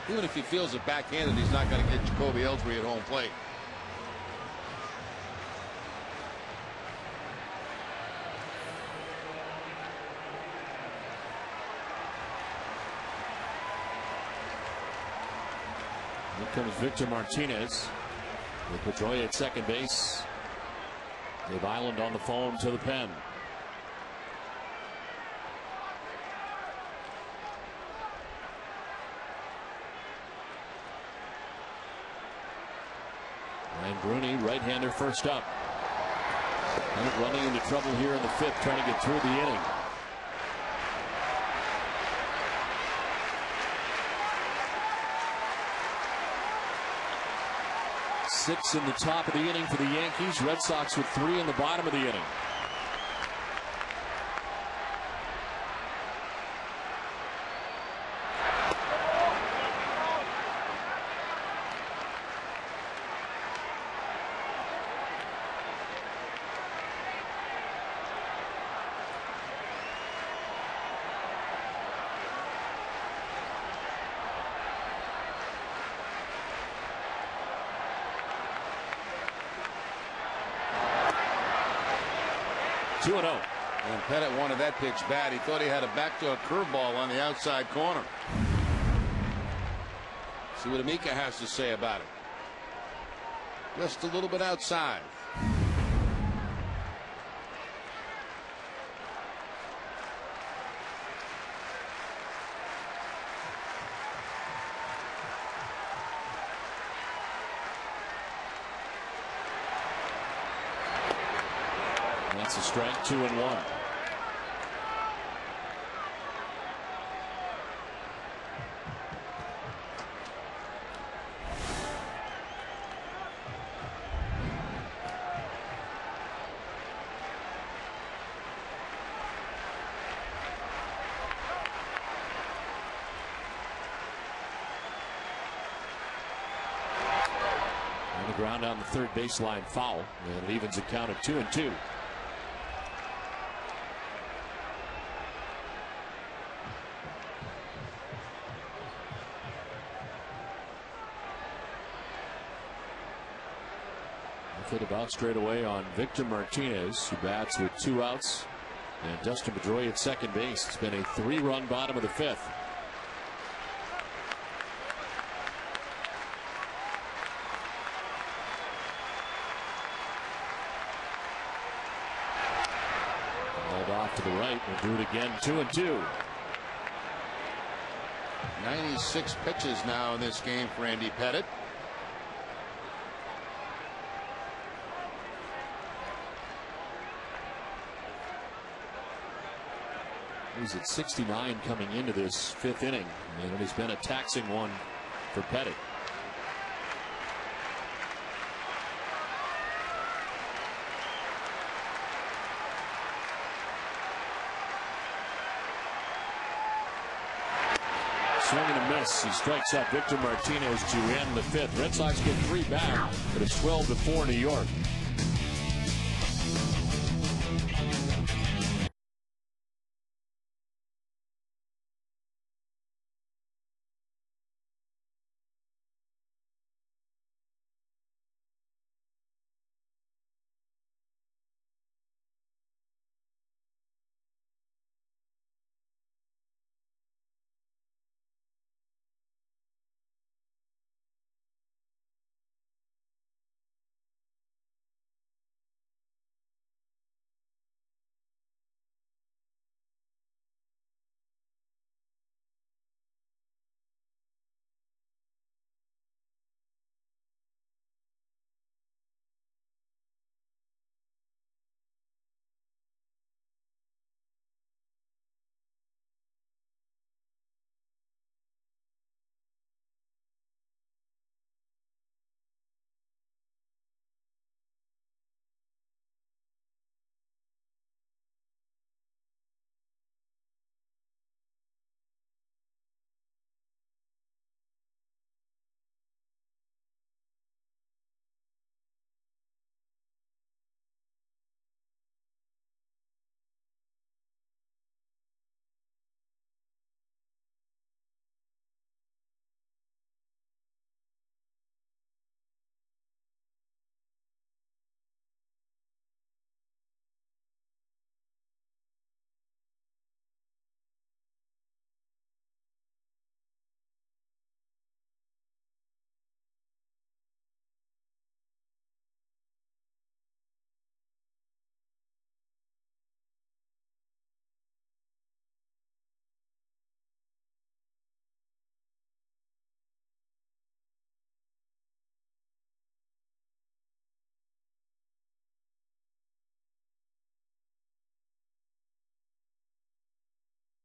Even if he feels it backhanded, he's not going to get Jacoby Ellsbury at home plate. Here comes Victor Martinez with Pedroia at second base. Dave Island on the phone to the pen. Ryan Bruni, right-hander, first up. And running into trouble here in the 5th, trying to get through the inning. Six in the top of the inning for the Yankees. Red Sox with 3 in the bottom of the inning. And Pettit wanted that pitch bad. He thought he had a backdoor curveball on the outside corner. See what Amica has to say about it. Just a little bit outside. That's a strike, 2-1. the ground on the third baseline foul, and it evens the count at 2-2. Hit about straight away on Victor Martinez, who bats with 2 outs, and Dustin Pedroia at second base. It's been a 3-run bottom of the 5th. Hauled off to the right. We'll do it again. 2-2. 96 pitches now in this game for Andy Pettitte. He's at 69 coming into this 5th inning, and it has been a taxing one for Pettitte. Swing and a miss. He strikes out Victor Martinez to end the 5th. Red Sox get 3 back, but it's 12-4 New York.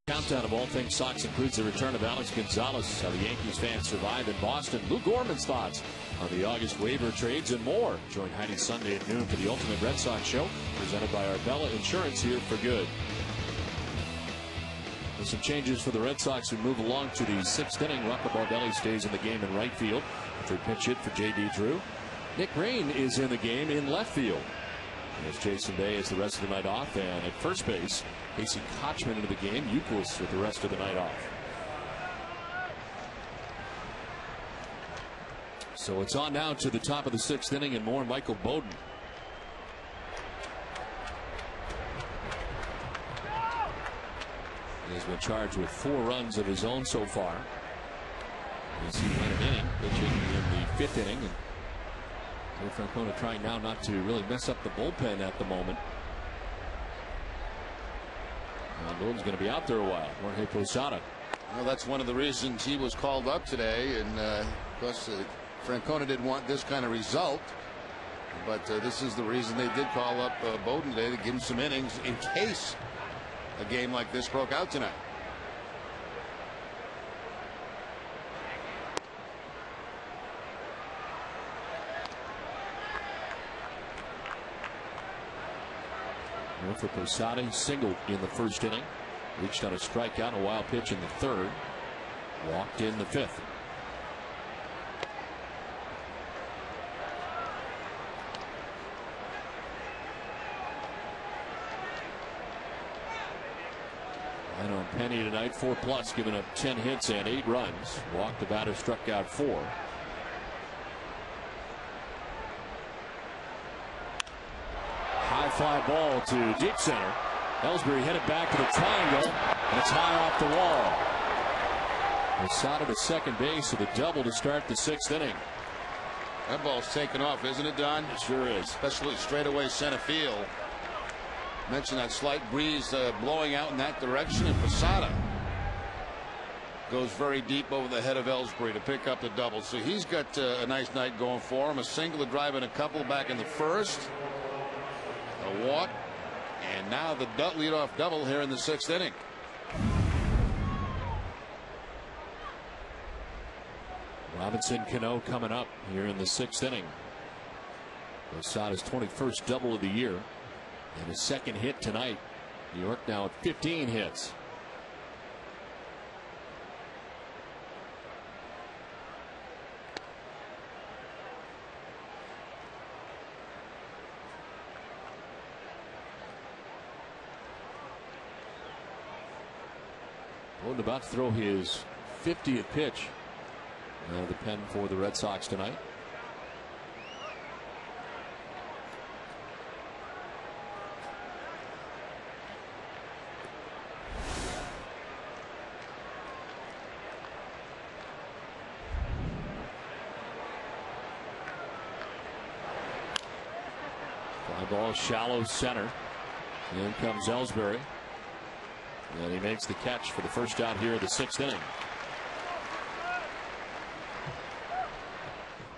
Countdown of all things Sox includes the return of Alex Gonzalez, how the Yankees fans survive in Boston. Lou Gorman's thoughts on the August waiver trades and more. Join Heidi Sunday at noon for the Ultimate Red Sox Show, presented by Arbella Insurance, here for good. With some changes for the Red Sox who move along to the 6th inning. Rocco Baldelli stays in the game in right field after a pinch hit for J.D. Drew. Nick Rain is in the game in left field. As Jason Bay is the rest of the night off, and at first base, Casey Kochman into the game. Youkilis with the rest of the night off. So it's on now to the top of the 6th inning and more. Michael Bowden. He's been charged with 4 runs of his own so far. As he went an inning, pitching in the 5th inning. And Francona trying now not to really mess up the bullpen at the moment. Bowden's going to be out there a while. Jorge Posada. Well, that's one of the reasons he was called up today. And of course, Francona didn't want this kind of result. But this is the reason they did call up Bowden today, to give him some innings in case a game like this broke out tonight. For Posada, singled in the 1st inning, reached on a strikeout, a wild pitch in the 3rd, walked in the 5th. Penny tonight, 4+, giving up 10 hits and 8 runs. Walked the batter, struck out 4. High fly ball to deep center. Ellsbury headed back to the triangle, and it's high off the wall. Posada to second base with a double to start the 6th inning. That ball's taken off, isn't it, Don? It sure is. Especially straightaway center field. Mentioned that slight breeze blowing out in that direction, and Posada goes very deep over the head of Ellsbury to pick up the double. So he's got a nice night going for him. A single, a drive, and a couple back in the 1st. A walk, and now the leadoff double here in the 6th inning. Robinson Cano coming up here in the 6th inning. Posada's 21st double of the year and his 2nd hit tonight. New York now at 15 hits. Well, about to throw his 50th pitch. The pen for the Red Sox tonight. Fly ball shallow center. In comes Ellsbury. And he makes the catch for the first out here of the 6th inning.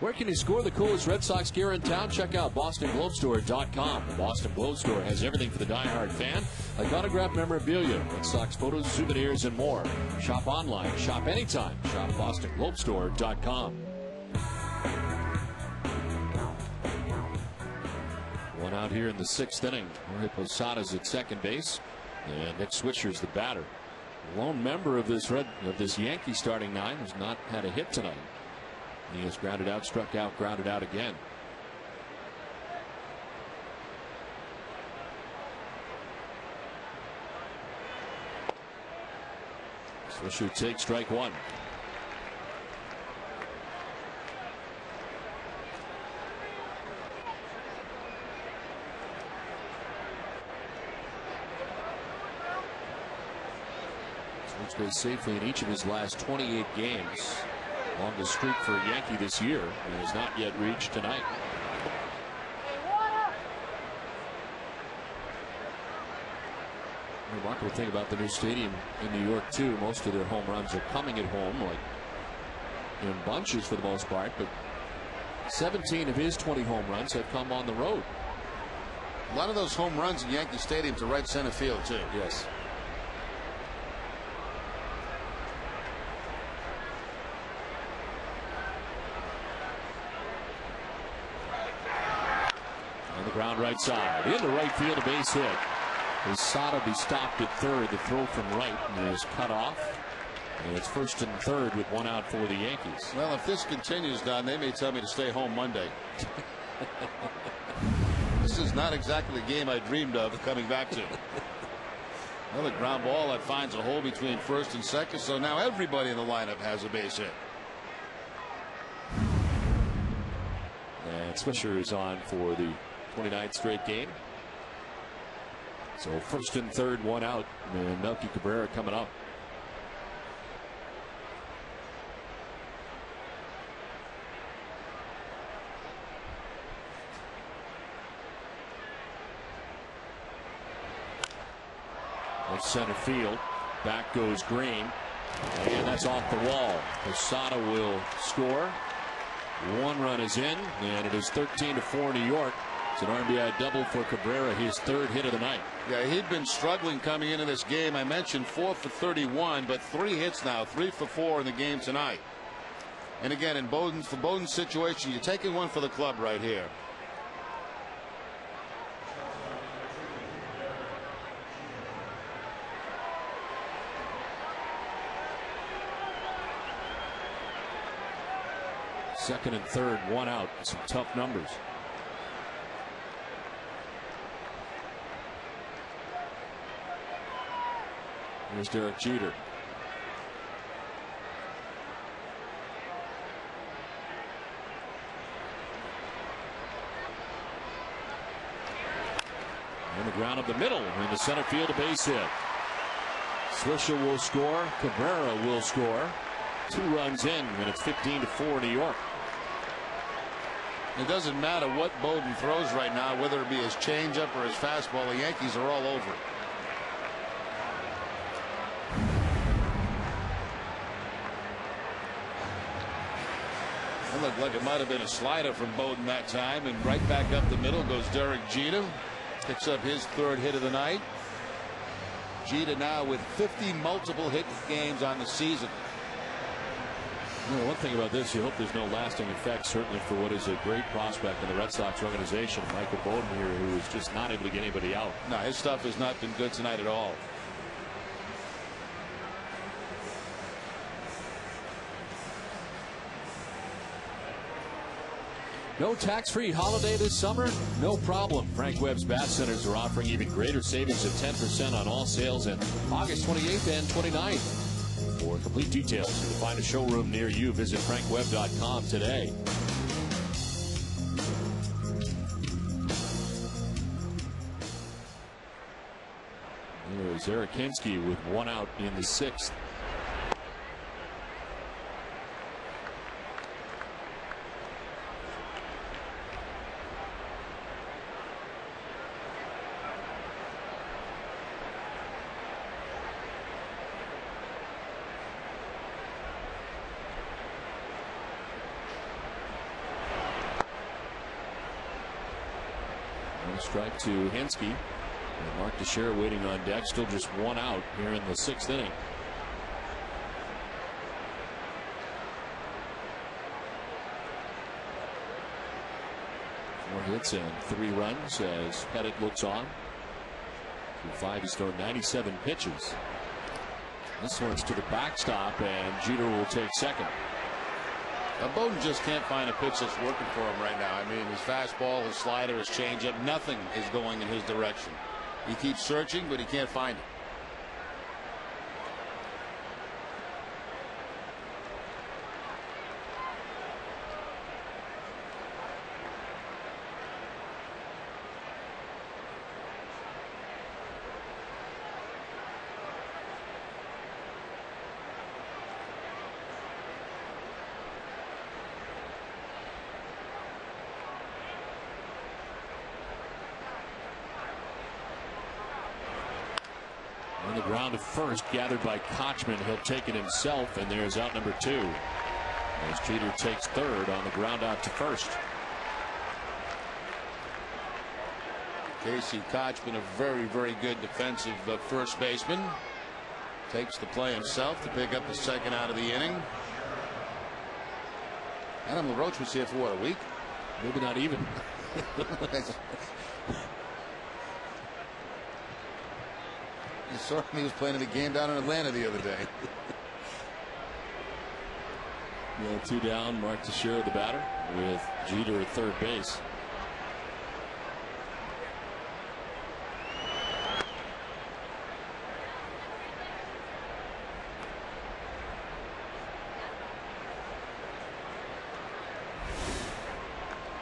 Where can you score the coolest Red Sox gear in town? Check out BostonGlobeStore.com. The Boston Globe Store has everything for the diehard fan, like autographed memorabilia, Red Sox photos, souvenirs, and more. Shop online, shop anytime. Shop BostonGlobeStore.com. One out here in the 6th inning. Jorge Posada's at second base, and Nick Swisher's the batter. Lone member of this Yankee starting 9 has not had a hit tonight. He has grounded out, struck out, grounded out again. Swisher takes strike 1. Switch base safely in each of his last 28 games. Longest streak for a Yankee this year, and has not yet reached tonight. The remarkable thing about the new stadium in New York too, most of their home runs are coming at home, like in bunches for the most part, but 17 of his 20 home runs have come on the road. A lot of those home runs in Yankee Stadium to right center field too. Yes. Ground right side into right field, a base hit. Posada be stopped at third. The throw from right is cut off, and it's 1st and 3rd with 1 out for the Yankees. Well, if this continues, Don, they may tell me to stay home Monday. This is not exactly the game I dreamed of coming back to. Another ground ball that finds a hole between 1st and 2nd, so now everybody in the lineup has a base hit. And Swisher is on for the 29th straight game. So 1st and 3rd, 1 out, and Melky Cabrera coming up. Left center field, back goes Green, and that's off the wall. Posada will score. 1 run is in, and it is 13-4 New York. It's an RBI double for Cabrera, his 3rd hit of the night. Yeah, he'd been struggling coming into this game. I mentioned 4 for 31, but 3 hits now, 3 for 4 in the game tonight. And again, in Bowden's situation, you're taking one for the club right here. Second and 3rd, 1 out. Some tough numbers. Here's Derek Jeter. On the ground up the middle in the center field, a base hit. Swisher will score. Cabrera will score. 2 runs in, and it's 15-4 New York. It doesn't matter what Bowden throws right now, whether it be his changeup or his fastball. The Yankees are all over it. It looked like it might have been a slider from Bowden that time, and right back up the middle goes Derek Jeter. Picks up his 3rd hit of the night. Jeter now with 50 multiple hit games on the season. You know, one thing about this, you hope there's no lasting effect, certainly for what is a great prospect in the Red Sox organization, Michael Bowden here, who is just not able to get anybody out. No, his stuff has not been good tonight at all. No tax-free holiday this summer? No problem. Frank Webb's Bath Centers are offering even greater savings of 10% on all sales on August 28th and 29th. For complete details and to find a showroom near you, visit frankwebb.com today. There's Erikinski with 1 out in the 6th. Strike to Hensky. And Mark Teixeira waiting on deck. Still just 1 out here in the 6th inning. 4 hits and 3 runs as Pettit looks on. Through 5, he's thrown 97 pitches. This one's to the backstop, and Jeter will take second. Bowden just can't find a pitch that's working for him right now. I mean, his fastball, his slider, his changeup, nothing is going in his direction. He keeps searching, but he can't find it. On the ground to first, gathered by Kochman. He'll take it himself, and there's out number 2. As Jeter takes 3rd on the ground out to first. Casey Kochman, a very, very good defensive first baseman. Takes the play himself to pick up the 2nd out of the inning. Adam LaRoche was here for what, a week? Maybe not even. You saw him, he was playing in the game down in Atlanta the other day. 2 down, Mark Teixeira the batter, with Jeter at 3rd base.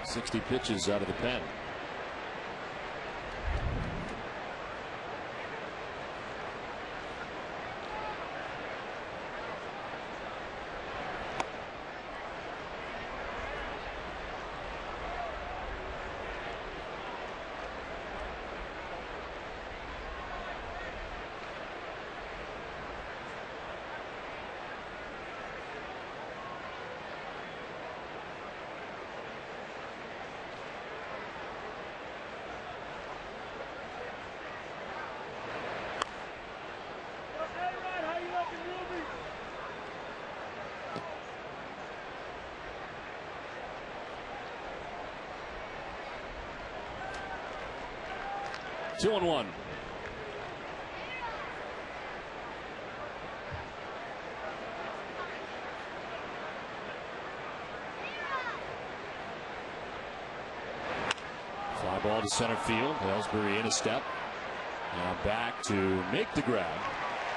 .60 pitches out of the pen. Two and one. Fly ball to center field. Ellsbury in a step. Now back to make the grab.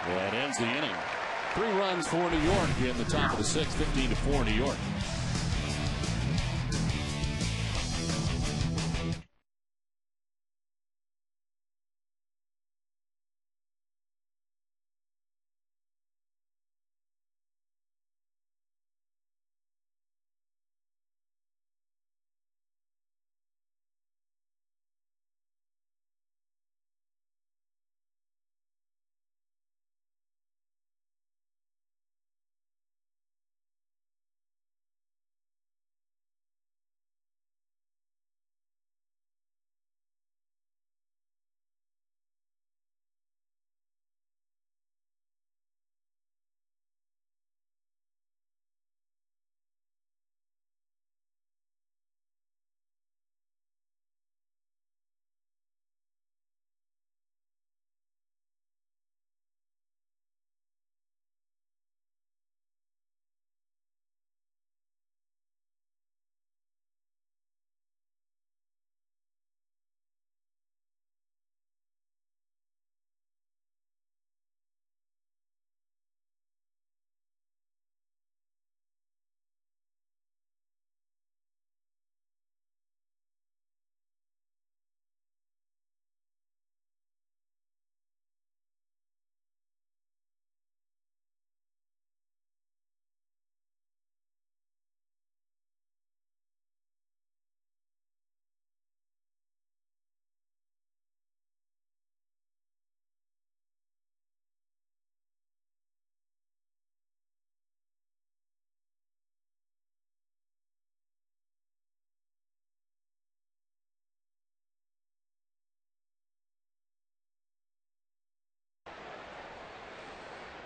That ends the inning. 3 runs for New York in the top of the 6th, 15-4 New York.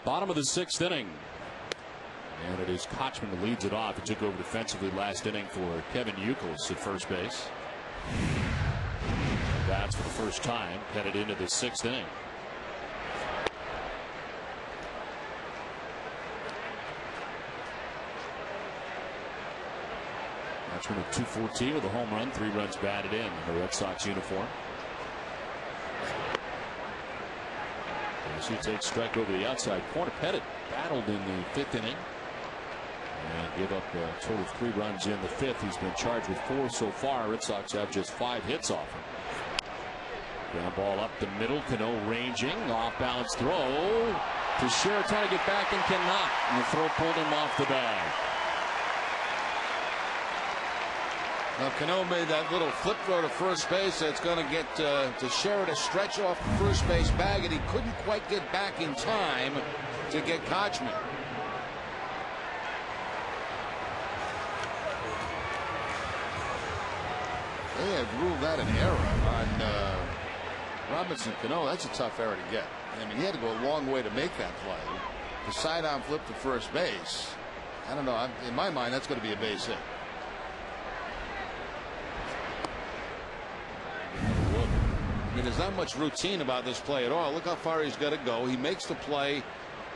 Bottom of the 6th inning. And it is Kochman who leads it off. He took over defensively last inning for Kevin Youkilis at first base. That's for the first time headed into the 6th inning. Kochman at 214 with a home run, 3 runs batted in the Red Sox uniform. As he takes strike over the outside corner. Pettit battled in the 5th inning and gave up a total of 3 runs in the 5th. He's been charged with 4 so far. Red Sox have just 5 hits off him. Ground ball up the middle. Cano ranging. Off balance throw. Teixeira trying to get back and cannot. And the throw pulled him off the bag. Now Cano made that little flip throw to first base. That's going to get Teixeira to stretch off the first base bag, and he couldn't quite get back in time to get Kochman. They have ruled that an error on Robinson Cano. That's a tough error to get. I mean, he had to go a long way to make that play. The sidearm flip to first base. I don't know. In my mind, that's going to be a base hit. I mean, there's not much routine about this play at all. Look how far he's got to go. He makes the play,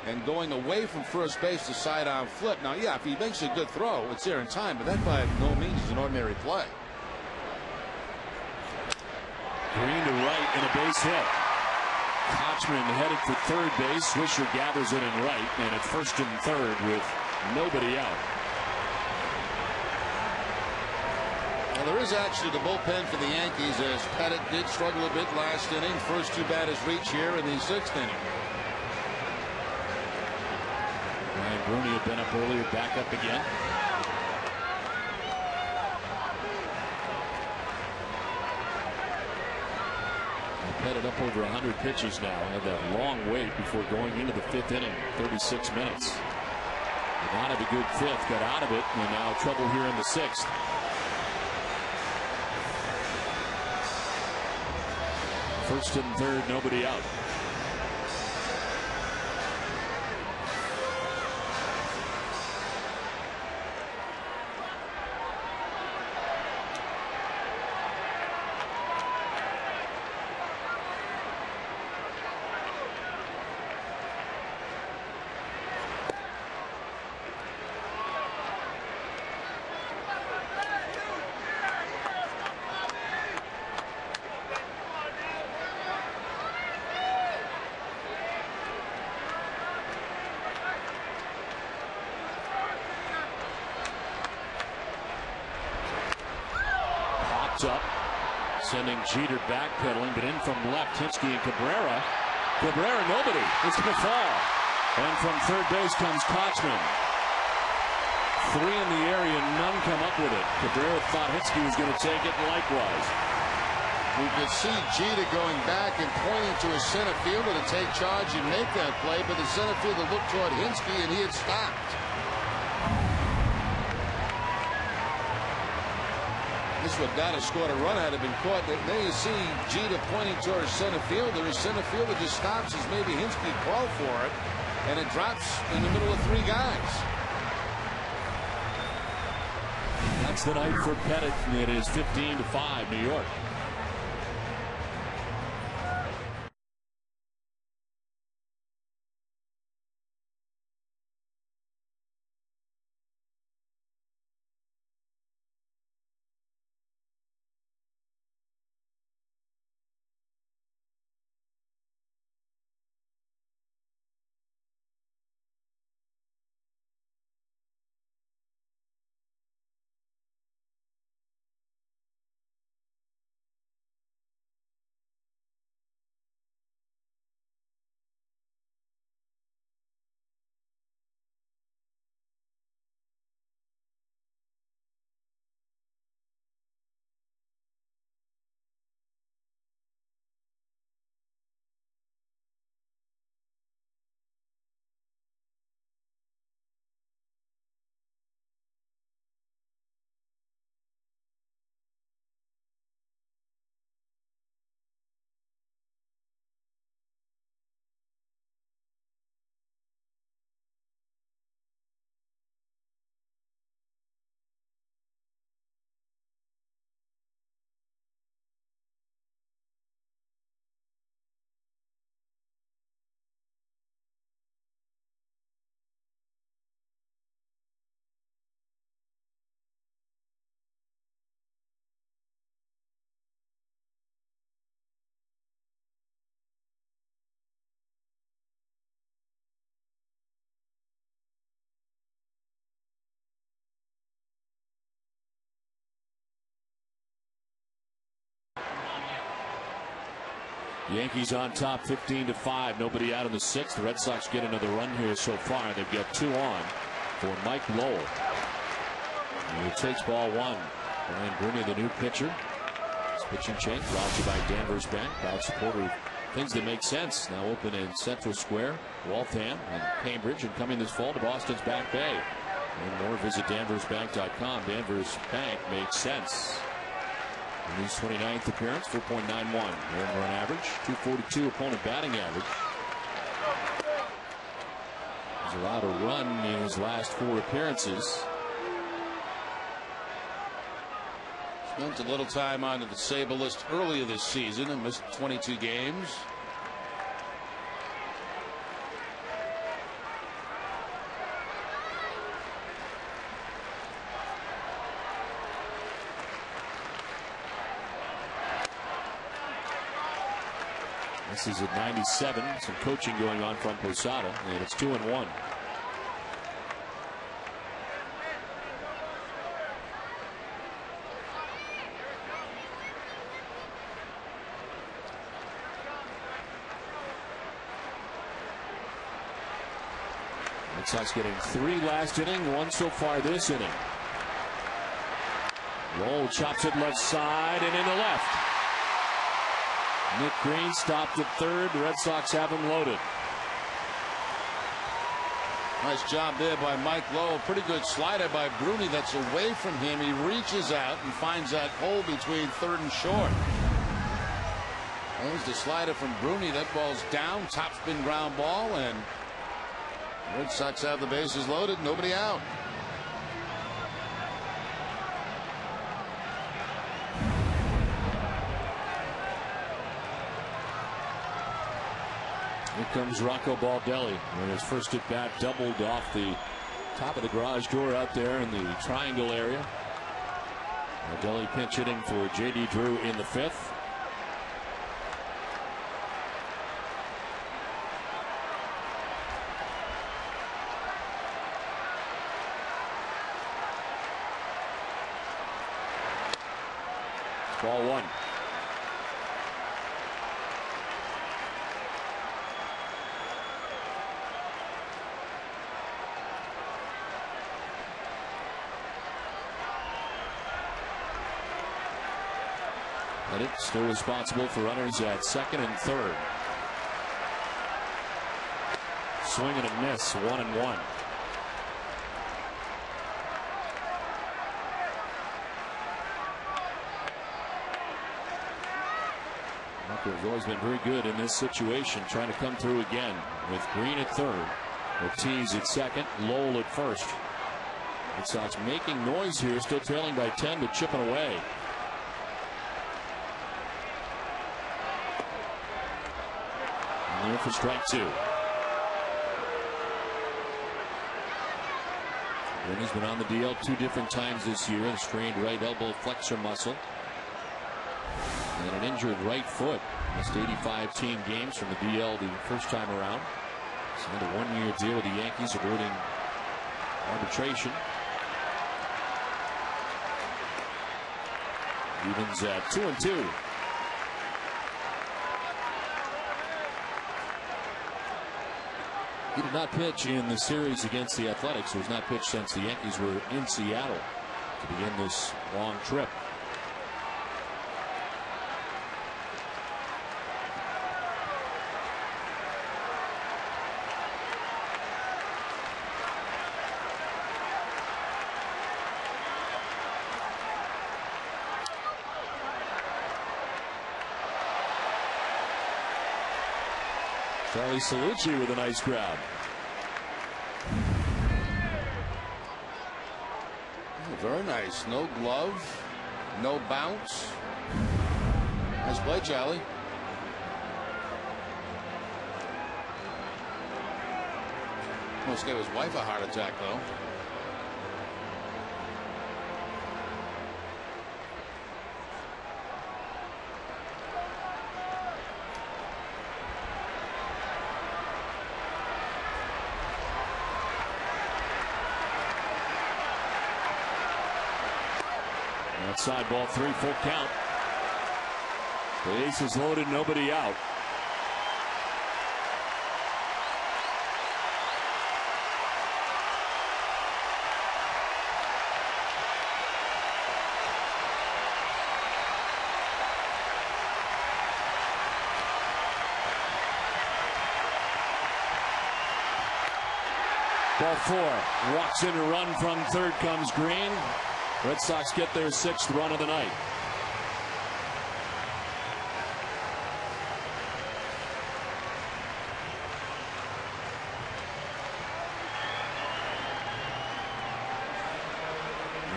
and going away from first base to sidearm flip. Now, yeah, if he makes a good throw, it's there in time, but that by no means is an ordinary play. Green to right and a base hit. Kochman headed for third base. Swisher gathers it in right, and it's 1st and 3rd with nobody out. Well, there is actually the bullpen for the Yankees, as Pettit did struggle a bit last inning. First 2 batters reach here in the 6th inning. Ryan Bruni had been up earlier, back up again. Pettit up over 100 pitches now. Had that long wait before going into the 5th inning, 36 minutes. Did not have a good 5th, got out of it, and now trouble here in the 6th. 1st and 3rd, nobody out. popped up, sending Jeter backpedaling, but in from left, Hinske and Cabrera. Cabrera, nobody. It's going to fall. And from third base comes Kochman. 3 in the area, none come up with it. Cabrera thought Hinske was going to take it likewise. We could see Jeter going back and pointing to his center fielder to take charge and make that play, but the center fielder looked toward Hinske and he had stopped. This would not have scored a run had it been caught. Then you see Jeter pointing toward his center fielder. His center fielder just stops as maybe Hinske called for it, and it drops in the middle of 3 guys. That's the night for Pettit. It is 15-5 New York. Yankees on top 15-5. Nobody out in the 6th. The Red Sox get another run here so far. They've got 2 on for Mike Lowell. And he takes ball 1. Brian Bruni, the new pitcher. This pitching change brought to you by Danvers Bank. Proud supporter of things that make sense. Now open in Central Square, Waltham, and Cambridge, and coming this fall to Boston's Back Bay. And more, visit danversbank.com. Danvers Bank makes sense. In his 29th appearance, 4.91 earned run average, 242 opponent batting average. He's allowed a run in his last 4 appearances. Spent a little time on the disabled list earlier this season and missed 22 games. This is at 97. Some coaching going on from Posada, and it's 2-1. Red Sox getting 3 last inning, 1 so far this inning. Lowell chops it left side and in the left. Nick Green stopped at third. The Red Sox have him loaded. Nice job there by Mike Lowell. Pretty good slider by Bruni that's away from him. He reaches out and finds that hole between third and short. There's the slider from Bruni. That ball's down. Top spin ground ball, and Red Sox have the bases loaded. Nobody out. Here comes Rocco Baldelli. When his first at bat doubled off the top of the garage door out there in the triangle area. Baldelli pinch hitting for J.D. Drew in the 5th. Ball one. Bennett still responsible for runners at second and third. Swing and a miss, 1-1. Has always been very good in this situation, trying to come through again with Green at third, Ortiz at second, Lowell at first. Red Sox making noise here, still trailing by 10 but chipping away. And there for strike two. Rooney's been on the DL 2 different times this year, a strained right elbow flexor muscle. And an injured right foot. Missed 85 team games from the DL the first time around. Signed a 1-year deal with the Yankees, avoiding arbitration. Evens at 2-2. He did not pitch in the series against the Athletics. He has not pitched since the Yankees were in Seattle to begin this long trip. Charlie Salucci with a nice grab. Oh, very nice. No glove, no bounce. Nice play, Charlie. Almost gave his wife a heart attack, though. Outside ball 3, full count. The ace is loaded, nobody out. Ball 4, walks in to run from third, comes Green. Red Sox get their 6th run of the night.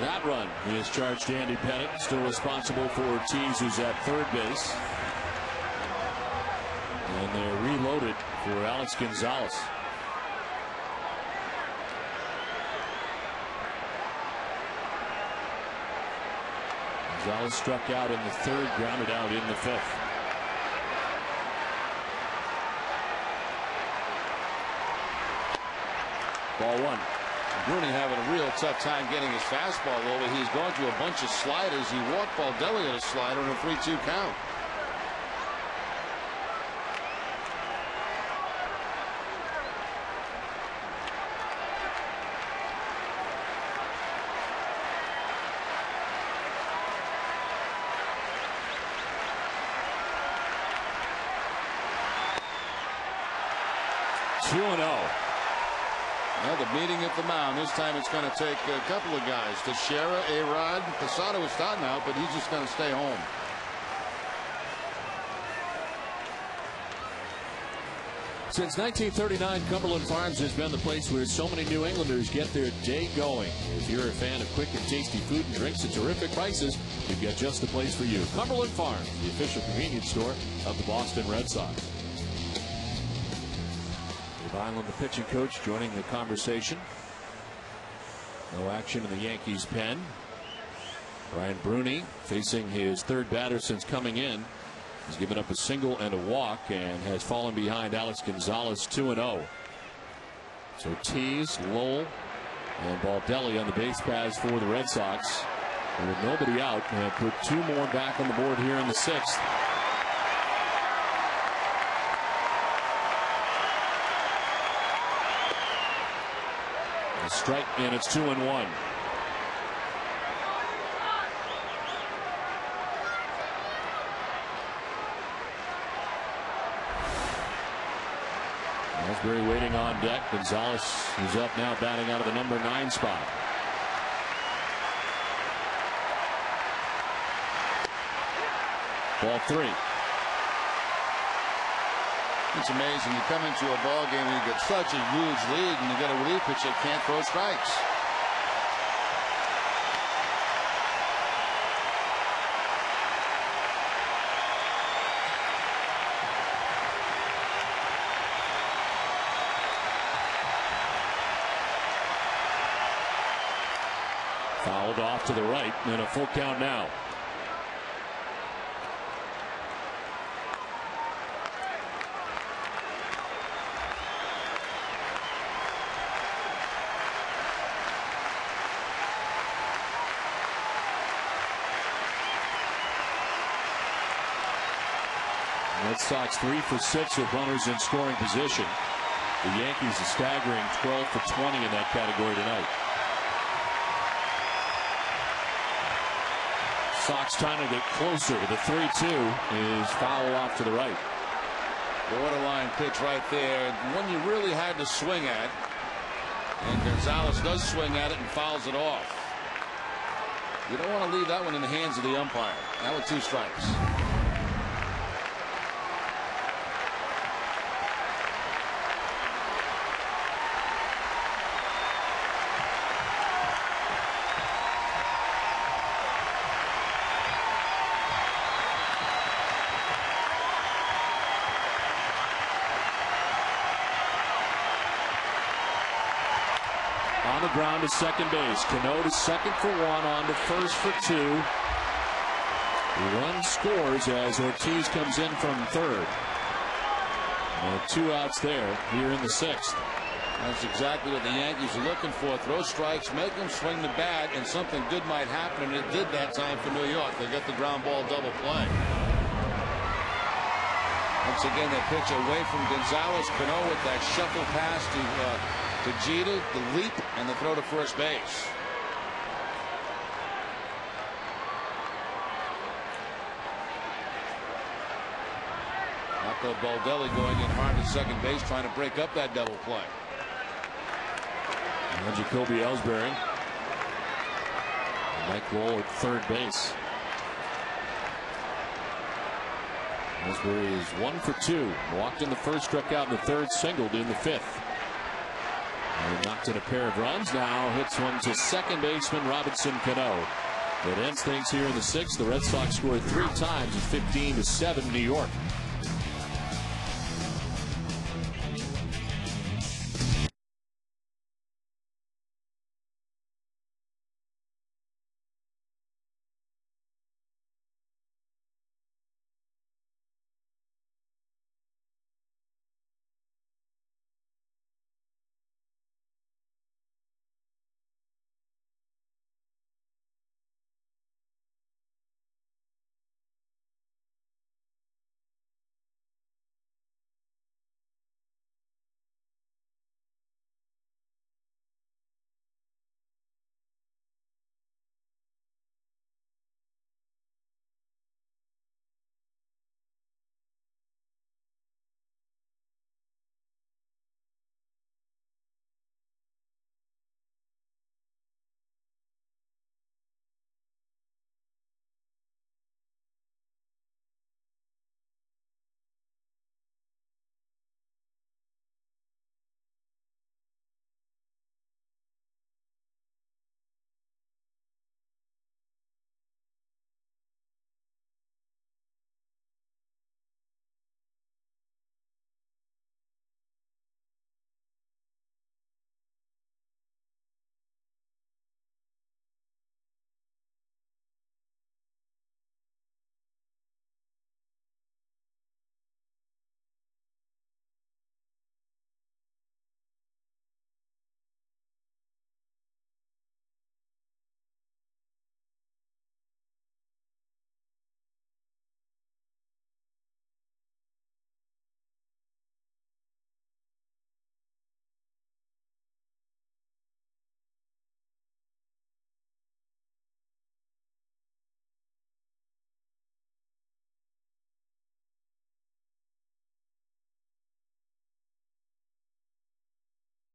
That run, he has charged Andy Pettit, still responsible for Ortiz, who's at third base. And they're reloaded for Alex Gonzalez. Gonzalez struck out in the 3rd, grounded out in the 5th. Ball 1. Rooney having a real tough time getting his fastball over. He's gone through a bunch of sliders. He walked Baldelli at a slider in a 3-2 count. Another meeting at the mound. This time it's going to take a couple of guys. Teixeira, A-Rod. Posada was starting out, but he's just going to stay home. Since 1939, Cumberland Farms has been the place where so many New Englanders get their day going. If you're a fan of quick and tasty food and drinks at terrific prices, you've got just the place for you. Cumberland Farms, the official convenience store of the Boston Red Sox. Island, the pitching coach, joining the conversation. No action in the Yankees pen. Brian Bruni facing his 3rd batter since coming in. He's given up a single and a walk and has fallen behind Alex Gonzalez 2-0. So Ortiz, Lowell, and Baldelli on the base paths for the Red Sox. And with nobody out, they put 2 more back on the board here in the 6th. A strike, and it's 2-1. Ellsbury waiting on deck. Gonzalez is up now, batting out of the number 9 spot. Ball 3. It's amazing. You come into a ball game and you get such a huge lead, and you get a relief pitcher that can't throw strikes. Fouled off to the right, and a full count now. Red Sox 3 for 6 with runners in scoring position. The Yankees are staggering 12 for 20 in that category tonight. Sox trying to get closer. The 3-2 is foul off to the right. Borderline pitch right there. One you really had to swing at. And Gonzalez does swing at it and fouls it off. You don't want to leave that one in the hands of the umpire. That was 2 strikes. On the ground to second base. Cano to second for 1, on to first for 2. The run scores as Ortiz comes in from third. And 2 outs there here in the 6th. That's exactly what the Yankees are looking for. Throw strikes, make them swing the bat, and something good might happen, and it did that time for New York. They get the ground ball double play. Once again, they pitch away from Gonzalez. Cano with that shuffle pass to Jeter, the leap, and the throw to first base. Marco Baldelli going in hard to second base, trying to break up that double play. And Jacoby Ellsbury. Mike Lowell at third base. Ellsbury is 1 for 2. Walked in the first, struck out in the third, singled in the 5th. And knocked in a pair of runs. Now hits one to second baseman Robinson Cano. It ends things here in the 6th. The Red Sox scored 3 times at 15-7 New York.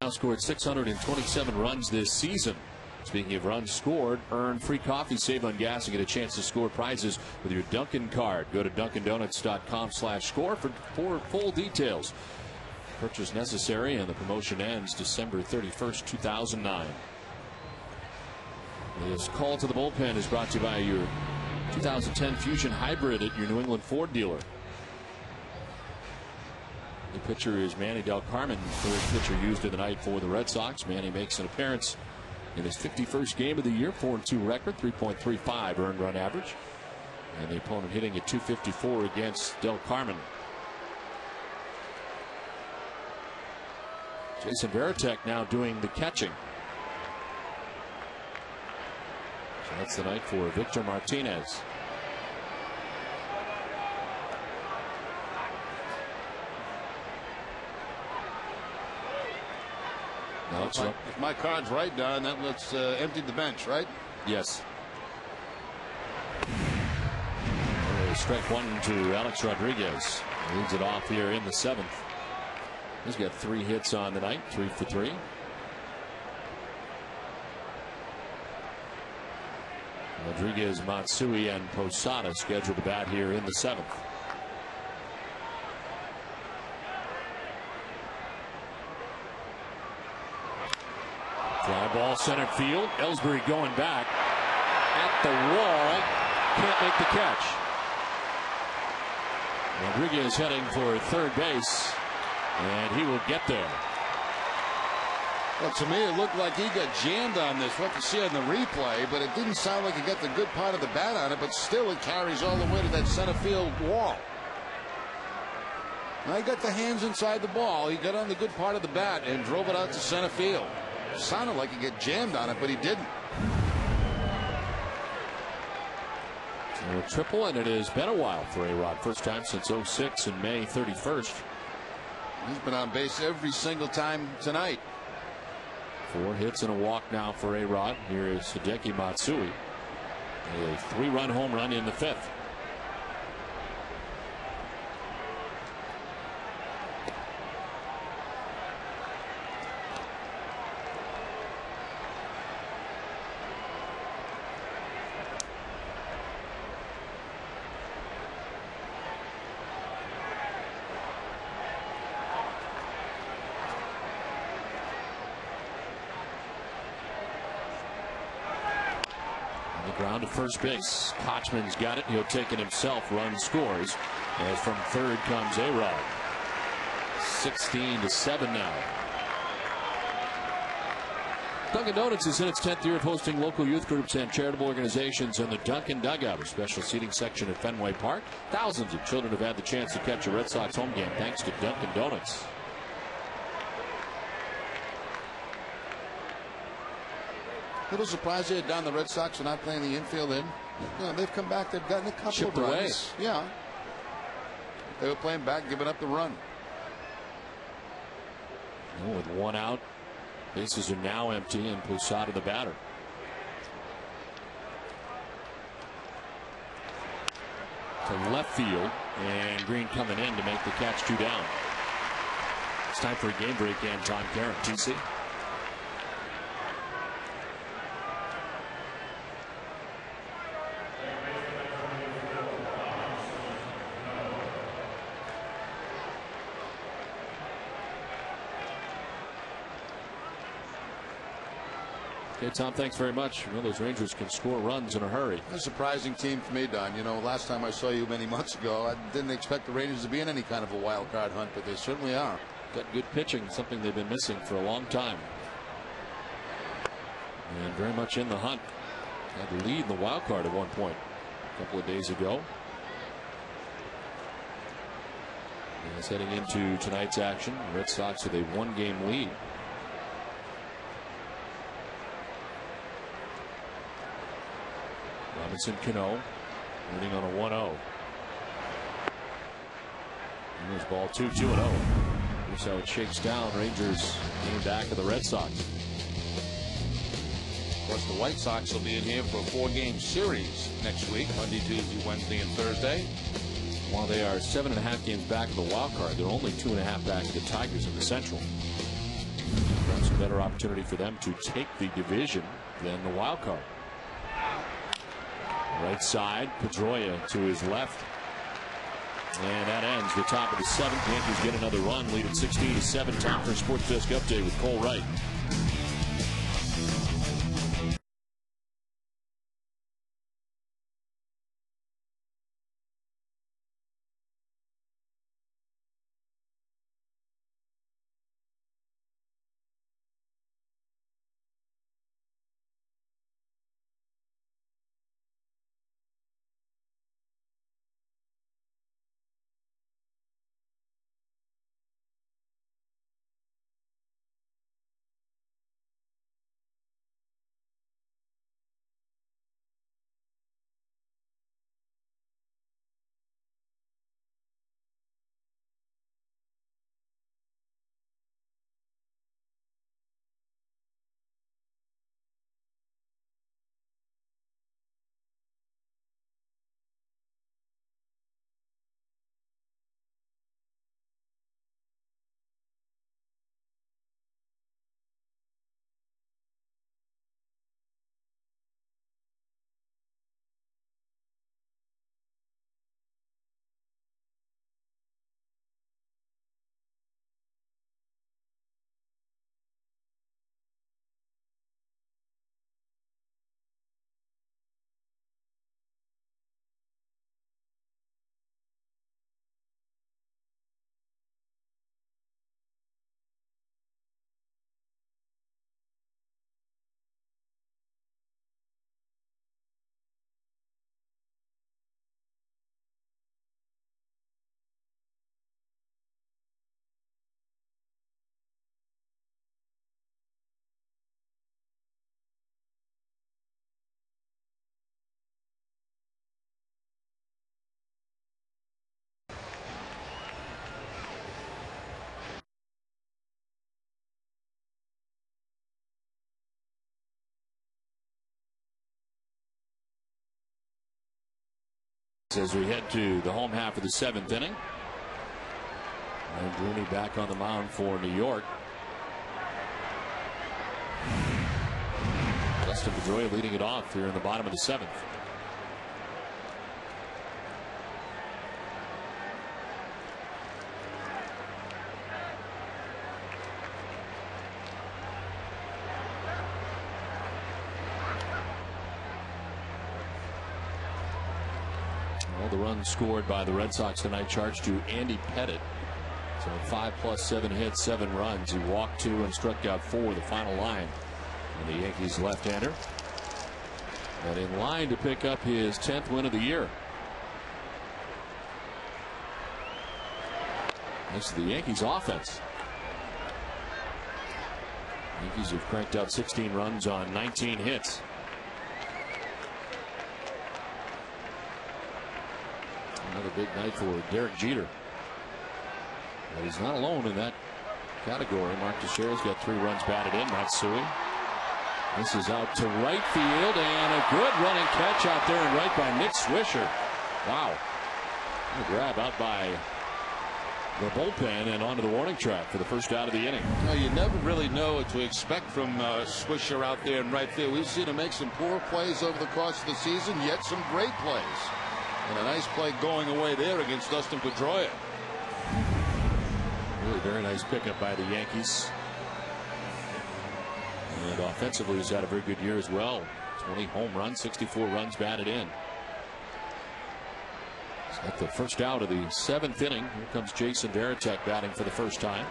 Now scored 627 runs this season. Speaking of runs scored, earn free coffee, save on gas, and get a chance to score prizes with your Dunkin' card. Go to DunkinDonuts.com/score for full details. Purchase necessary, and the promotion ends December 31st, 2009. This call to the bullpen is brought to you by your 2010 Fusion Hybrid at your New England Ford dealer. The pitcher is Manny Del Carmen, third pitcher used in the night for the Red Sox. Manny makes an appearance in his 51st game of the year, 4-2 record, 3.35 earned run average. And the opponent hitting at .254 against Del Carmen. Jason Varitek now doing the catching. So that's the night for Victor Martinez. Now, if my card's right, Don, that lets empty the bench, right? Yes. Strike one to Alex Rodriguez. Leads it off here in the 7th. He's got 3 hits on the night, 3 for 3. Rodriguez, Matsui, and Posada scheduled to bat here in the 7th. Fly ball center field. Ellsbury going back at the wall. Can't make the catch. Rodriguez heading for third base, and he will get there. Well, to me, it looked like he got jammed on this. We'll have to see on the replay, but it didn't sound like he got the good part of the bat on it, but still it carries all the way to that center field wall. Now he got the hands inside the ball. He got on the good part of the bat and drove it out to center field. Sounded like he got jammed on it, but he didn't. So a triple, and it has been a while for A-Rod. First time since '06 and May 31st. He's been on base every single time tonight. 4 hits and a walk now for A-Rod. Here is Hideki Matsui. A 3-run home run in the 5th. Ground to first base. Kochman's got it. He'll take it himself. Run scores. As from third comes A-Rod. 16-7 now. Dunkin' Donuts is in its 10th year of hosting local youth groups and charitable organizations in the Dunkin' Dugout, a special seating section at Fenway Park. Thousands of children have had the chance to catch a Red Sox home game thanks to Dunkin' Donuts. A little surprised here down the Red Sox are not playing the infield in. You know, they've come back. They've gotten a couple of runs. Yeah. They were playing back, giving up the run. With 1 out, bases are now empty, and Posada the batter. To left field, and Green coming in to make the catch 2 down. It's time for a game break, and Tom Karen, TC. Okay, Tom, thanks very much. You know, those Rangers can score runs in a hurry. A surprising team for me, Don. You know, last time I saw you many months ago, I didn't expect the Rangers to be in any kind of a wild card hunt, but they certainly are. Got good pitching, something they've been missing for a long time. And very much in the hunt. Had the lead in the wild card at one point a couple of days ago. And it's heading into tonight's action. The Red Sox with a 1-game lead. Robinson Cano running on a 1-0. Here's ball 2-0. Here's how it shakes down. Rangers game back of the Red Sox. Of course, the White Sox will be in here for a 4-game series next week, Monday, Tuesday, Wednesday, and Thursday. While they are 7.5 games back of the wild card, they're only 2.5 back of the Tigers in the Central. That's a better opportunity for them to take the division than the wild card. Right side, Pedroia to his left. And that ends the top of the 7th. Yankees get another run, lead at 16-7. Time for a Sports Desk update with Cole Wright. As we head to the home half of the 7th inning. And Rooney back on the mound for New York. Dustin Pedroia leading it off here in the bottom of the 7th. The run scored by the Red Sox tonight charged to Andy Pettit. So 5 plus 7 hits, 7 runs. He walked 2 and struck out 4, the final line. And the Yankees left-hander. And in line to pick up his 10th win of the year. This is the Yankees offense. Yankees have cranked out 16 runs on 19 hits. Another big night for Derek Jeter. But he's not alone in that category. Mark Teixeira's got 3 runs batted in. Matsui. This is out to right field, and a good running catch out there and right by Nick Swisher. Wow. A grab out by the bullpen and onto the warning track for the first out of the inning. Well, you never really know what to expect from Swisher out there in right field. We've seen him make some poor plays over the course of the season, yet some great plays. And a nice play going away there against Dustin Pedroia. Really very nice pickup by the Yankees. And offensively, he's had a very good year as well. 20 home runs, 64 runs batted in. He's got the first out of the 7th inning. Here comes Jason Varitek batting for the first time.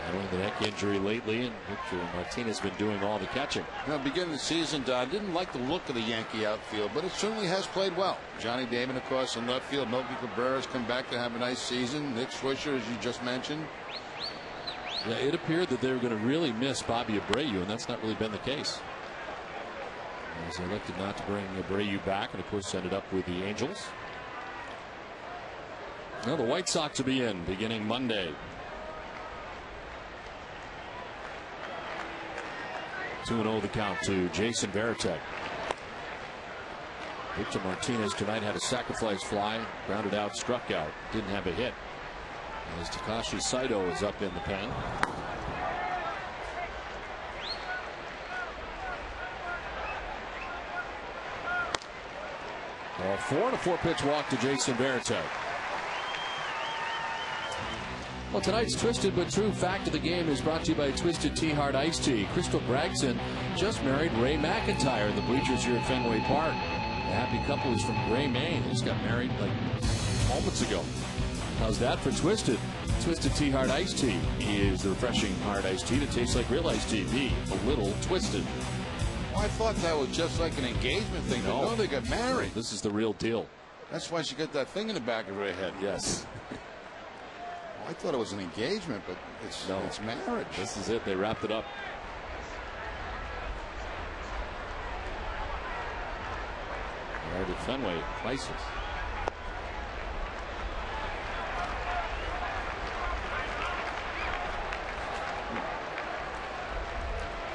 Battling the neck injury lately, and Victor Martinez has been doing all the catching. Now, beginning of the season, Don didn't like the look of the Yankee outfield, but it certainly has played well. Johnny Damon, of course, in left field. Melky Cabrera's come back to have a nice season. Nick Swisher, as you just mentioned. Yeah, it appeared that they were going to really miss Bobby Abreu, and that's not really been the case. As they elected not to bring Abreu back, and of course ended up with the Angels. Now the White Sox will be in beginning Monday. 2-0 the count to Jason Varitek. Victor Martinez tonight had a sacrifice fly, grounded out, struck out, didn't have a hit. As Takashi Saito is up in the pen. Ball 4 and a 4-pitch walk to Jason Varitek. Well, tonight's Twisted But True fact of the game is brought to you by Twisted Tea Hard Iced Tea. Crystal Bragson just married Ray McIntyre in the bleachers here at Fenway Park. The happy couple is from Gray, Maine. They just got married like moments ago. How's that for Twisted? Twisted Tea Hard Iced Tea is the refreshing hard iced tea that tastes like real iced tea. Be a little twisted. Well, I thought that was just like an engagement thing. No, they got married. This is the real deal. That's why she got that thing in the back of her head. Yes. I thought it was an engagement, but it's marriage. This is it. They wrapped it up. Married at Fenway, crisis.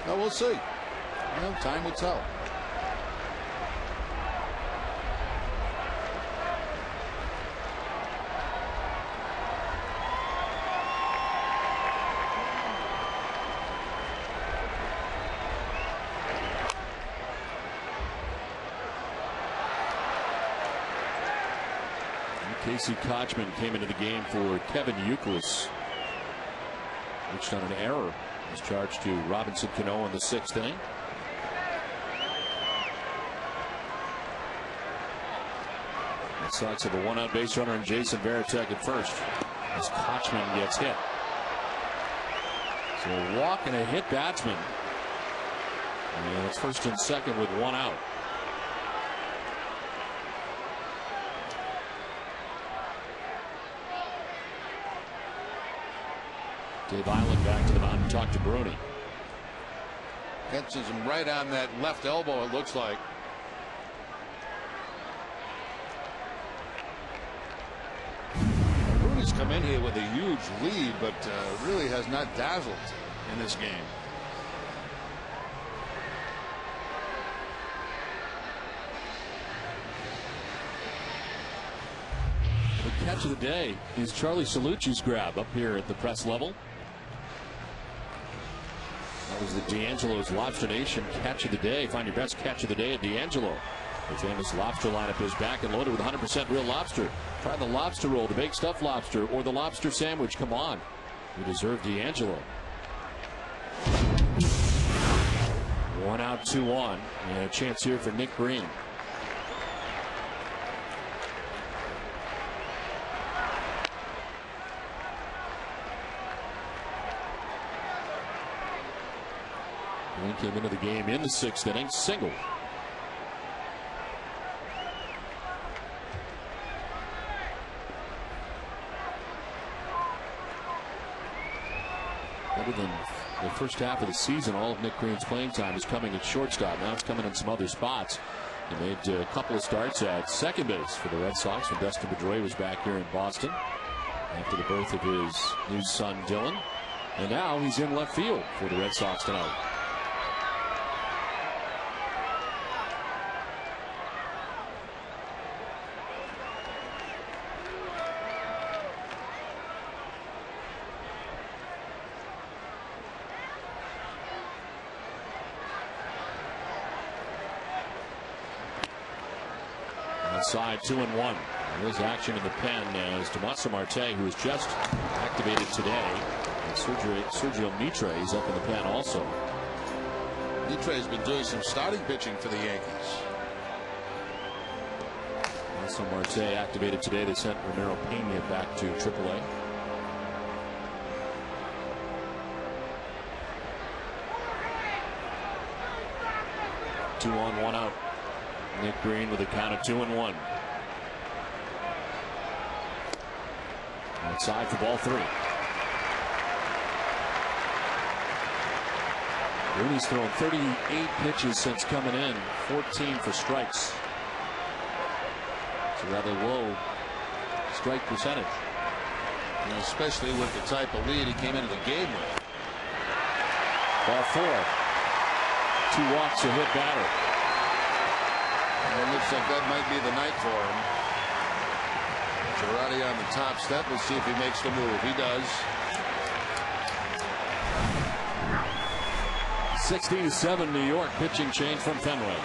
Well, we'll see. Well, time will tell. Casey Kochman came into the game for Kevin Youkilis. Reached on an error. Was charged to Robinson Cano in the 6th inning. Red Sox have a 1-out base runner and Jason Varitek at first as Kochman gets hit. So a walk and a hit batsman. And it's first and second with 1 out. Dave Island back to the mound and talk to Bruni. Catches him right on that left elbow, it looks like. Bruni's come in here with a huge lead, but really has not dazzled in this game. The catch of the day is Charlie Salucci's grab up here at the press level. That was the D'Angelo's Lobster Nation catch of the day. Find your best catch of the day at D'Angelo. The famous lobster lineup is back and loaded with 100% real lobster. Try the lobster roll, the baked stuffed lobster, or the lobster sandwich. Come on. You deserve D'Angelo. 1 out, 2 on. And a chance here for Nick Green. Green came into the game in the 6th inning, single. Better than the first half of the season, all of Nick Green's playing time is coming at shortstop. Now it's coming in some other spots. He made a couple of starts at second base for the Red Sox when Dustin Pedroia was back here in Boston after the birth of his new son Dylan. And now he's in left field for the Red Sox tonight. Outside 2-1. There's action in the pen as Tommaso Marte, who was just activated today, and Sergio Mitre is up in the pen also. Mitre has been doing some starting pitching for the Yankees. Also Marte activated today. They sent Ramiro Pena back to AAA. Two on, 1 out. Nick Green with a count of 2-1. Outside for ball 3. Rooney's thrown 38 pitches since coming in, 14 for strikes. It's a rather low strike percentage. And especially with the type of lead he came into the game with. Ball 4. 2 walks, a hit batter. And it looks like that might be the night for him. Girardi on the top step. We'll see if he makes the move. He does. 16-7 New York. Pitching change from Fenway.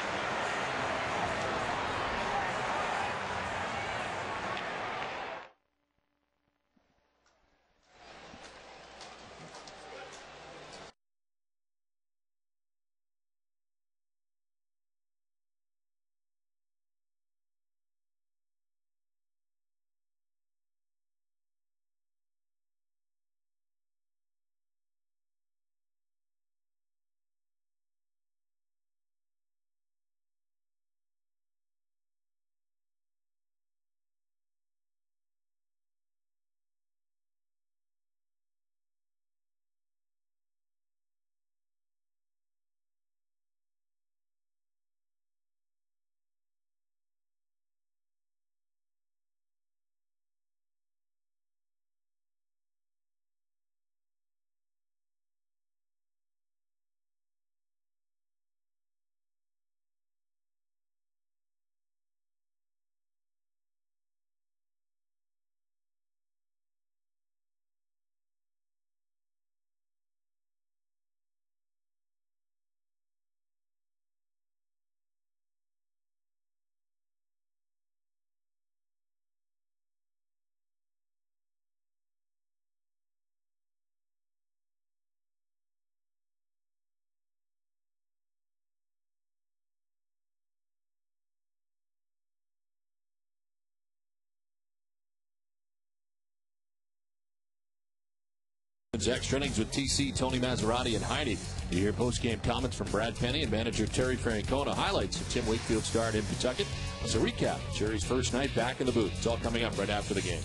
Extra innings with TC, Tony Maserati, and Heidi. You hear post-game comments from Brad Penny and manager Terry Francona. Highlights of Tim Wakefield's start in Pawtucket. Plus a recap of Jerry's first night back in the booth. It's all coming up right after the game.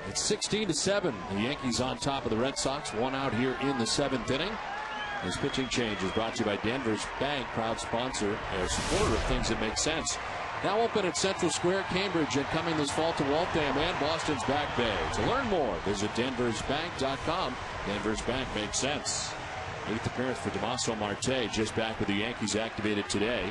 It's 16-7. The Yankees on top of the Red Sox. One out here in the seventh inning. This pitching change is brought to you by Denver's Bank, proud sponsor and supporter of things that make sense. Now open at Central Square, Cambridge, and coming this fall to Waltham and Boston's Back Bay. To learn more, visit denversbank.com. Denver's Bank makes sense. 8th appearance for Damaso Marte, just back with the Yankees activated today.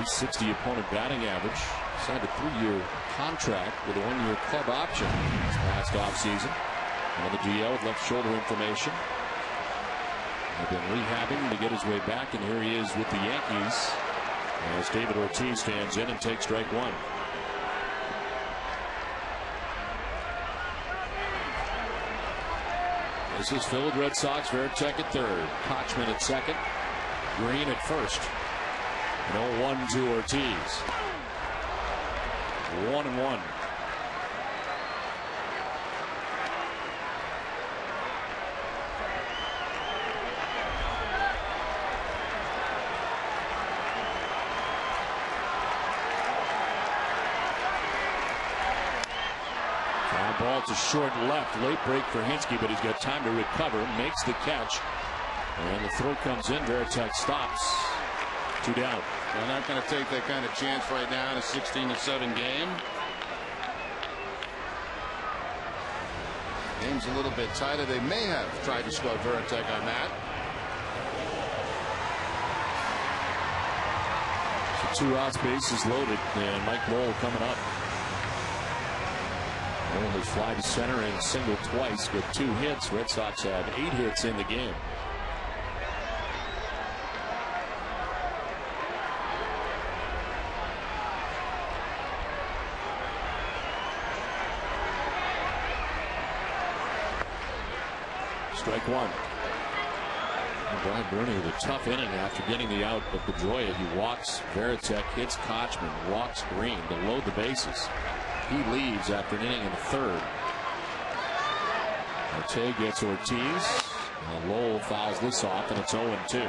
360 opponent batting average. Signed a 3-year contract with a 1-year club option this past offseason. On the DL with left shoulder inflammation. He's been rehabbing to get his way back, and here he is with the Yankees as David Ortiz stands in and takes strike one. This is filled Red Sox. Veritek at third. Kochman at second. Green at first. 0-1 to Ortiz. 1-1. Ball to short left. Late break for Hinsky, but he's got time to recover. Makes the catch. And the throw comes in. Veritek stops. 2 down. They're not going to take that kind of chance right now in a 16-7 game. Game's a little bit tighter. They may have tried to score Veritek on that. So 2 outs, bases loaded, and Mike Lowell coming up. Lowell has fly to center and singled twice with 2 hits. Red Sox had 8 hits in the game. Strike one. And Brian Burney with a tough inning after getting the out of Pedroia. He walks Veritek, hits Kochman, walks Green to load the bases. He leaves after an inning in the third. Marte gets Ortiz. And Lowell fouls this off, and it's 0-2.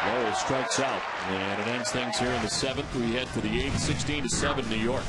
Lowell strikes out, and it ends things here in the 7th. We head for the 8th, 16-7 New York.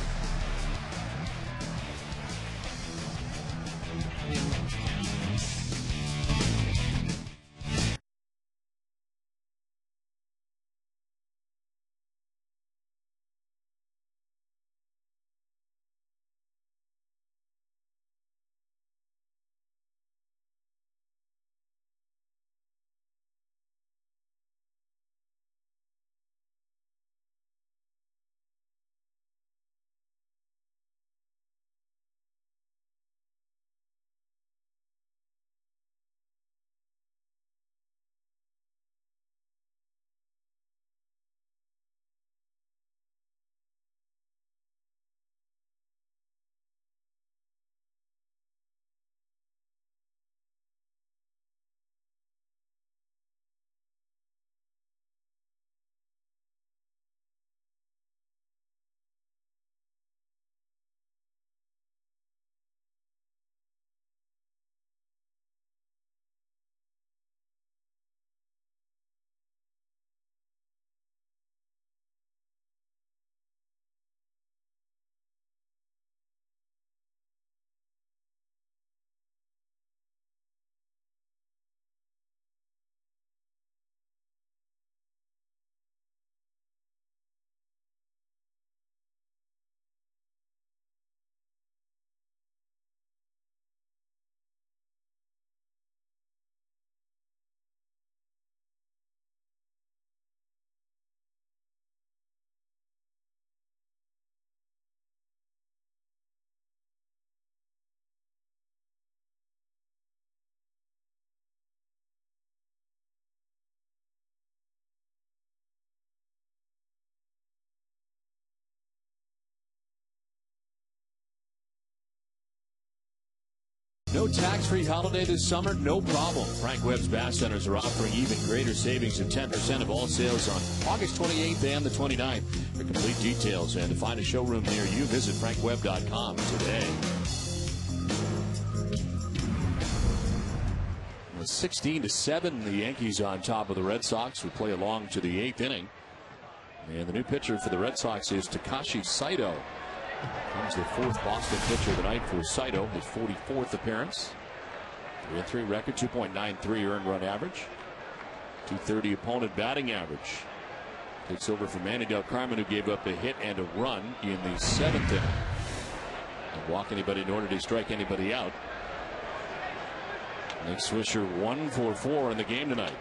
No tax-free holiday this summer? No problem. Frank Webb's Bass Centers are offering even greater savings of 10% of all sales on August 28th and the 29th. For complete details and to find a showroom near you, visit frankwebb.com today. 16-7, the Yankees on top of the Red Sox. We play along to the 8th inning. And the new pitcher for the Red Sox is Takashi Saito. He's the 4th Boston pitcher of the night for Saito, his 44th appearance. 3-3 record, 2.93 earned run average, 230 opponent batting average. Takes over from Manny Del Carmen, who gave up a hit and a run in the 7th inning. Didn't walk anybody in order to strike anybody out. Nick Swisher 1 for 4 in the game tonight.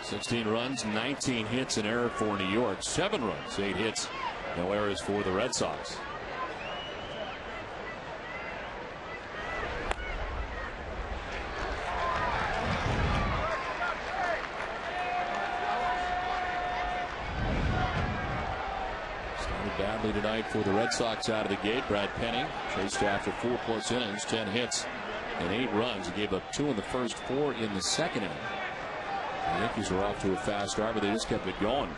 $16 runs, 19 hits, an error for New York. 7 runs, 8 hits, no errors for the Red Sox. Started badly tonight for the Red Sox out of the gate. Brad Penny chased after 4+ innings, 10 hits and 8 runs. He gave up 2 in the first, 4 in the second inning. The Yankees were off to a fast start, but they just kept it going.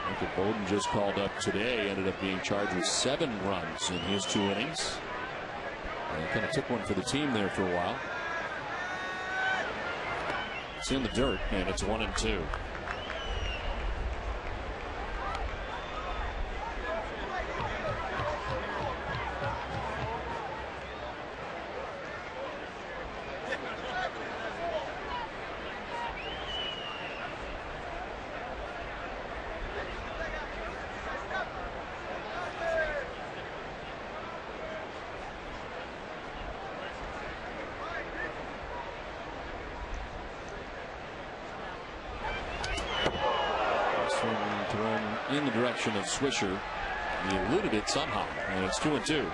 Michael Bowden just called up today, ended up being charged with 7 runs in his 2 innings. And kind of took one for the team there for a while. It's in the dirt, and it's 1-2. In the direction of Swisher. He eluded it somehow, and it's 2-2.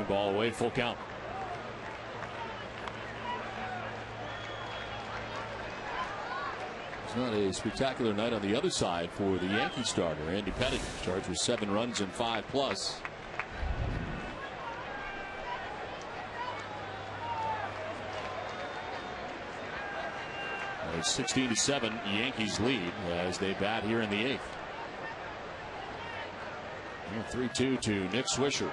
Ball away, full count. It's not a spectacular night on the other side for the Yankee starter, Andy Pettitte, charged with 7 runs and 5+. It's 16-7, Yankees lead as they bat here in the 8th. 3-2 to Nick Swisher.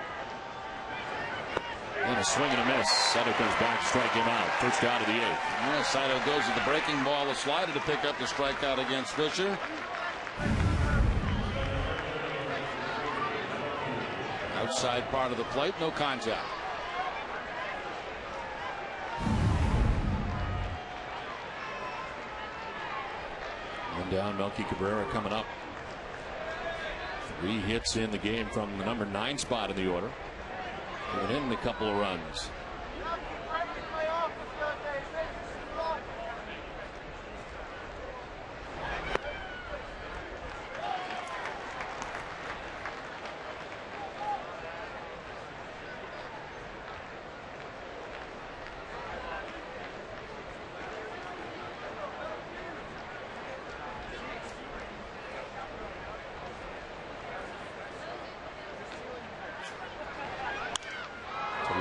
And a swing and a miss. Saito comes back, strike him out. First out of the 8th. Yeah, Saito goes with the breaking ball, a slider to pick up the strikeout against Swisher. Outside part of the plate, no contact. One down, Melky Cabrera coming up. 3 hits in the game from the number 9 spot in the order. And in a couple of runs.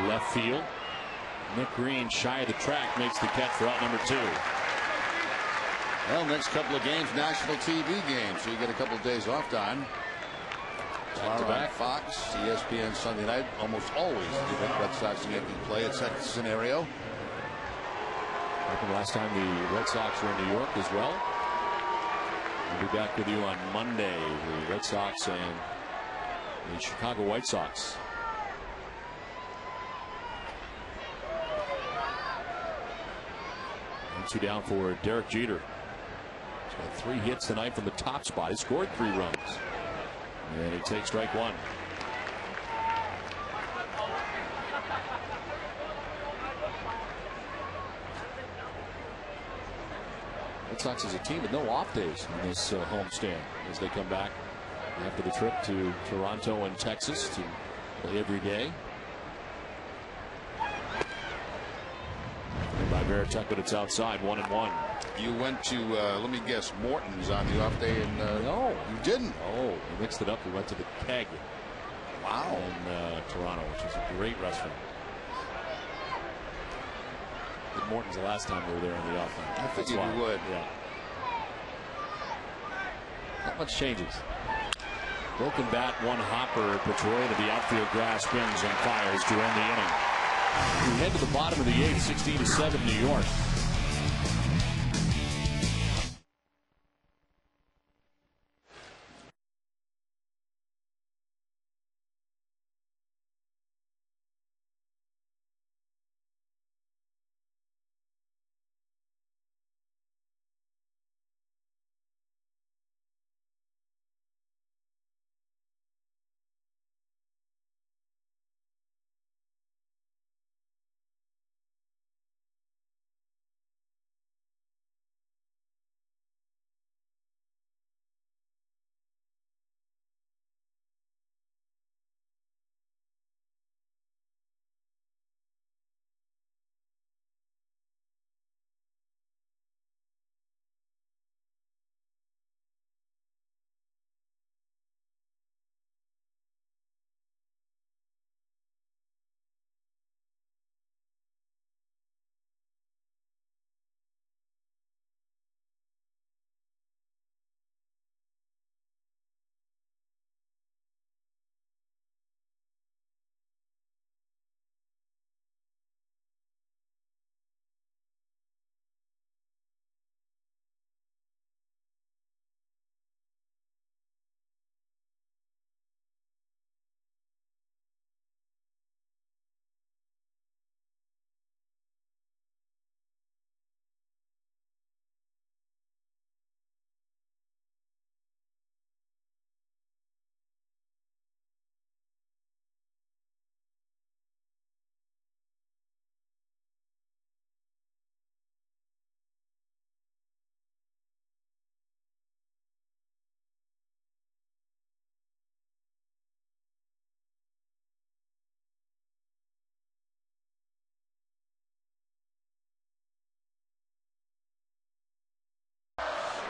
Left field. Nick Green, shy of the track, makes the catch for out number 2. Well, next couple of games, national TV games, so you get a couple of days off time. Back-to-back. Fox, ESPN Sunday night, almost always the Red Sox and Yankees play. It's that scenario. Last time the Red Sox were in New York as well. We'll be back with you on Monday. The Red Sox and the Chicago White Sox. 2 down for Derek Jeter. He's got 3 hits tonight from the top spot. He scored 3 runs. And he takes strike 1. Red Sox as a team with no off days in this homestand as they come back after the trip to Toronto and Texas to play every day. By Veritek, but it's outside, 1-1. You went to, let me guess, Morton's on the off day, and no, you didn't. Oh, we mixed it up. We went to the Keg. Wow. In Toronto, which is a great restaurant. Did Morton's the last time we were there on the off night. I figured you would. Yeah. Not much changes. Broken bat, 1 hopper. Pedroia to the outfield grass, spins and fires to end the inning. We head to the bottom of the 8th, 16-7 New York.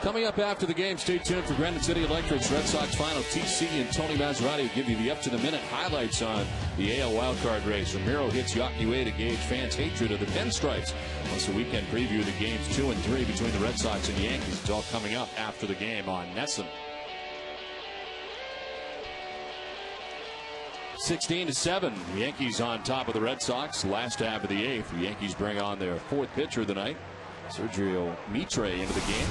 Coming up after the game, stay tuned for Granite City Electric's Red Sox final. TC and Tony Maserati will give you the up-to-the-minute highlights on the AL wildcard race. Ramiro hits Yaki to gauge fans' hatred of the Pinstripes. Plus a weekend preview of the games 2 and 3 between the Red Sox and the Yankees. It's all coming up after the game on NESN. 16-7, the Yankees on top of the Red Sox. Last half of the 8th, the Yankees bring on their 4th pitcher of the night, Sergio Mitre, into the game.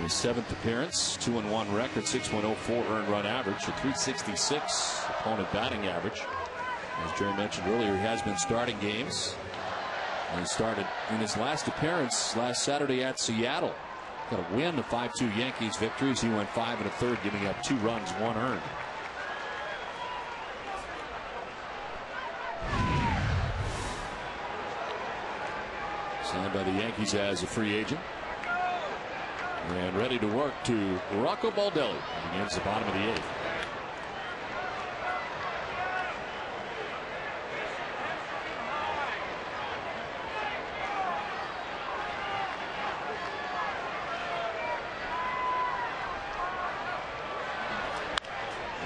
His 7th appearance, 2-1 record, 6.04 earned run average, a 366 opponent batting average. As Jerry mentioned earlier, he has been starting games. And he started in his last appearance last Saturday at Seattle. Got a win, the 5-2 Yankees victories. He went 5 1/3, giving up 2 runs, 1 earned. Signed by the Yankees as a free agent. And ready to work to Rocco Baldelli against the bottom of the 8th.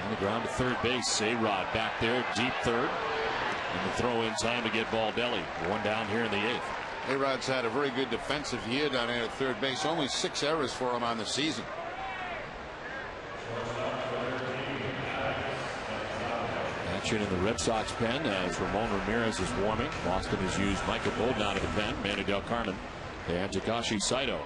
On the ground to third base. A-Rod back there, deep third. And the throw in time to get Baldelli. 1 down here in the 8th. A-Rod's had a very good defensive year down there at third base. Only 6 errors for him on the season. Action in the Red Sox pen as Ramon Ramirez is warming. Boston has used Michael Bolden out of the pen, Manny Del Carmen, and Takashi Saito.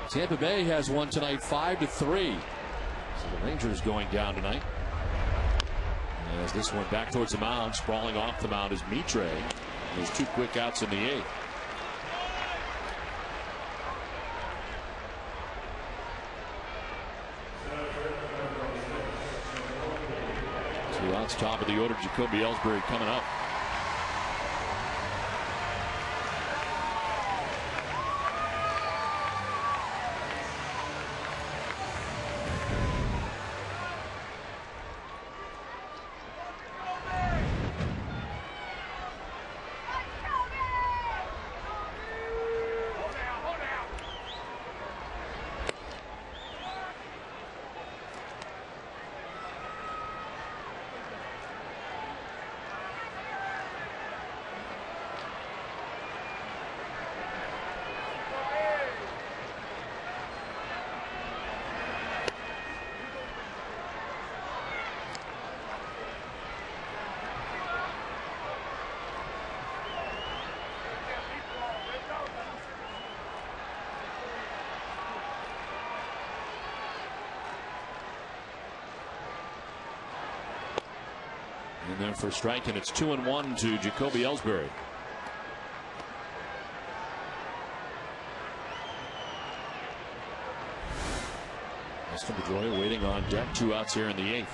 Tampa Bay has won tonight 5-3. So the Rangers going down tonight. As this one back towards the mound, sprawling off the mound is Mitre. There's 2 quick outs in the 8th. Two outs, top of the order. Jacoby Ellsbury coming up. And then for striking, it's 2-1 to Jacoby Ellsbury. Mr. Pedroia waiting on deck. 2 outs here in the 8th.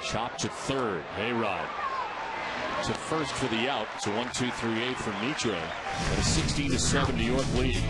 Chop to third. Hayrod to first for the out. It's a 1-2-3-8 from Mitre. And a 16-7 New York lead.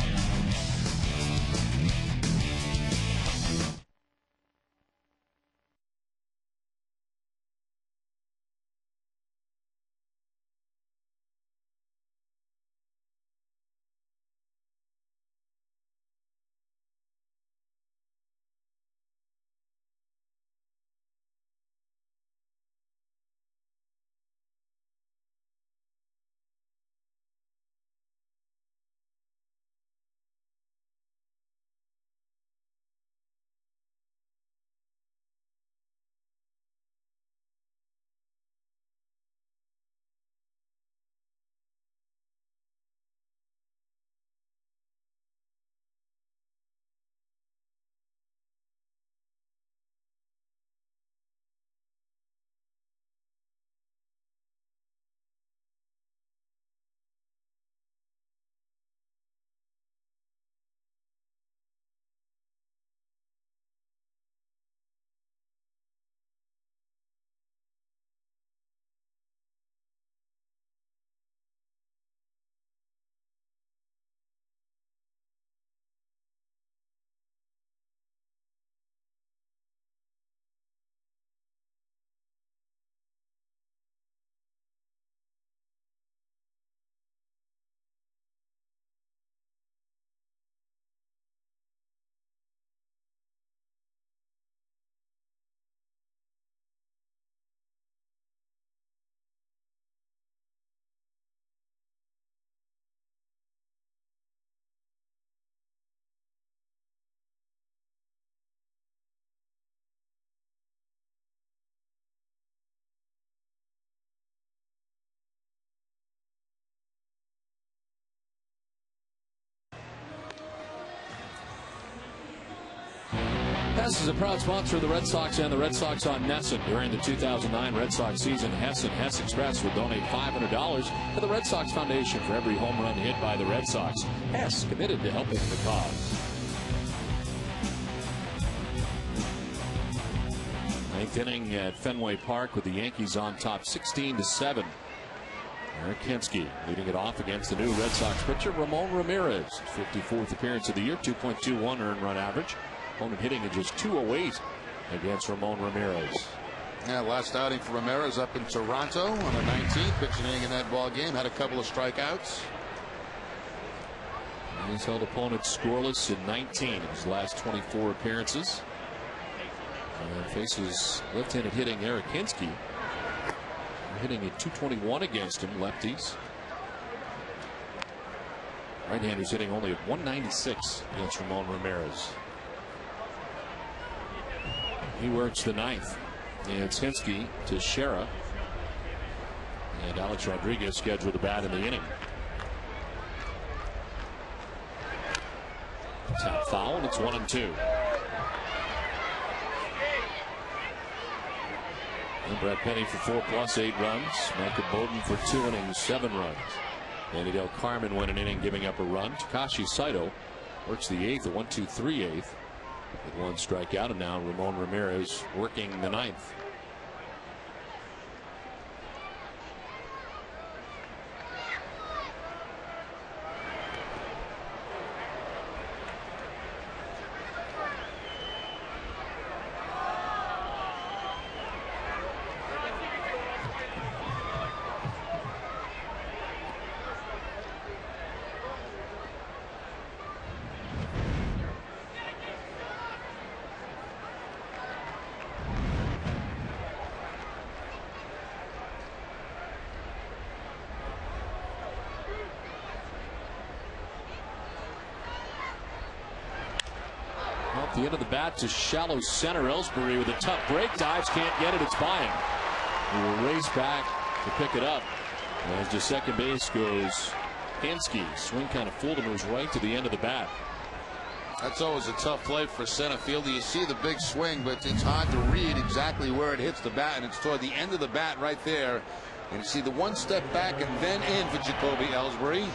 Hess is a proud sponsor of the Red Sox and the Red Sox on Nesson. During the 2009 Red Sox season, Hess and Hess Express will donate $500 to the Red Sox Foundation for every home run hit by the Red Sox. Hess committed to helping the cause. Ninth inning at Fenway Park with the Yankees on top 16-7. Eric Hensky leading it off against the new Red Sox pitcher Ramon Ramirez. 54th appearance of the year, 2.21 earned run average. Opponent hitting at just 208 against Ramon Ramirez. Yeah, last outing for Ramirez up in Toronto on the 19th, pitching in that ball game, had a couple of strikeouts. He's held opponents scoreless in 19 of his last 24 appearances. And faces left-handed hitting Eric Hensky. Hitting at 221 against him, lefties. Right-handers hitting only at 196 against Ramon Ramirez. He works the ninth. And it's Hensky to Shera. And Alex Rodriguez scheduled to bat in the inning. Tap foul, and it's 1-2. And Brett Penny for 4+, 8 runs. Micah Bowden for 2 innings, 7 runs. Danny Del Carmen went an inning, giving up a run. Takashi Saito works the 8th, a 1-2-3 eighth, with 1 strikeout, and now Ramon Ramirez working the 9th. The end of the bat to shallow center. Ellsbury with a tough break. Dives, can't get it. It's by him. He will race back to pick it up. As to second base goes Pinsky. Swing kind of fooled him. It was right to the end of the bat. That's always a tough play for center field. You see the big swing, but it's hard to read exactly where it hits the bat, and it's toward the end of the bat right there. And you see the 1 step back and then in for Jacoby Ellsbury.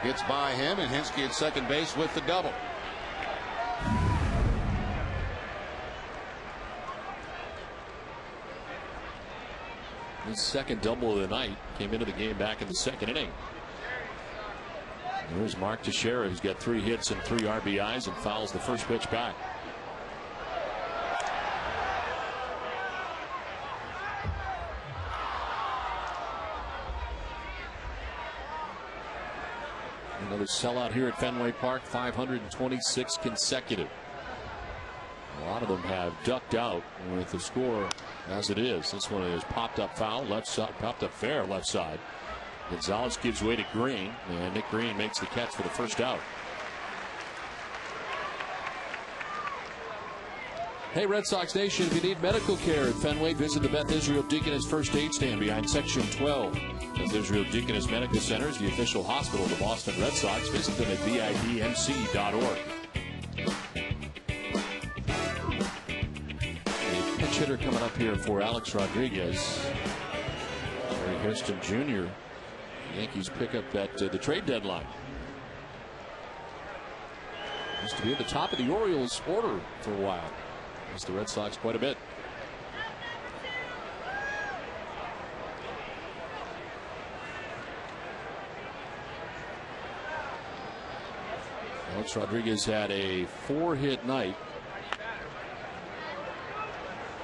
Gets by him, and Hinsky at second base with the double. His second double of the night came into the game back in the 2nd inning. There's Mark Teixeira, who's got 3 hits and 3 RBIs and fouls the first pitch back. Another sellout here at Fenway Park, 526 consecutive. A lot of them have ducked out with the score as it is. This one is popped up foul, left side, popped up fair, left side. Gonzalez gives way to Green, and Nick Green makes the catch for the first out. Hey, Red Sox Nation, if you need medical care at Fenway, visit the Beth Israel Deaconess First Aid Stand behind Section 12. Beth Israel Deaconess Medical Center is the official hospital of the Boston Red Sox. Visit them at bidmc.org. Pinch hitter coming up here for Alex Rodriguez. Barry Hairston Jr. Yankees pick up at the trade deadline. Used to be at the top of the Orioles order for a while. Missed the Red Sox quite a bit. Alex Rodriguez had a 4-hit night.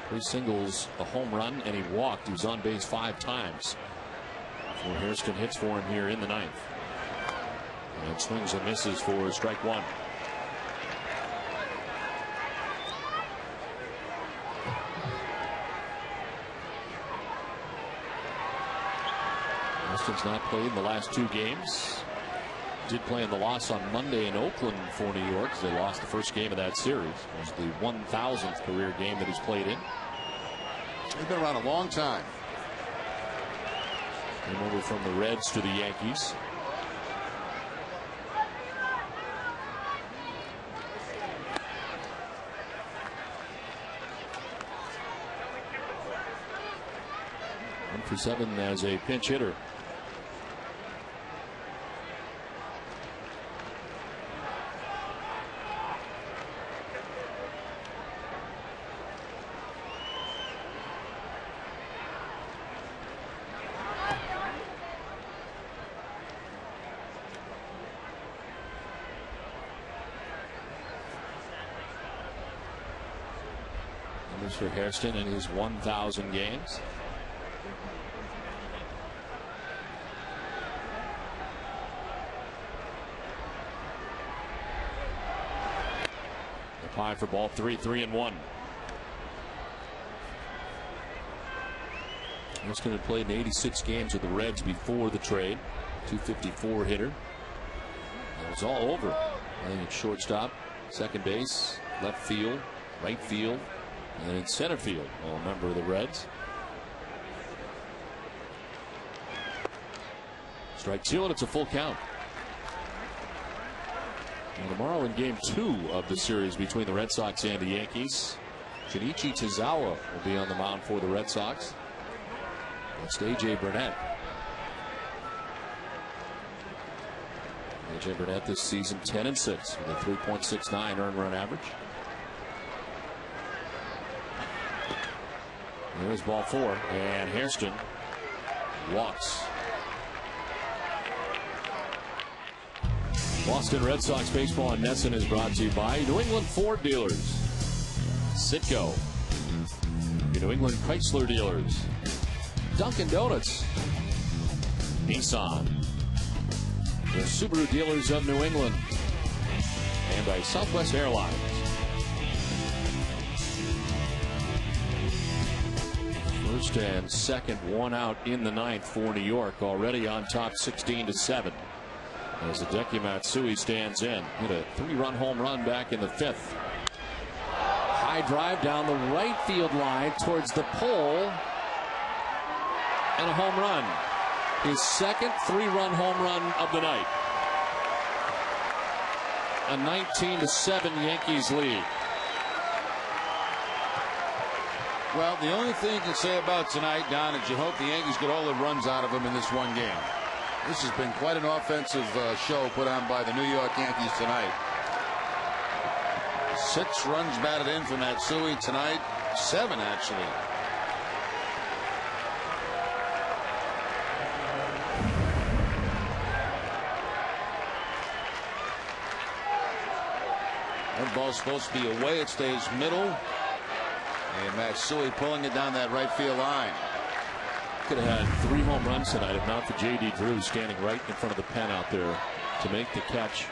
3 singles, a home run, and he walked. He was on base 5 times. Before Hairston hits for him here in the 9th. And swings and misses for strike 1. Hairston's not played in the last 2 games. Did play in the loss on Monday in Oakland for New York, as they lost the first game of that series. It was the 1,000th career game that he's played in. He's been around a long time. Came over from the Reds to the Yankees. One for 7 as a pinch hitter. For Hairston in his 1,000 games. The pie for ball 3, 3-1. Hairston had played in 86 games with the Reds before the trade. 254 hitter. It was all over. Playing at shortstop, second base, left field, right field, and in center field, all a member of the Reds. Strike 2, and it's a full count. And tomorrow in game 2 of the series between the Red Sox and the Yankees, Junichi Tozawa will be on the mound for the Red Sox. It's A.J. Burnett. A.J. Burnett this season 10-6 with a 3.69 earned run average. There's ball 4, and Hairston walks. Boston Red Sox baseball in Nesson is brought to you by New England Ford dealers, Citgo, your New England Chrysler dealers, Dunkin' Donuts, Nissan, the Subaru dealers of New England, and by Southwest Airlines. First and second, one out in the ninth for New York, already on top 16-7. As Hideki Matsui stands in. Hit a 3-run home run back in the 5th. High drive down the right field line towards the pole. And a home run. His second 3-run home run of the night. A 19-7 Yankees lead. Well, the only thing you can say about tonight, Don, is you hope the Yankees get all the runs out of them in this one game. This has been quite an offensive show put on by the New York Yankees tonight. 6 runs batted in for Matsui tonight. 7, actually. That ball's supposed to be away. It stays middle. And Matsui pulling it down that right field line. Could have had 3 home runs tonight if not for J.D. Drew standing right in front of the pen out there to make the catch.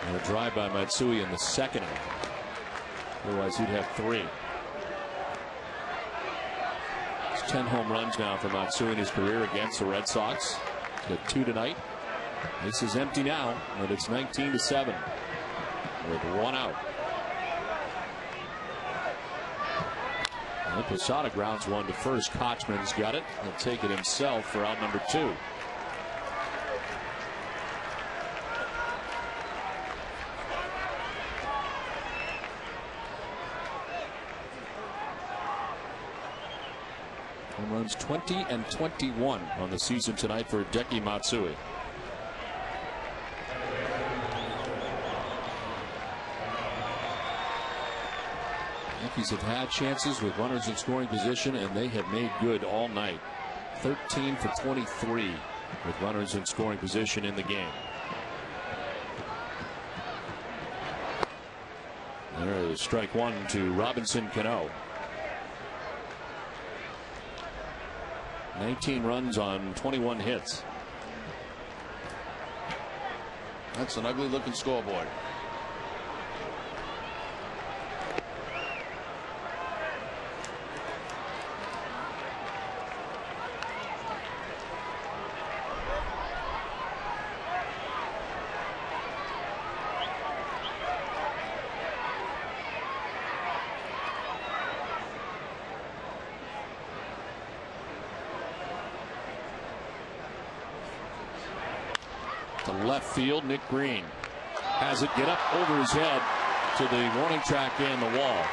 And a drive by Matsui in the second. Otherwise he'd have 3. It's 10 home runs now for Matsui in his career against the Red Sox. He's got 2 tonight. This is empty now, but it's 19-7 with 1 out. Posada grounds 1 to first. Kochman's got it. He'll take it himself for out number 2. Home runs 20 and 21 on the season tonight for Hideki Matsui. Yankees have had chances with runners in scoring position, and they have made good all night. 13 for 23 with runners in scoring position in the game. There is strike 1 to Robinson Cano. 19 runs on 21 hits. That's an ugly looking scoreboard. To left field, Nick Green has it get up over his head to the warning track and the wall.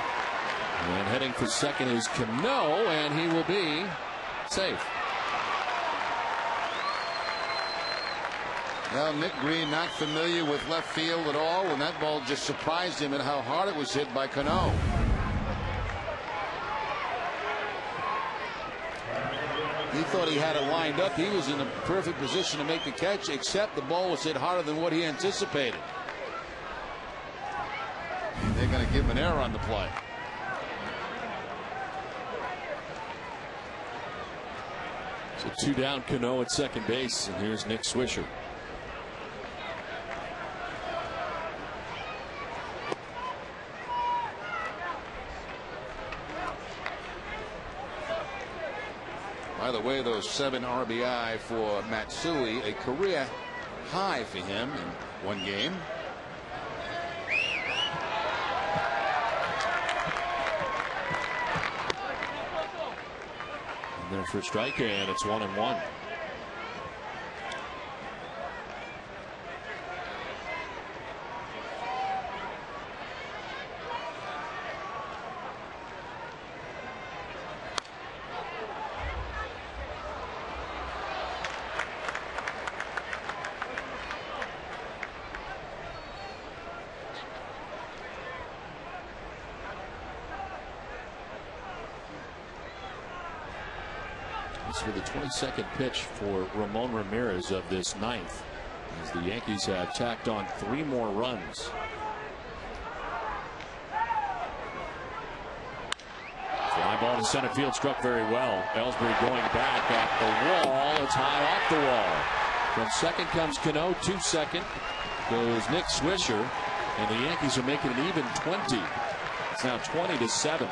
And heading for second is Cano, and he will be safe. Well, Nick Green not familiar with left field at all, and that ball just surprised him at how hard it was hit by Cano. He thought he had it lined up. He was in a perfect position to make the catch, except the ball was hit harder than what he anticipated. And they're going to give him an error on the play. So 2 down, Cano at second base, and here's Nick Swisher. By the way, those 7 RBI for Matsui, a career high for him in one game. And there for a strike, and it's 1-1. This was the 22nd pitch for Ramon Ramirez of this ninth, as the Yankees have tacked on 3 more runs. Fly ball to center field, struck very well. Ellsbury going back at the wall. It's high off the wall. From second comes Cano. To second goes Nick Swisher, and the Yankees are making it even 20. It's now 20-7.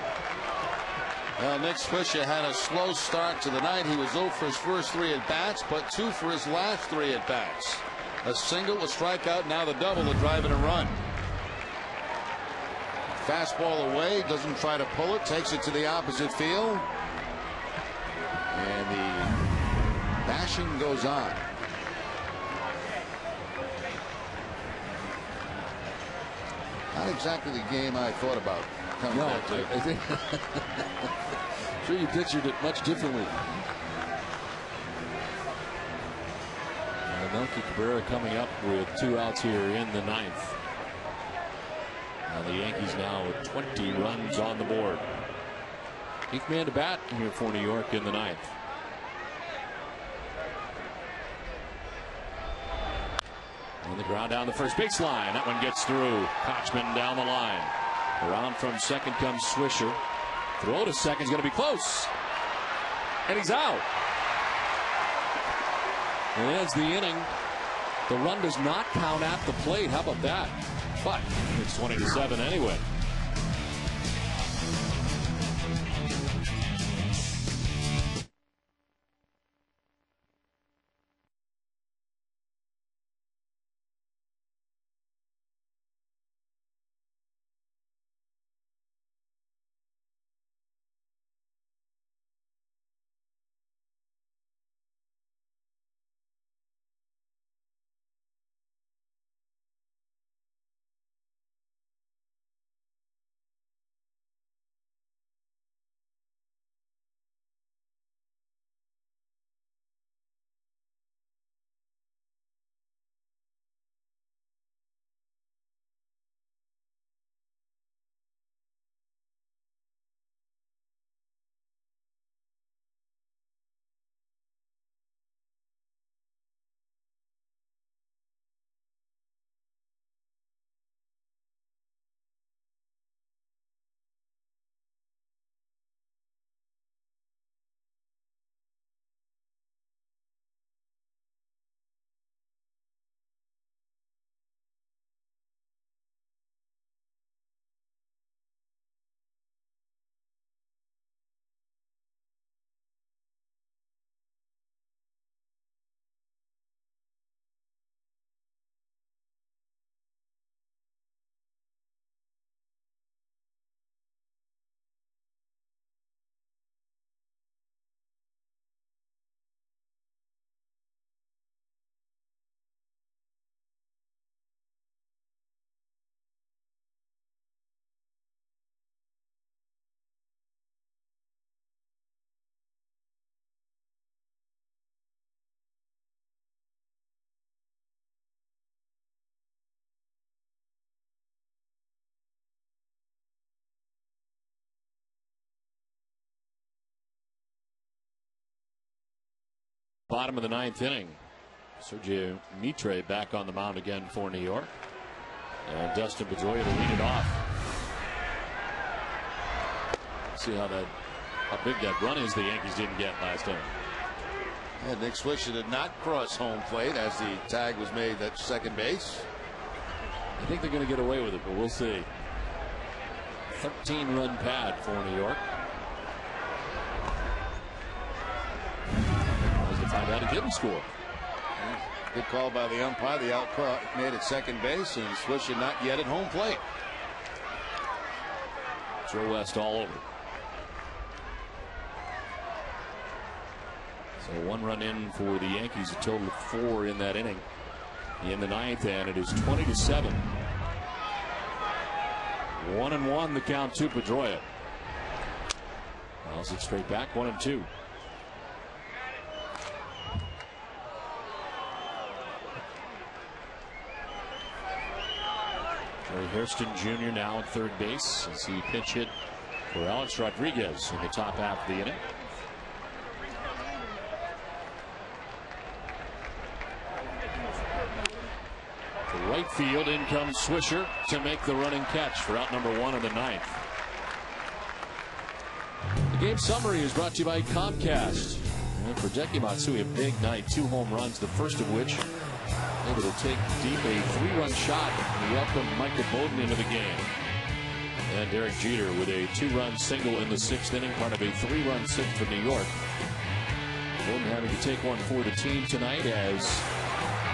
Well, Nick Swisher had a slow start to the night. He was 0 for his first 3 at bats, but 2 for his last 3 at bats. A single, a strikeout, now the double to drive in a run. Fastball away, doesn't try to pull it, takes it to the opposite field. And the bashing goes on. Not exactly the game I thought about coming back to. I think sure you pictured it much differently. Melky Cabrera coming up with 2 outs here in the ninth. Now the Yankees now with 20 runs on the board. Eighth man to bat here for New York in the ninth. And the ground down the first baseline. That one gets through. Kochman down the line. Around from second comes Swisher. Throw to second is going to be close. And he's out. And ends the inning. The run does not count at the plate. How about that? But it's 20-7 anyway. Bottom of the ninth inning. Sergio Mitre back on the mound again for New York. And Dustin Pedroia to lead it off. See how big that run is the Yankees didn't get last time. And Nick Swisher did not cross home plate as the tag was made at second base. I think they're going to get away with it, but we'll see. 13-run pad for New York. Find out he didn't score. Good call by the umpire. The out made at second base, and Swisher not yet at home plate. Joe West all over. So 1 run in for the Yankees, a total of 4 in that inning. In the ninth, and it is 20-7. 1-1 the count to Pedroia. Fouls it straight back, 1-2. Jerry Hairston Jr. now at third base as he pinch hit for Alex Rodriguez in the top half of the inning. Right field, in comes Swisher to make the running catch for out number 1 of the 9th. The game summary is brought to you by Comcast. And for Deki Matsui, a big night, 2 home runs, the first of which able to take deep a 3-run shot and welcome Micah Bowden into the game. And Derek Jeter with a 2-run single in the 6th inning, part of a 3-run sixth for New York. Bowden having to take one for the team tonight as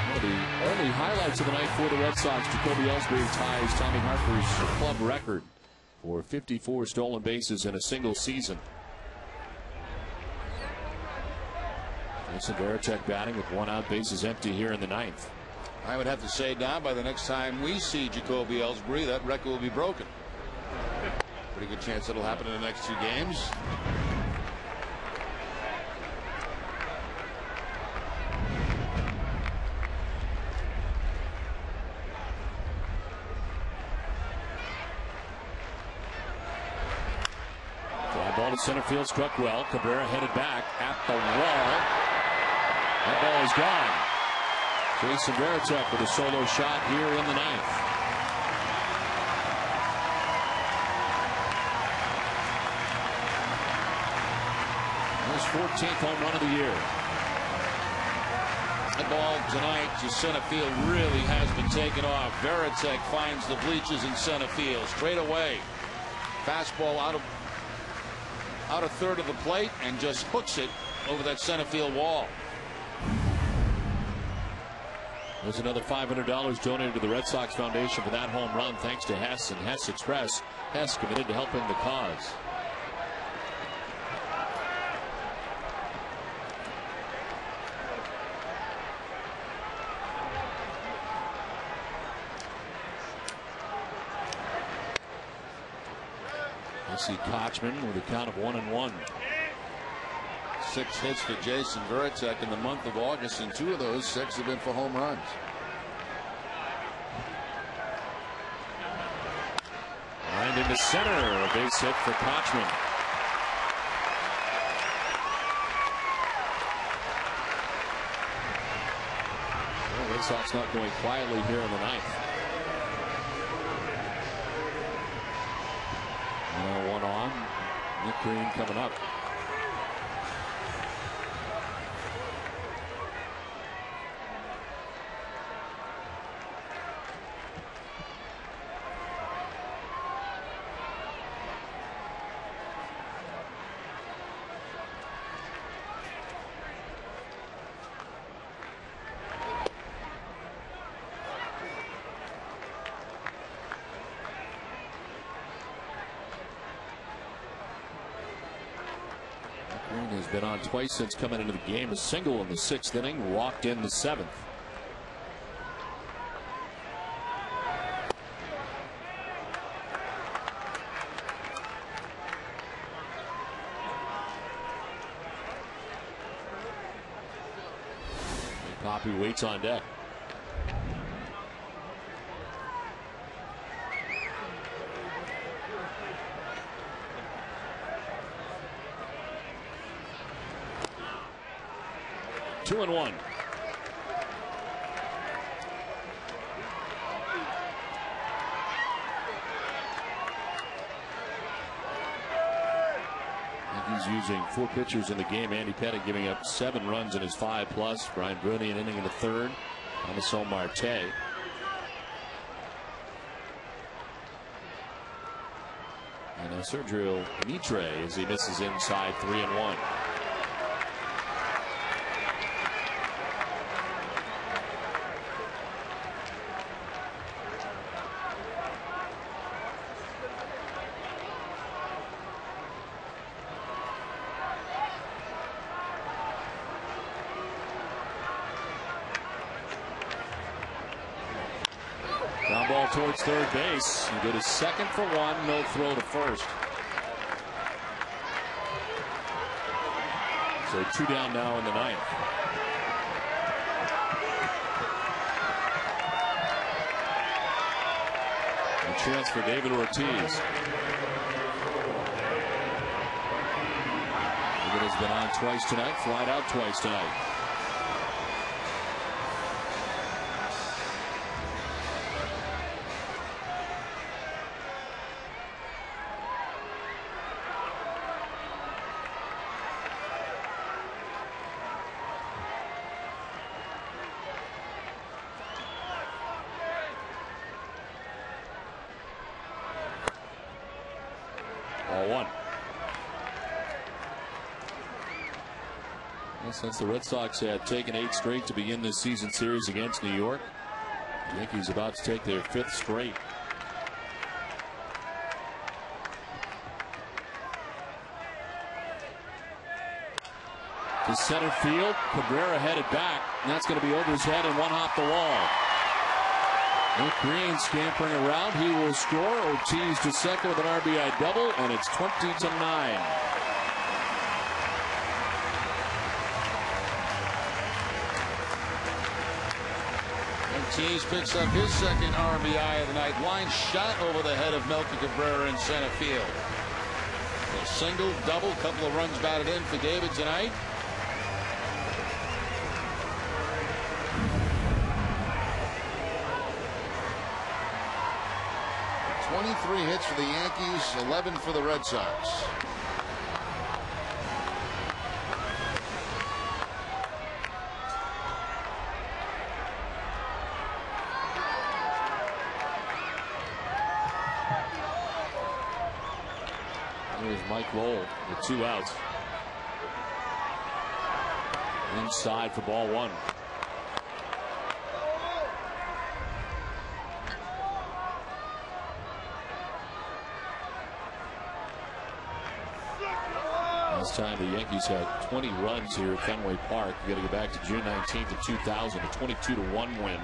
one of the only highlights of the night for the Red Sox. Jacoby Ellsbury ties Tommy Harper's club record for 54 stolen bases in a single season. Jason Varitek batting with 1 out, bases empty here in the 9th. I would have to say now, by the next time we see Jacoby Ellsbury, that record will be broken. Pretty good chance it'll happen in the next 2 games. Fly ball to center field, struck well. Cabrera headed back at the wall. That ball is gone. Jason Varitek with a solo shot here in the 9th. His 14th home run of the year. That ball tonight to center field really has been taken off. Varitek finds the bleachers in center field straight away. Fastball out of third of the plate and just hooks it over that center field wall. There's another $500 donated to the Red Sox Foundation for that home run, thanks to Hess and Hess Express. Hess committed to helping the cause. I see Kochman with a count of 1-1. 6 hits for Jason Varitek in the month of August, and 2 of those 6 have been for home runs. Lined into center, a base hit for Kochman. Well, Red Sox not going quietly here in the 9th. Now 1 on. Nick Green coming up. Has been on twice since coming into the game. A single in the 6th inning, walked in the 7th. Poppy waits on deck. Two and 1. Yankees using 4 pitchers in the game. Andy Pettitte giving up 7 runs in his 5+. Brian Bruni an inning in the 3rd. Amaso Marte. And Sergio Mitre as he misses inside 3-1. Ground ball towards third base. He did his second for 1, no throw to first. So 2 down now in the 9th. A chance for David Ortiz. David has been on twice tonight, flied out twice tonight. Well, since the Red Sox had taken 8 straight to begin this season series against New York, the Yankees about to take their 5th straight. To center field, Cabrera headed back, and that's going to be over his head and one off the wall. Nick Green scampering around. He will score. Ortiz to second with an RBI double, and it's 20-9. Ortiz picks up his second RBI of the night. Line shot over the head of Melky Cabrera in center field. A single, double, couple of runs batted in for David tonight. Three hits for the Yankees, 11 for the Red Sox. Here's Mike Lowell with 2 outs. Inside for ball 1. Last time the Yankees had 20 runs here at Fenway Park. You got to go back to June 19th of 2000, a 22-1 win.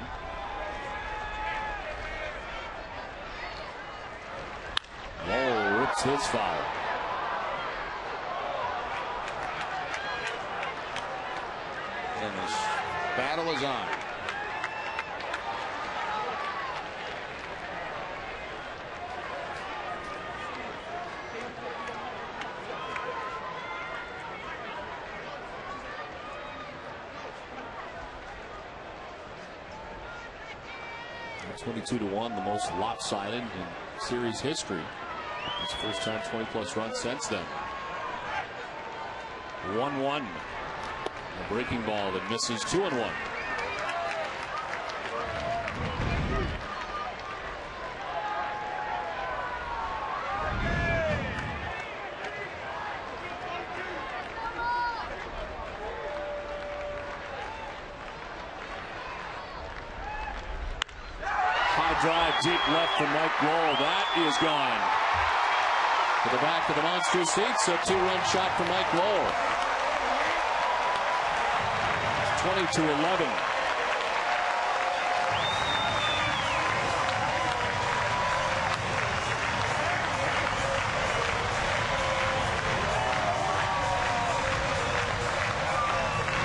Lowell rips his foul. And this battle is on. It's 22-1, the most lopsided in series history. It's the first time 20+ runs since then. 1-1. A breaking ball that misses 2-1. Drive deep left for Mike Lowell. That is gone. To the back of the monster seats, a 2-run shot for Mike Lowell. 20-11.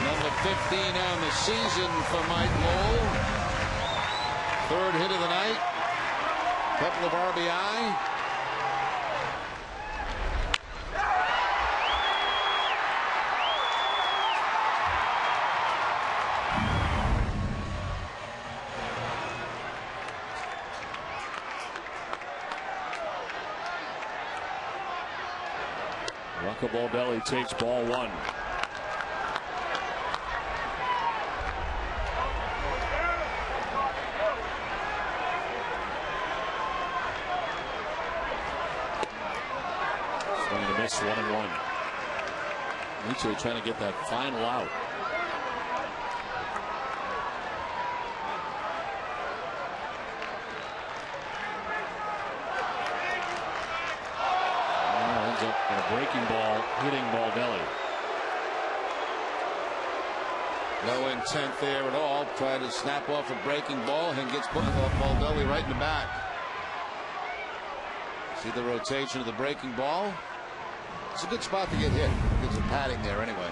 Number 15 on the season for Mike Lowell. 3rd hit of the night. Couple of RBI. Rocco Baldelli takes ball 1. Miss 1-1. Nietzsche trying to get that final out. Ends up in a breaking ball, hitting Baldelli. No intent there at all. Tried to snap off a breaking ball and gets Baldelli right in the back. See the rotation of the breaking ball. It's a good spot to get hit. Gives some padding there anyway.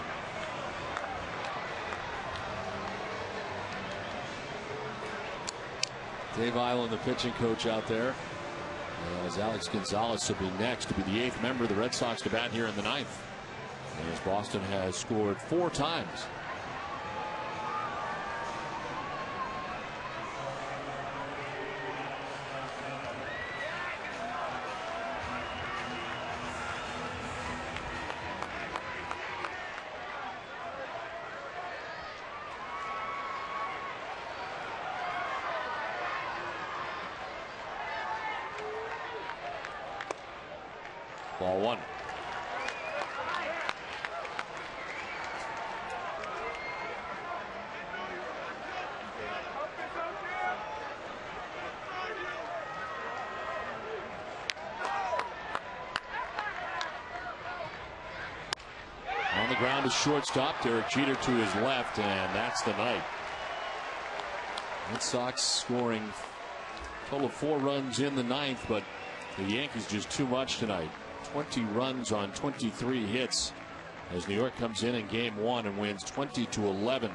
Dave Eiland, the pitching coach out there, as Alex Gonzalez will be next to be the 8th member of the Red Sox to bat here in the 9th. As Boston has scored 4 times. Ball 1. ground to shortstop. Derek Jeter to his left, and that's the night. Red Sox scoring a total of 4 runs in the 9th, but the Yankees just too much tonight. 20 runs on 23 hits as New York comes in game 1 and wins 20-11.